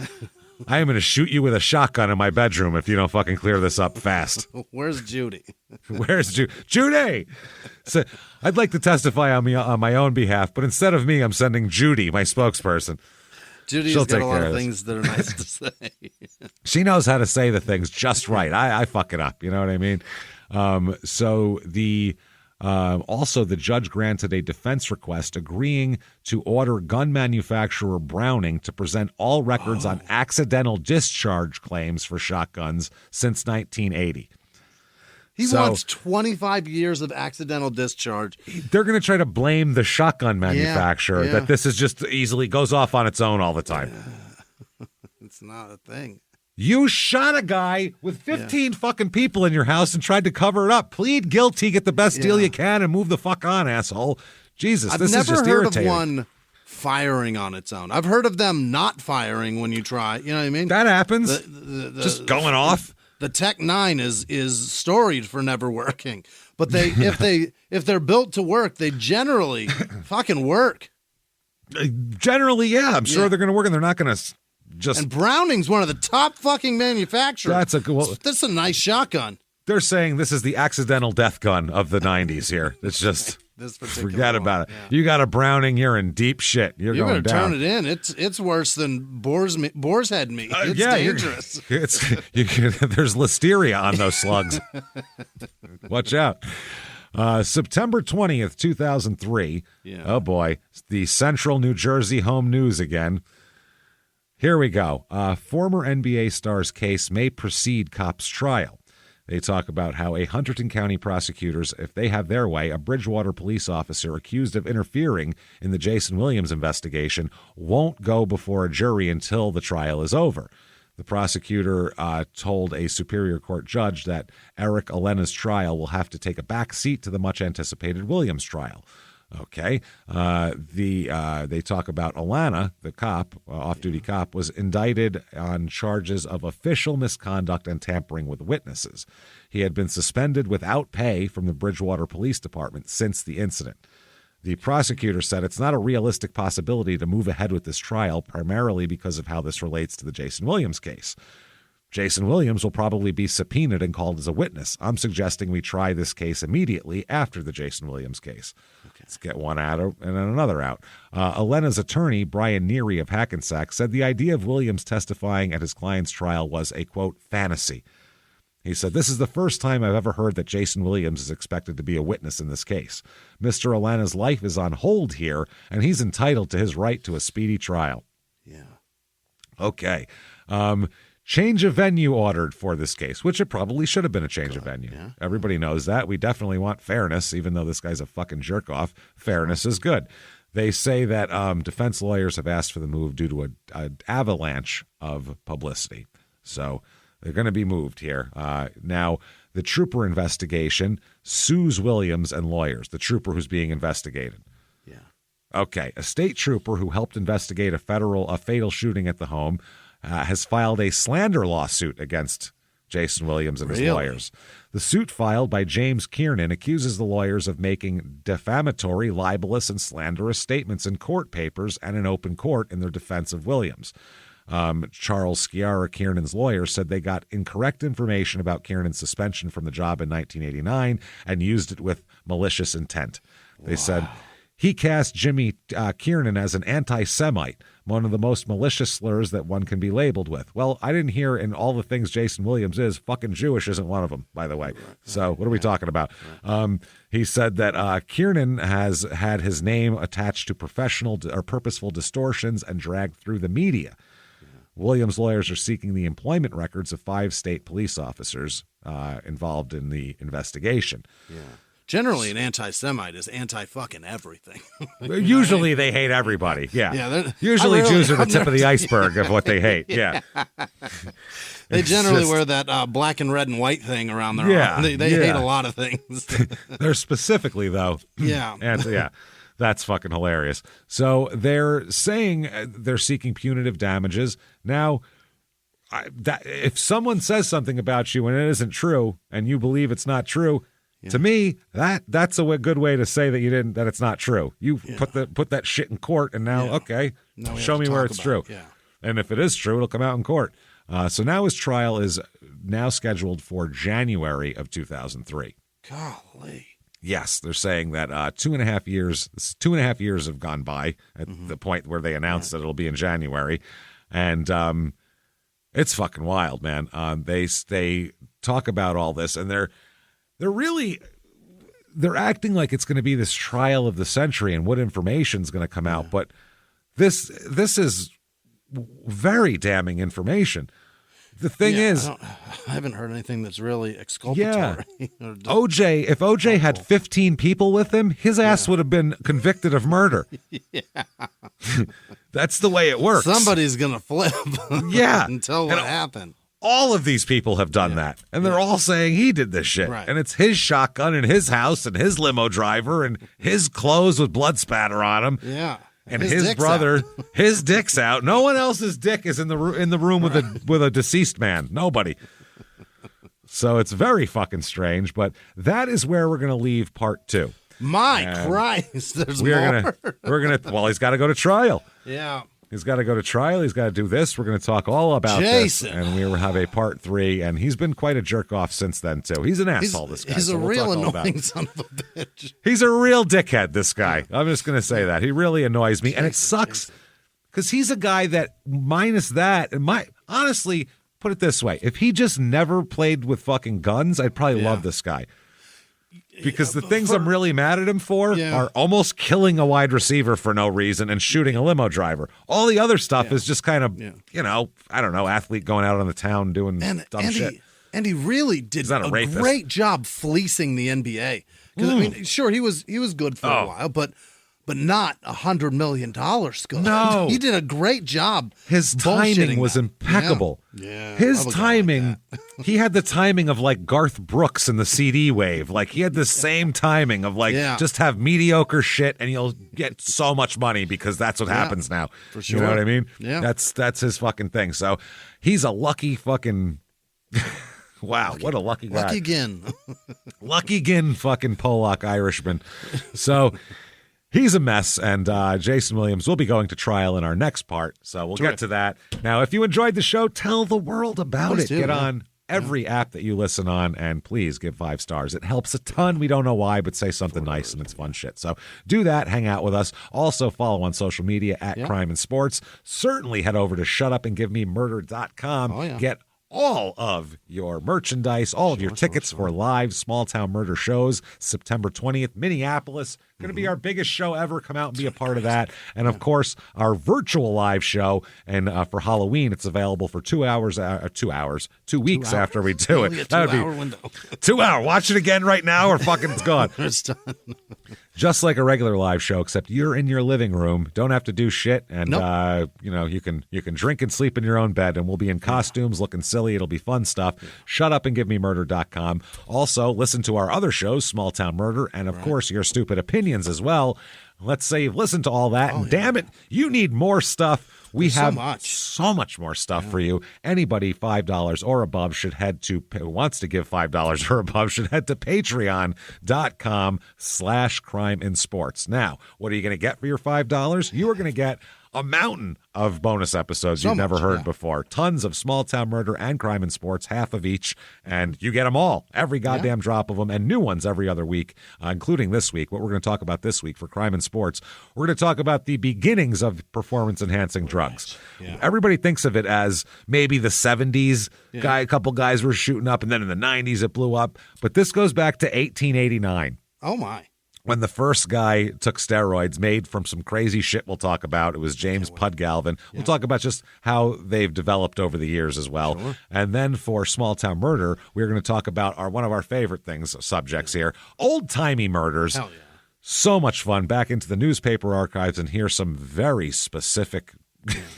I am going to shoot you with a shotgun in my bedroom if you don't fucking clear this up fast. Where's Judy? Where's Judy? So, I'd like to testify on my own behalf, but instead of me, I'm sending Judy, my spokesperson. Judy's got a lot of things that are nice to say. She knows how to say the things just right. I fuck it up. You know what I mean? Also, the judge granted a defense request agreeing to order gun manufacturer Browning to present all records on accidental discharge claims for shotguns since 1980. He wants 25 years of accidental discharge. They're going to try to blame the shotgun manufacturer that this is just easily goes off on its own all the time. It's not a thing. You shot a guy with 15 fucking people in your house and tried to cover it up. Plead guilty, get the best deal you can, and move the fuck on, asshole. Jesus, this is just irritating. I've never heard of one firing on its own. I've heard of them not firing when you try. You know what I mean? That happens. Just going off. The Tech 9 is storied for never working. But if they're built to work, they generally fucking work. Generally, yeah. I'm sure they're going to work, and they're not going to... And Browning's one of the top fucking manufacturers. That's a nice shotgun. They're saying this is the accidental death gun of the 90s here. It's just forget about it. Yeah. You got a Browning, you're in deep shit. You're going down. Turn it in. It's worse than boar's head meat. It's dangerous. There's listeria on those slugs. Watch out. September 20th, 2003. Yeah. Oh boy, the Central New Jersey Home News again. Here we go. Former NBA star's case may precede cop's trial. They talk about how a Hunterdon County prosecutors, if they have their way, a Bridgewater police officer accused of interfering in the Jayson Williams investigation won't go before a jury until the trial is over. The prosecutor told a Superior Court judge that Eric Elena's trial will have to take a back seat to the much-anticipated Williams trial. Okay. They talk about Alana, the cop, off-duty cop, was indicted on charges of official misconduct and tampering with witnesses. He had been suspended without pay from the Bridgewater Police Department since the incident. The prosecutor said it's not a realistic possibility to move ahead with this trial, primarily because of how this relates to the Jayson Williams case. Jayson Williams will probably be subpoenaed and called as a witness. I'm suggesting we try this case immediately after the Jayson Williams case. Okay. Let's get one out and then another out. Elena's attorney, Brian Neary of Hackensack, said the idea of Williams testifying at his client's trial was a, quote, fantasy. He said, this is the first time I've ever heard that Jayson Williams is expected to be a witness in this case. Mr. Elena's life is on hold here, and he's entitled to his right to a speedy trial. Yeah. Okay. Change of venue ordered for this case, which it probably should have been a change of venue. Yeah. Everybody knows that. We definitely want fairness, even though this guy's a fucking jerk-off. Fairness is good. They say that defense lawyers have asked for the move due to an avalanche of publicity. So they're going to be moved here. Now, the trooper investigation sues Williams and lawyers, the trooper who's being investigated. Yeah. Okay, a state trooper who helped investigate a fatal shooting at the home has filed a slander lawsuit against Jayson Williams and his lawyers. The suit filed by James Kiernan accuses the lawyers of making defamatory, libelous, and slanderous statements in court papers and in open court in their defense of Williams. Charles Sciarra, Kiernan's lawyer, said they got incorrect information about Kiernan's suspension from the job in 1989 and used it with malicious intent. They said he cast Jimmie Kiernan as an anti-Semite, one of the most malicious slurs that one can be labeled with. Well, I didn't hear in all the things Jayson Williams is, fucking Jewish isn't one of them, by the way. So what are we talking about? He said that Kiernan has had his name attached to professional or purposeful distortions and dragged through the media. Williams' lawyers are seeking the employment records of 5 state police officers involved in the investigation. Yeah. Generally, an anti-Semite is anti-fucking everything. Usually they hate everybody. Yeah. Usually Jews are the tip of the iceberg of what they hate. Yeah. They generally wear that black and red and white thing around their arm. They hate a lot of things. They're specifically, though. Yeah. That's fucking hilarious. So they're saying they're seeking punitive damages. Now, if someone says something about you and it isn't true and you believe it's not true, to me, that's a good way to say that it's not true. You put that shit in court, and now show me where it's true. And if it is true, it'll come out in court. So now his trial is now scheduled for January of 2003. Golly. Yes, they're saying that 2.5 years have gone by at the point where they announced that it'll be in January, and it's fucking wild, man. They talk about all this, and they're acting like it's going to be this trial of the century and what information is going to come out, but this is very damning information. The thing is, I haven't heard anything that's really exculpatory. If OJ had 15 people with him, his ass would have been convicted of murder. That's the way it works. Somebody's going to flip. And tell what happened. All of these people have done that, and they're all saying he did this shit. Right. And it's his shotgun in his house and his limo driver and his clothes with blood spatter on them. Yeah. And his brother, his dick's out. No one else's dick is in the room with a deceased man. Nobody. So it's very fucking strange. But that is where we're going to leave part 2. My Christ, there's more. Well, he's got to go to trial. Yeah. He's got to go to trial. He's got to do this. We're going to talk all about Jayson. this. And we will have a part 3. And he's been quite a jerk off since then, too. He's an asshole, this guy. He's a real annoying son of a bitch. He's a real dickhead, this guy. I'm just going to say that. He really annoys me. And it sucks because he's a guy that, minus that, honestly, put it this way. If he just never played with fucking guns, I'd probably love this guy. Because the things I'm really mad at him for are almost killing a wide receiver for no reason and shooting a limo driver. All the other stuff is just kind of, I don't know, athlete going out on the town doing dumb shit. And he really did a great job fleecing the NBA. Because I mean, sure, he was good for a while, but not $100 million good. No. He did a great job. His timing was impeccable. Yeah. His timing, he had the timing of like Garth Brooks in the CD wave. Like he had the same timing of like just have mediocre shit and you'll get so much money because that's what happens now. For sure. You know what I mean? Yeah. That's his fucking thing. So he's a lucky fucking wow, what a lucky guy. Lucky Ginn. Lucky Ginn fucking Polak Irishman. So he's a mess, and Jayson Williams will be going to trial in our next part, so we'll get to that. Now, if you enjoyed the show, tell the world about it. Get on every app that you listen on, and please give 5 stars. It helps a ton. We don't know why, but say something nice, and it's fun shit. So do that. Hang out with us. Also follow on social media at Crime and Sports. Certainly head over to shutupandgivememurder.com. Get all of your merchandise, all of your tickets for live small town murder shows, September 20th, Minneapolis. Going to be our biggest show ever. Come out and be a part of that. And of course, our virtual live show. And for Halloween, it's available for 2 hours, 2 weeks after we do it. That would be a 2 hour window. 2 hour. Watch it again right now or fucking it's gone. It's done. Just like a regular live show, except you're in your living room, don't have to do shit, and you can drink and sleep in your own bed, and we'll be in costumes, looking silly. It'll be fun stuff. Shutupandgivememurder.com. Also, listen to our other shows, Small Town Murder, and of course your stupid opinions as well. Let's say you've listened to all that, and damn it, you need more stuff. We have so much more stuff for you. Anybody $5 or above should head to, who wants to give $5 or above should head to patreon.com/crime in sports. Now, what are you going to get for your $5? You are going to get a mountain of bonus episodes you've never heard before. Tons of small town murder and crime in sports, half of each, and you get them all, every goddamn drop of them, and new ones every other week, including this week. What we're going to talk about this week for crime in sports, we're going to talk about the beginnings of performance-enhancing drugs. Yeah. Everybody thinks of it as maybe the 70s, a couple guys were shooting up, and then in the 90s it blew up, but this goes back to 1889. Oh, my. When the first guy took steroids made from some crazy shit we'll talk about. It was James Pudgalvin. We'll talk about just how they've developed over the years as well. Sure. And then for small town murder, we're going to talk about one of our favorite subjects here, old-timey murders. Hell yeah. So much fun. Back into the newspaper archives and hear some very specific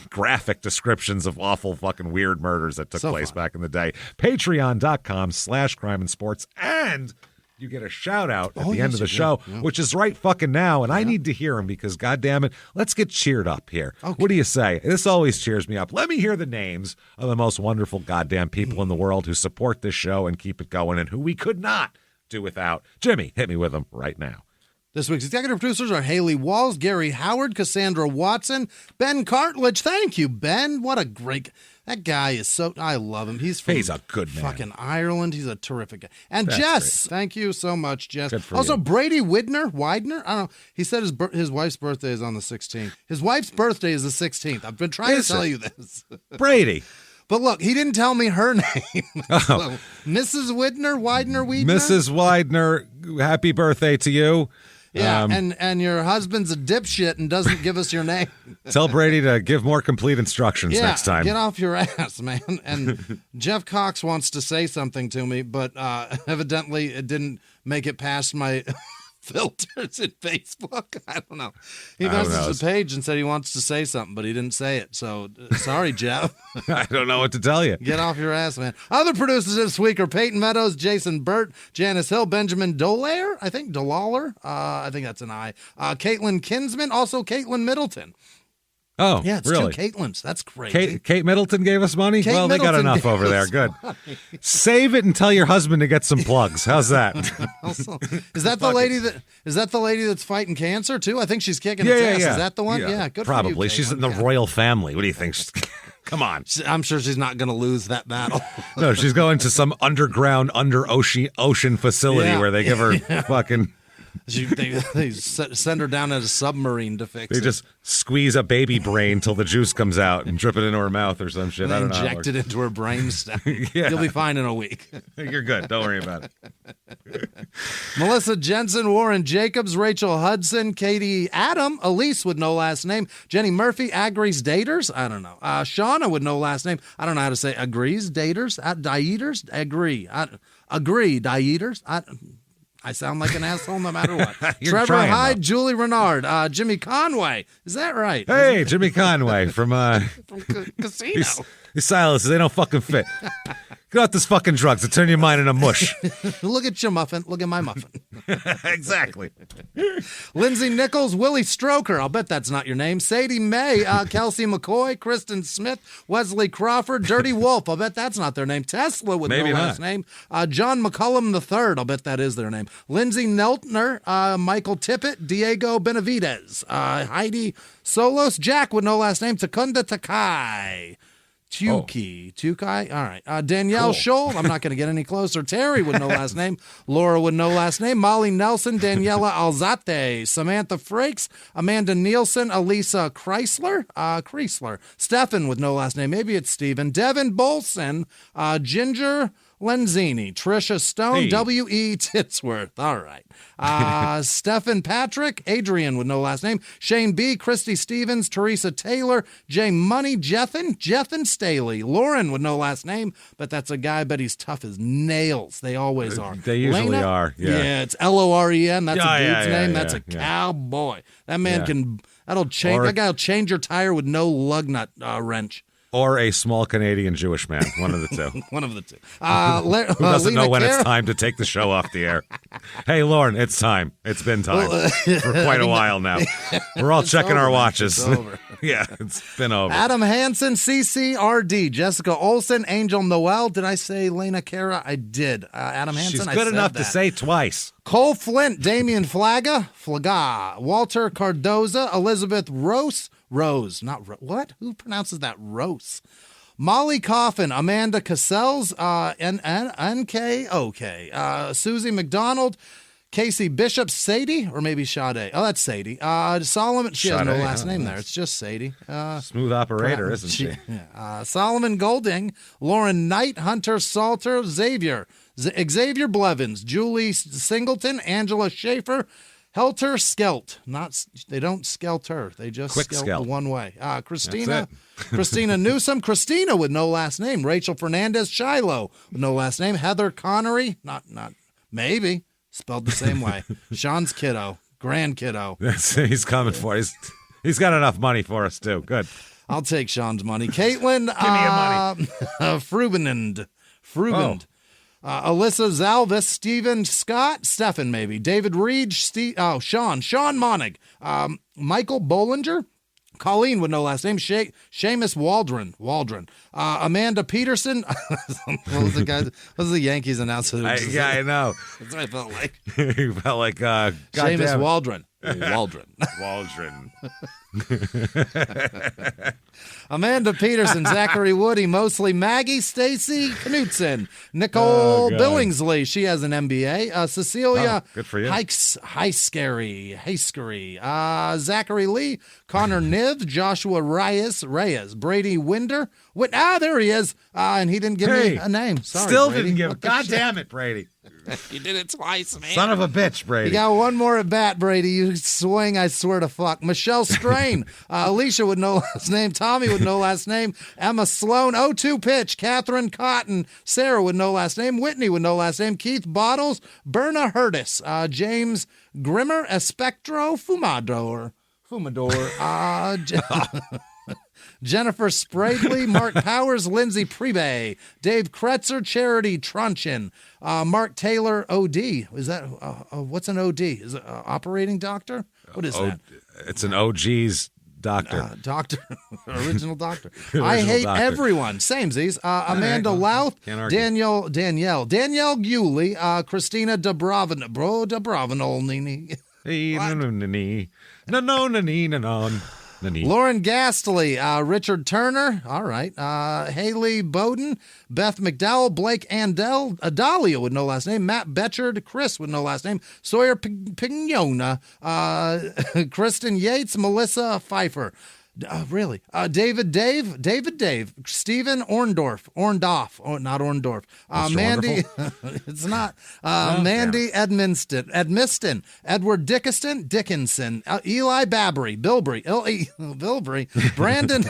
graphic descriptions of awful fucking weird murders that took place back in the day. Patreon.com/crime in sports. And you get a shout out at the end of the show, which is right fucking now. And I need to hear him because, goddamn it, let's get cheered up here. Okay. What do you say? This always cheers me up. Let me hear the names of the most wonderful goddamn people in the world who support this show and keep it going and who we could not do without. Jimmy, hit me with them right now. This week's executive producers are Haley Walls, Gary Howard, Cassandra Watson, Ben Cartledge. Thank you, Ben. What a great... That guy is so... I love him. He's a good man. Fucking Ireland. He's a terrific guy. And That's Jess. great. Thank you so much, Jess. Good for also, you. Brady Widener. I don't know. He said his wife's birthday is on the 16th. His wife's birthday is the 16th. I've been trying to tell you this. Brady. But look, he didn't tell me her name. So, Mrs. Widener. Mrs. Widener, happy birthday to you. Yeah, and your husband's a dipshit and doesn't give us your name. Tell Brady to give more complete instructions next time. Get off your ass, man. And Jeff Cox wants to say something to me, but evidently it didn't make it past my filters in Facebook. I don't know. He messaged the page and said he wants to say something, but he didn't say it. So sorry, Jeff. I don't know what to tell you. Get off your ass, man. Other producers this week are Peyton Meadows, Jason Burt, Janice Hill, Benjamin Dolaire, I think Dolaller. I think that's an I. Caitlin Kinsman, also Caitlin Middleton. Oh, yeah, it's really? two Caitlins. That's crazy. Kate Middleton gave us money? They got enough over there. Good. Save it and tell your husband to get some plugs. How's that? Also, is that the lady that's fighting cancer too? I think she's kicking its ass. Yeah. Is that the one? Yeah, good probably. for you, She's in the royal family. What do you think? Come on. I'm sure she's not going to lose that battle. No, she's going to some underground, ocean facility where they give her fucking... They send her down at a submarine to fix it. They just squeeze a baby brain till the juice comes out and drip it into her mouth or some shit. I don't know. Inject it into her brainstem. You'll be fine in a week. You're good. Don't worry about it. Melissa Jensen, Warren Jacobs, Rachel Hudson, Katie Adam, Elise with no last name, Jenny Murphy, Agrees Daters. I don't know. Shauna with no last name. I don't know how to say agrees Daters. Dieters. Agree. Agree Dieters. I sound like an asshole no matter what. Trevor Hyde, Julie Renard, Jimmy Conway. Is that right? Hey, Jimmy Conway from Casino. These silences, they don't fucking fit. Get off this fucking drugs and turn your mind into mush. Look at your muffin. Look at my muffin. Exactly. Lindsay Nichols, Willie Stroker. I'll bet that's not your name. Sadie May, Kelsey McCoy, Kristen Smith, Wesley Crawford, Dirty Wolf. I'll bet that's not their name. Tesla with no last name. John McCullum III. I'll bet that is their name. Lindsay Neltner, Michael Tippett, Diego Benavidez, Heidi Solos, Jack with no last name, Secunda Takai. Tukai. All right. Danielle Scholl. I'm not going to get any closer. Terry with no last name. Laura with no last name. Molly Nelson. Daniela Alzate. Samantha Frakes. Amanda Nielsen. Elisa Chrysler. Stefan with no last name. Maybe it's Steven. Devin Bolson. Ginger Lenzini, Trisha Stone, W.E. Titsworth. All right. Stephen Patrick, Adrian with no last name, Shane B., Christy Stevens, Teresa Taylor, Jay Money, Jethan Staley, Lauren with no last name, but that's a guy, but he's tough as nails. They always are. They usually Lena? are. Yeah, it's Loren. That's a dude's name. That's a cowboy. That man can, that guy will change your tire with no lug nut wrench. Or a small Canadian Jewish man. One of the two. One of the two. Who doesn't know when it's time to take the show off the air? Hey, Lauren, it's time. It's been time for quite a while now. We're all checking our watches. It's over. Yeah, it's been over. Adam Hansen, CCRD, Jessica Olsen, Angel Noel. Did I say Lena Cara? I did. Adam Hansen, She's good enough to say twice. Cole Flint, Damian Flaga, Walter Cardoza, Elizabeth Rose, what? Who pronounces that? Rose. Molly Coffin, Amanda Cassells, NKOK, Susie McDonald, Casey Bishop, Sadie, or maybe Sade. Oh, that's Sadie. Solomon, she has no last name there. It's just Sadie. Smooth operator, isn't she? Yeah. Solomon Golding, Lauren Knight, Hunter Salter, Xavier Blevins, Julie Singleton, Angela Schaefer, Helter Skelt. They don't skelter. They just skelt one way. Christina Newsom, Christina with no last name. Rachel Fernandez, Shiloh with no last name. Heather Connery, not maybe. Spelled the same way. Sean's kiddo, grand kiddo. He's coming for it. He's got enough money for us, too. Good. I'll take Sean's money. Caitlin. Give me your money. Frubend. Alyssa Zalvis, Stephen Scott, Stefan maybe. David Reed, Sean Monig. Michael Bollinger. Colleen with no last name. Seamus Waldron. Amanda Peterson. What was the guy? What was the Yankees announcer? I know. That's what I felt like. You felt like Seamus Waldron. Waldron. Amanda Peterson, Zachary Woody, mostly Maggie, Stacy Knutson, Nicole Billingsley. She has an MBA. Cecilia good for you. Heiskary. Zachary Lee, Connor Niv, Joshua Reyes, Brady Winder. There he is. And he didn't give me a name. Sorry, still Brady. didn't give. God damn it, Brady. You did it twice, man. Son of a bitch, Brady. You got one more at bat, Brady. You swing, I swear to fuck. Michelle Strain, Alicia with no last name, Tommy with no last name, Emma Sloan, 0-2 pitch, Catherine Cotton, Sarah with no last name, Whitney with no last name, Keith Bottles, Berna Hurtis, James Grimmer, Espectro, Fumador, Jennifer Spradley, Mark Powers, Lindsay Prebe, Dave Kretzer, Charity Trunchin, Mark Taylor, OD. Is that, what's an OD? Is it operating doctor? What is that? It's an OG's doctor. Original doctor. I hate everyone. Samesies. Amanda Louth, Danielle Guley, Christina Dabrovinolnini. No. Lauren Gastly, Richard Turner, all right, Haley Bowden, Beth McDowell, Blake Andel, Adalia with no last name, Matt Betchard, Chris with no last name, Sawyer Pignona, Kristen Yates, Melissa Pfeiffer. David Dave, Stephen Orndorff, not Orndorff, Mandy, it's not, Mandy Edmiston, Edward Dickinson, Eli Babry, Bilbury, Brandon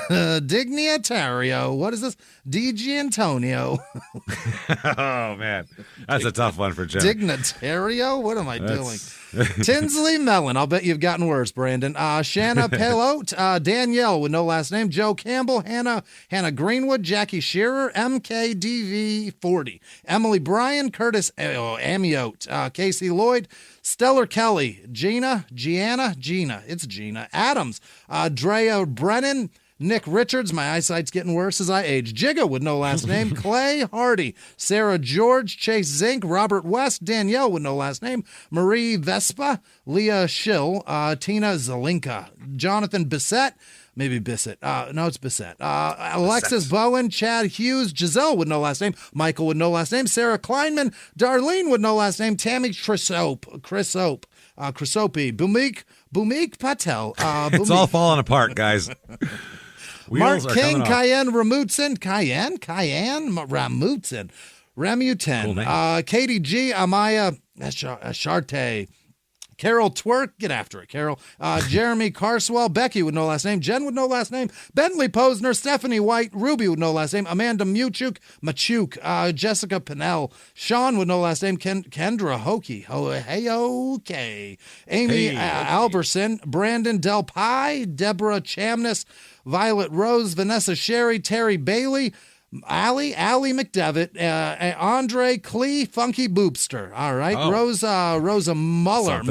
Dignitario, what is this? DG Antonio. Oh, man, that's a tough one for Jim. Dignitario? What am I doing? Tinsley Mellon, I'll bet you've gotten worse, Brandon. Shanna Pelote, Danielle with no last name, Joe Campbell, Hannah Greenwood, Jackie Shearer, MKDV40, Emily Bryan, Curtis Amiote, Casey Lloyd, Stellar Kelly, Gina, it's Gina Adams, Drea Brennan, Nick Richards, my eyesight's getting worse as I age. Jigga with no last name. Clay Hardy. Sarah George. Chase Zink. Robert West. Danielle with no last name. Marie Vespa. Leah Schill. Tina Zelinka. Jonathan Bissett. Maybe Bissett. No, it's Bissett. Alexis Bowen. Chad Hughes. Giselle with no last name. Michael with no last name. Sarah Kleinman. Darlene with no last name. Tammy Chrysope. Bhumik Patel. It's all falling apart, guys. Mark King, Cayenne Ramutin, Ramutin, Katie G, Amaya Charte, Carol Twerk, get after it, Carol, Jeremy Carswell, Becky with no last name, Jen with no last name, Bentley Posner, Stephanie White, Ruby with no last name, Amanda Machuk, Jessica Pinnell, Sean with no last name, Kendra Hokie, Amy Alberson, Brandon Del Pie, Deborah Chamness, Violet Rose, Vanessa Sherry, Terry Bailey, Allie McDevitt, Andre Klee, Funky Boopster. All right. Rosa Muller,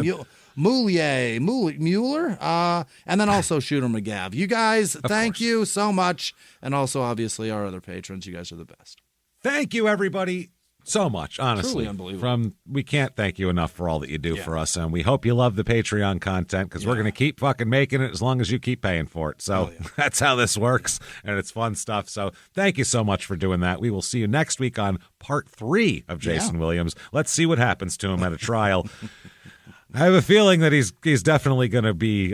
Mueller, and then also Shooter McGav. You guys, thank you so much. And also, obviously, our other patrons. You guys are the best. Thank you, everybody, so much, honestly. Truly unbelievable. We can't thank you enough for all that you do for us, and we hope you love the Patreon content, because we're going to keep fucking making it as long as you keep paying for it. So that's how this works, and it's fun stuff. So thank you so much for doing that. We will see you next week on part 3 of Jayson Williams. Let's see what happens to him at a trial. I have a feeling that he's definitely going to be,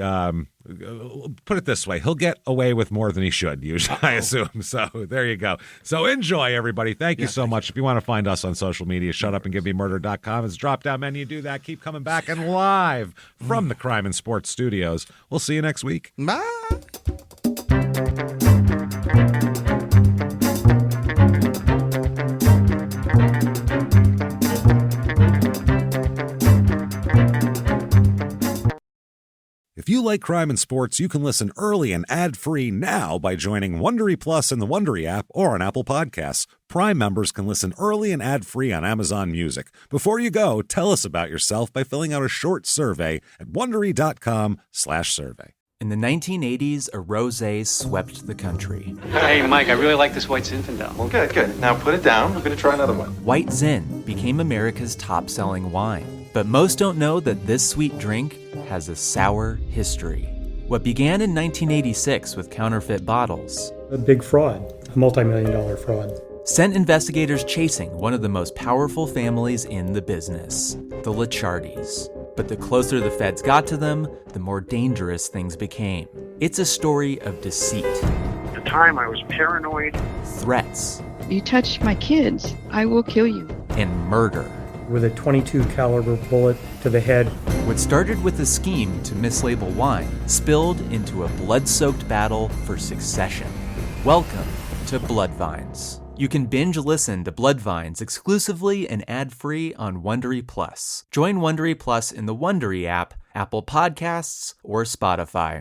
put it this way, he'll get away with more than he should, usually, I assume. So there you go. So enjoy, everybody. Thank you so much. If you want to find us on social media, shutupandgivememurder.com is a drop-down menu. Do that. Keep coming back. And live from the Crime and Sports Studios, we'll see you next week. Bye. If you like crime and sports, you can listen early and ad-free now by joining Wondery Plus in the Wondery app or on Apple Podcasts. Prime members can listen early and ad-free on Amazon Music. Before you go, tell us about yourself by filling out a short survey at Wondery.com/survey. In the 1980s, a rosé swept the country. Hey, Mike, I really like this white Zinfandel. Well, good. Now put it down. We're going to try another one. White Zin became America's top-selling wine. But most don't know that this sweet drink has a sour history. What began in 1986 with counterfeit bottles, A big fraud, a multi-million-dollar fraud, sent investigators chasing one of the most powerful families in the business, the Licciardis. But the closer the feds got to them, the more dangerous things became. It's a story of deceit. At the time, I was paranoid. Threats. You touch my kids, I will kill you. And murder. with a .22 caliber bullet to the head. What started with a scheme to mislabel wine spilled into a blood-soaked battle for succession. Welcome to Bloodvines. You can binge listen to Bloodvines exclusively and ad-free on Wondery Plus. Join Wondery Plus in the Wondery app, Apple Podcasts, or Spotify.